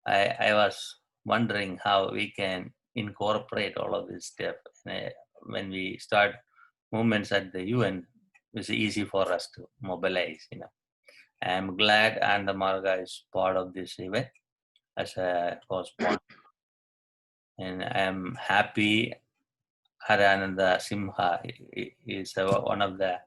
I was wondering how we can incorporate all of this stuff. And when we start movements at the UN, it's easy for us to mobilize, I'm glad Ananda Marga is part of this event as a correspondent. And I'm happy Harananda Simha is one of the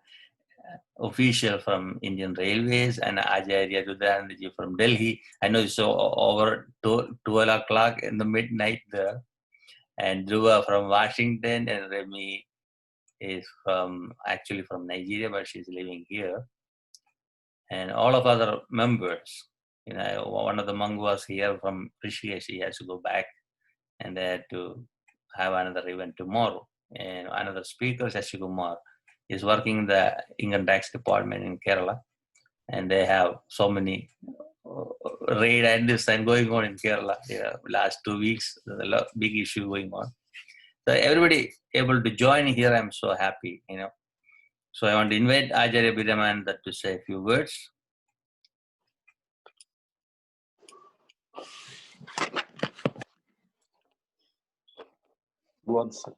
official from Indian Railways, and Acharya Rudraanandaji from Delhi. I know it's over 12 o'clock in the midnight there. And Dhruva from Washington, and Remy is actually from Nigeria, but she's living here. And all of other members, one of the monks was here from Rishikesh. He has to go back, and they had to have another event tomorrow. And another speaker, Shashi Kumar, is working in the income tax department in Kerala. And they have so many raid and this and going on in Kerala. Last 2 weeks, there's a big issue going on. So everybody able to join here, I'm so happy, So I want to invite Acharya Brahmananda to say a few words. One second.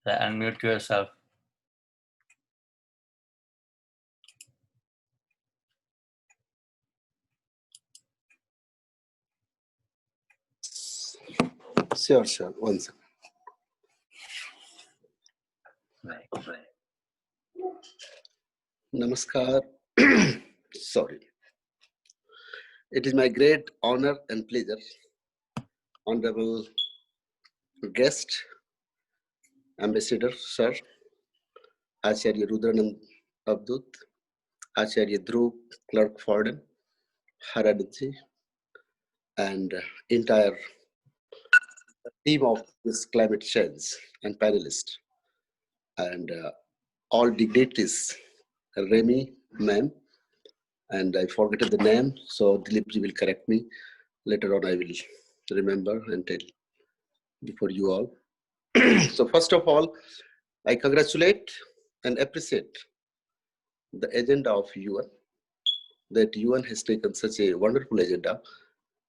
Unmute yourself. Sure, sure. One second. Namaskar. Sorry. It is my great honor and pleasure, honorable guest, Ambassador, Sir, Acharya Rudranand Abdut, Acharya Dhruv Clark Forden, Haradji, and entire team of this climate change and panelists, and all dignitaries, Remy, ma'am, and I forgot the name, so Dileepji will correct me. Later on, I will remember and tell before you all. So first of all, I congratulate and appreciate the agenda of UN, that UN has taken such a wonderful agenda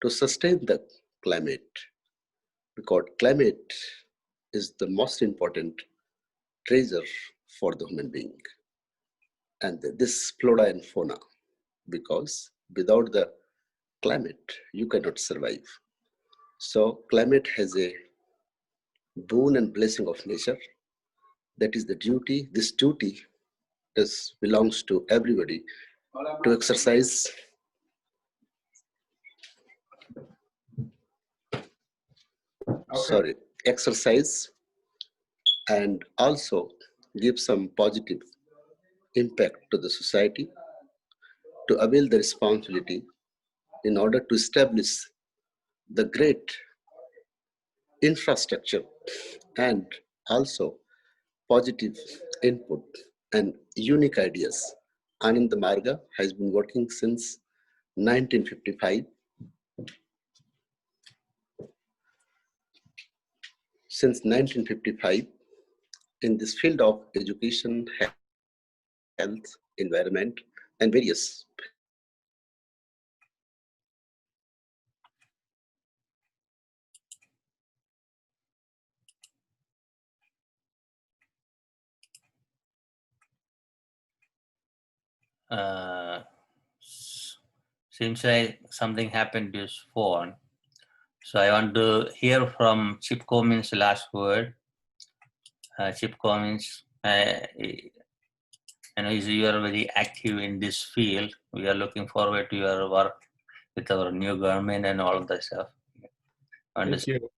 to sustain the climate, because climate is the most important treasure for the human being. And this flora and fauna, because without the climate, you cannot survive. So climate has a boon and blessing of nature. That is the duty. This duty belongs to everybody to exercise. Okay. Exercise and also give some positive impact to the society, to avail the responsibility in order to establish the great infrastructure and also positive input and unique ideas. Anand Marga has been working since 1955. Since 1955, in this field of education, health, environment, and various Seems like something happened to his phone. So I want to hear from Chip Cummins' last word. Chip Cummins, I know you are very active in this field. We are looking forward to your work with our new government and all of that stuff. Thank you.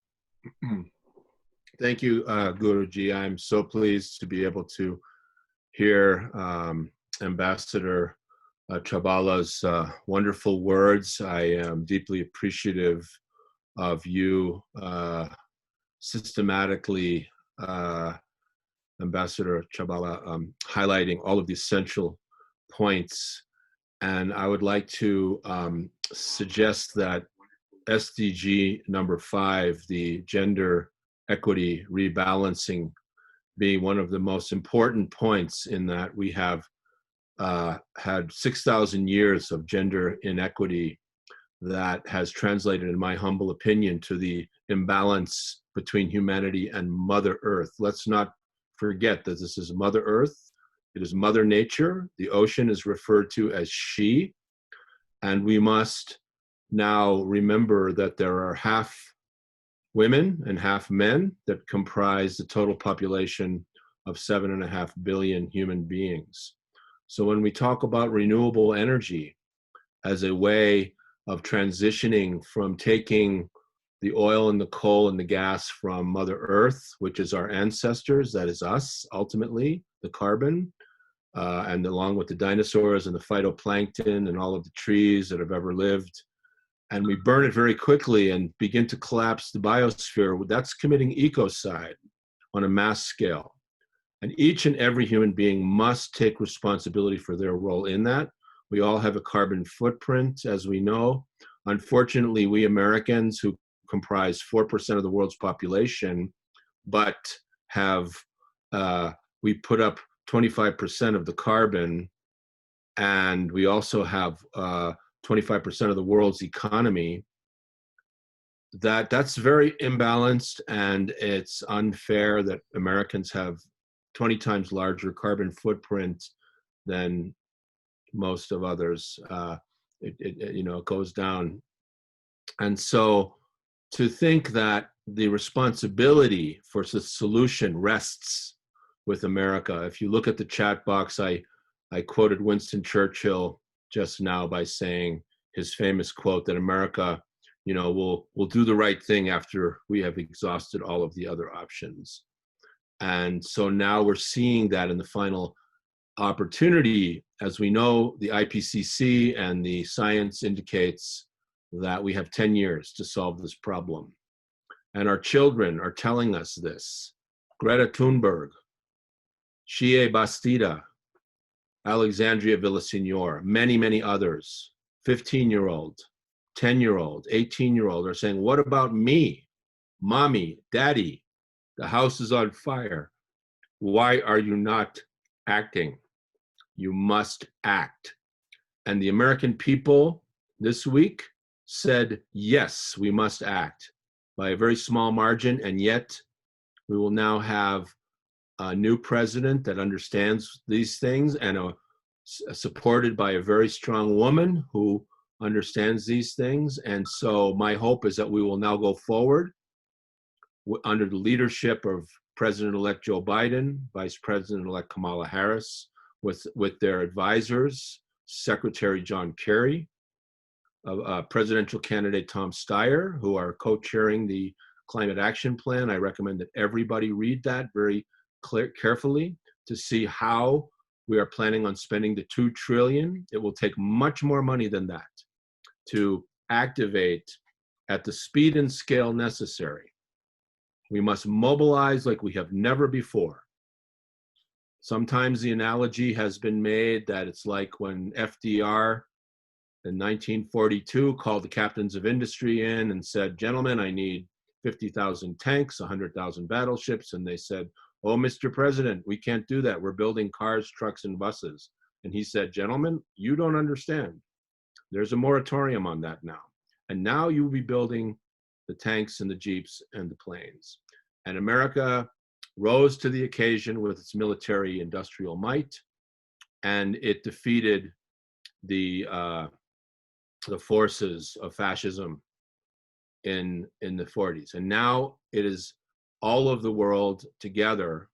Thank you, Guruji. I'm so pleased to be able to hear Ambassador Chabala's wonderful words. I am deeply appreciative of you systematically, Ambassador Chabala, highlighting all of the essential points. And I would like to suggest that SDG number 5, the gender equity rebalancing, being one of the most important points, in that we have had 6,000 years of gender inequity that has translated, in my humble opinion, to the imbalance between humanity and Mother Earth. Let's not forget that this is Mother Earth. It is Mother Nature. The ocean is referred to as she. And we must now remember that there are half women and half men that comprise the total population of 7.5 billion human beings. So when we talk about renewable energy as a way of transitioning from taking the oil and the coal and the gas from Mother Earth, which is our ancestors, that is us, ultimately, the carbon, and along with the dinosaurs and the phytoplankton and all of the trees that have ever lived, and we burn it very quickly and begin to collapse the biosphere, that's committing ecocide on a mass scale. And each and every human being must take responsibility for their role in that. We all have a carbon footprint, as we know. Unfortunately, we Americans, who comprise 4% of the world's population, but have, we put up 25% of the carbon, and we also have 25% of the world's economy. That's very imbalanced, and it's unfair that Americans have 20 times larger carbon footprint than most of others. It goes down. And so to think that the responsibility for the solution rests with America. If you look at the chat box, I quoted Winston Churchill just now by saying his famous quote that America, will do the right thing after we have exhausted all of the other options. And so now we're seeing that in the final opportunity. As we know, the IPCC and the science indicates that we have 10 years to solve this problem. And our children are telling us this. Greta Thunberg, Shea Bastida, Alexandria Villaseñor, many, many others, 15-year-old, 10-year-old, 18-year-old are saying, what about me? Mommy, daddy, the house is on fire. Why are you not acting? You must act. And the American people this week said, yes, we must act by a very small margin. And yet we will now have a new president that understands these things and supported by a very strong woman who understands these things. And so my hope is that we will now go forward under the leadership of President-elect Joe Biden, Vice President-elect Kamala Harris, with their advisors, Secretary John Kerry, presidential candidate Tom Steyer, who are co-chairing the Climate Action Plan. I recommend that everybody read that very carefully to see how we are planning on spending the $2 trillion. It will take much more money than that to activate at the speed and scale necessary. We must mobilize like we have never before. Sometimes the analogy has been made that it's like when FDR in 1942 called the captains of industry in and said, gentlemen, I need 50,000 tanks, 100,000 battleships. And they said, oh, Mr. President, we can't do that. We're building cars, trucks, and buses. And he said, gentlemen, you don't understand. There's a moratorium on that now. And now you will be building the tanks and the jeeps and the planes. And America rose to the occasion with its military industrial might, and it defeated the forces of fascism in the 40s. And now it is all of the world together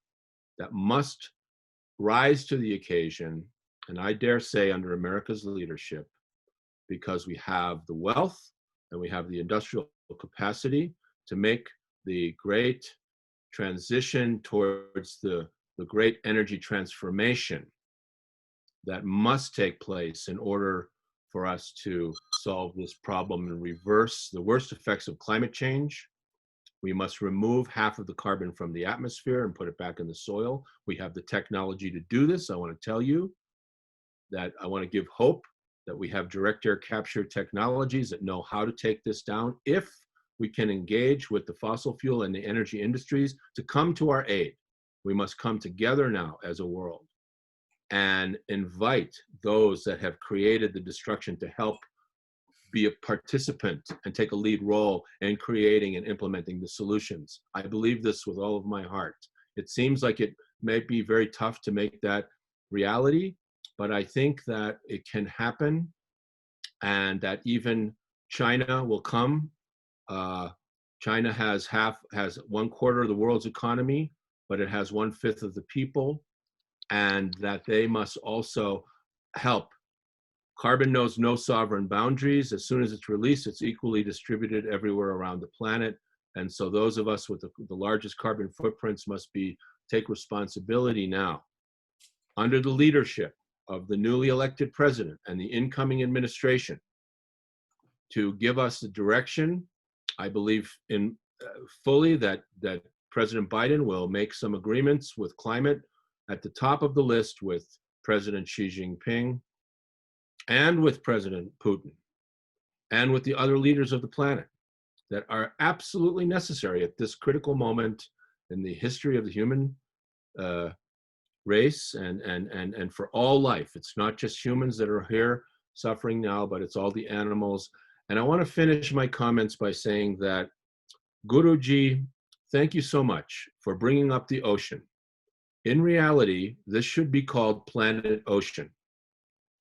that must rise to the occasion, and I dare say under America's leadership, because we have the wealth and we have the industrial capacity to make the great transition towards the great energy transformation that must take place in order for us to solve this problem and reverse the worst effects of climate change. We must remove half of the carbon from the atmosphere and put it back in the soil. We have the technology to do this. I want to tell you that I want to give hope that we have direct air capture technologies that know how to take this down if we can engage with the fossil fuel and the energy industries to come to our aid. We must come together now as a world and invite those that have created the destruction to help be a participant and take a lead role in creating and implementing the solutions. I believe this with all of my heart. It seems like it may be very tough to make that reality, but I think that it can happen and that even China will come. China has 1/4 of the world's economy, but it has 1/5 of the people, and that they must also help. Carbon knows no sovereign boundaries. As soon as it's released, it's equally distributed everywhere around the planet. And so those of us with the largest carbon footprints must take responsibility now, under the leadership of the newly elected president and the incoming administration, to give us the direction. I believe in fully that President Biden will make some agreements with climate at the top of the list with President Xi Jinping and with President Putin and with the other leaders of the planet that are absolutely necessary at this critical moment in the history of the human race and for all life. It's not just humans that are here suffering now, but it's all the animals. And I want to finish my comments by saying that, Guruji, thank you so much for bringing up the ocean. In reality, this should be called Planet Ocean.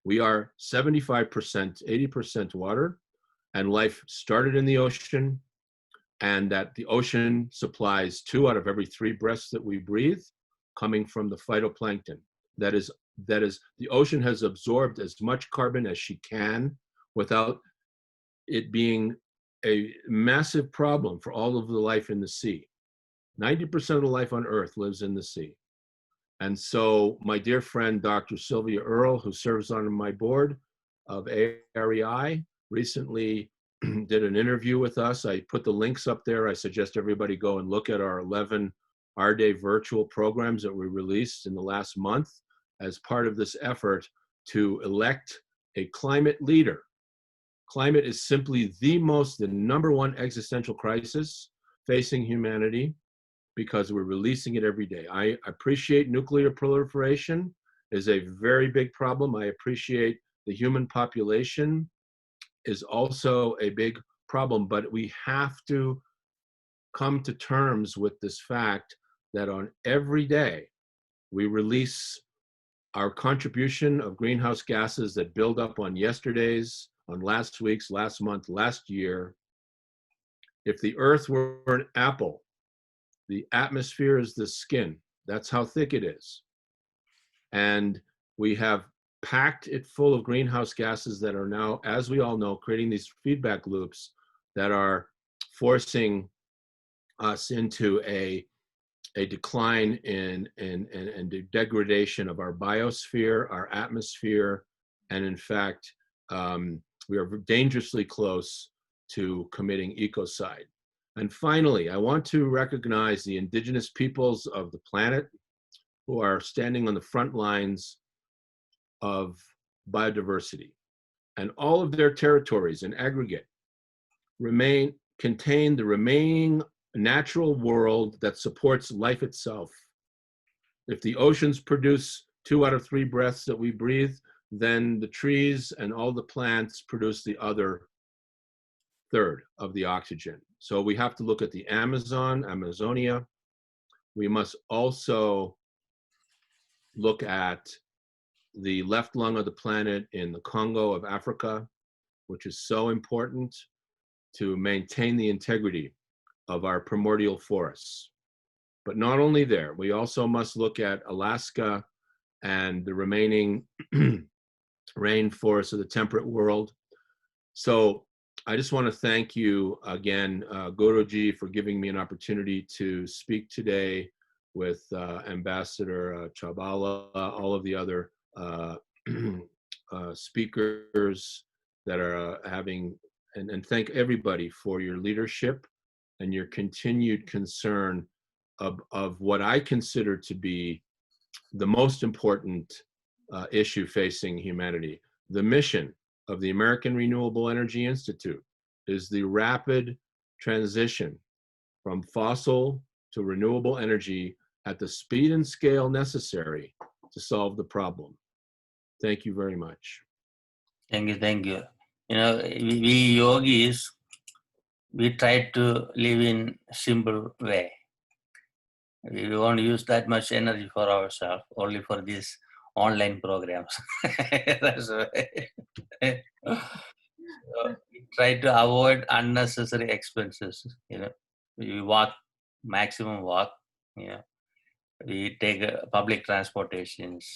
We are 75%, 80% water, and life started in the ocean. and that the ocean supplies 2 out of every 3 breaths that we breathe coming from the phytoplankton. That is, the ocean has absorbed as much carbon as she can without it being a massive problem for all of the life in the sea. 90% of the life on Earth lives in the sea. And so my dear friend, Dr. Sylvia Earle, who serves on my board of AREI, recently did an interview with us. I put the links up there. I suggest everybody go and look at our 11 our-day virtual programs that we released in the last month as part of this effort to elect a climate leader. Climate is simply the number one existential crisis facing humanity because we're releasing it every day. I appreciate nuclear proliferation is a very big problem. I appreciate the human population is also a big problem, but we have to come to terms with this fact that on every day we release our contribution of greenhouse gases that build up on yesterday's, on last week's, last month, last year. If the earth were an apple, the atmosphere is the skin. That's how thick it is. And we have packed it full of greenhouse gases that are now, as we all know, creating these feedback loops that are forcing us into a decline in the degradation of our biosphere, our atmosphere, and in fact, we are dangerously close to committing ecocide. And finally, I want to recognize the indigenous peoples of the planet who are standing on the front lines of biodiversity. And all of their territories in aggregate contain the remaining natural world that supports life itself. If the oceans produce 2 out of 3 breaths that we breathe, then the trees and all the plants produce the other third of the oxygen. So we have to look at the Amazonia. We must also look at the left lung of the planet in the Congo of Africa, which is so important to maintain the integrity of our primordial forests. But not only there, we also must look at Alaska and the remaining rainforests of the temperate world. So I just want to thank you again, Guruji, for giving me an opportunity to speak today with Ambassador Chabala, all of the other speakers that are having, and thank everybody for your leadership and your continued concern of what I consider to be the most important issue facing humanity. The mission of the American Renewable Energy Institute is the rapid transition from fossil to renewable energy at the speed and scale necessary to solve the problem. Thank you very much. Thank you, thank you. You know, we yogis, we try to live in simple way. We won't use that much energy for ourselves, only for these online programs. That's right. So we try to avoid unnecessary expenses. You know, we walk, maximum walk. You know, we take public transportations,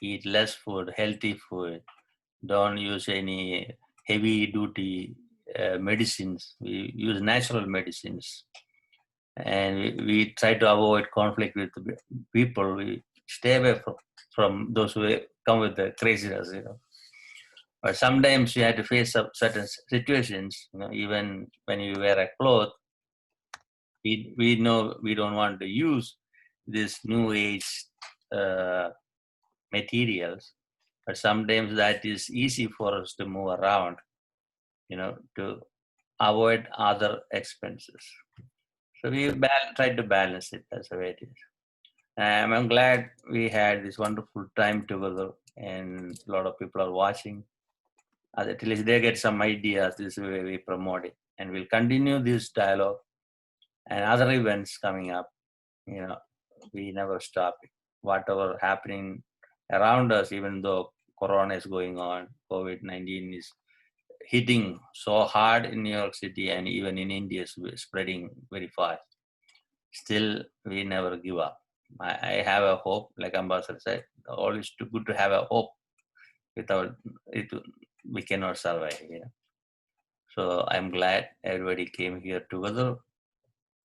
eat less food, healthy food. Don't use any heavy duty medicines. We use natural medicines. And we try to avoid conflict with people. We stay away from those who come with the craziness, you know. But sometimes you have to face up certain situations, you know, even when you wear a cloth, we know we don't want to use this new age materials, but sometimes that is easy for us to move around, you know, to avoid other expenses. So we try to balance it. That's the way it is. I'm glad we had this wonderful time together, and a lot of people are watching. At least they get some ideas. This is the way we promote it, and we'll continue this dialogue and other events coming up. You know, we never stop it. Whatever happening around us, even though Corona is going on, COVID-19 is hitting so hard in New York City and even in India, spreading very fast. Still, we never give up. I have a hope, like Ambassador said, always too good to have a hope. Without it, we cannot survive. You know? So I'm glad everybody came here together.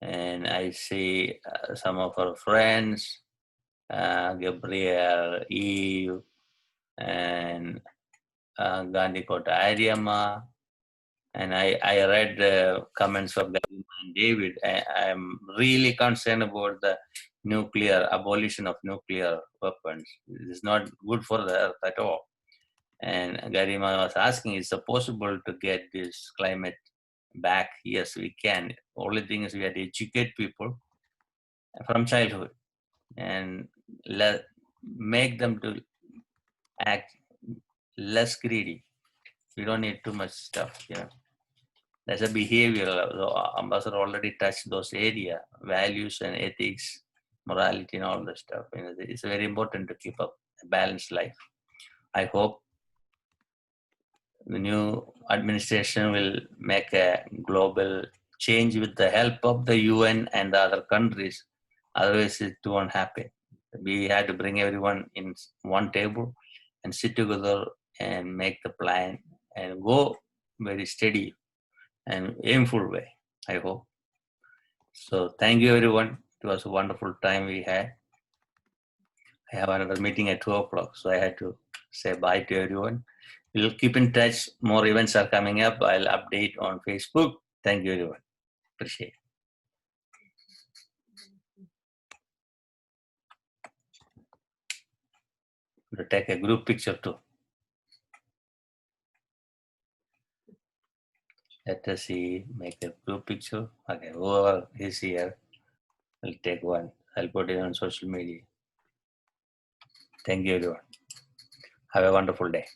And I see some of our friends, Gabriel, Eve, and Gandhi Kota Ariama. And I read the comments of Gandhi and David. I'm really concerned about the abolition of nuclear weapons. It's not good for the earth at all. And Garima was asking, is it possible to get this climate back? Yes, we can. Only thing is we have to educate people from childhood and make them to act less greedy. We don't need too much stuff, you know. There's a behavioral, Ambassador already touched those areas, values and ethics, morality and all that stuff. You know, it's very important to keep up a balanced life. I hope the new administration will make a global change with the help of the UN and the other countries. Otherwise, it won't happen. We had to bring everyone in one table and sit together and make the plan and go very steady and aimful way, I hope. So thank you, everyone. It was a wonderful time we had. I have another meeting at 2 o'clock, so I had to say bye to everyone. We'll keep in touch. More events are coming up. I'll update on Facebook. Thank you, everyone. Appreciate it. We'll take a group picture too. Let us see, make a group picture. Okay, whoever is here, will take one. I'll put it on social media. Thank you, everyone. Have a wonderful day.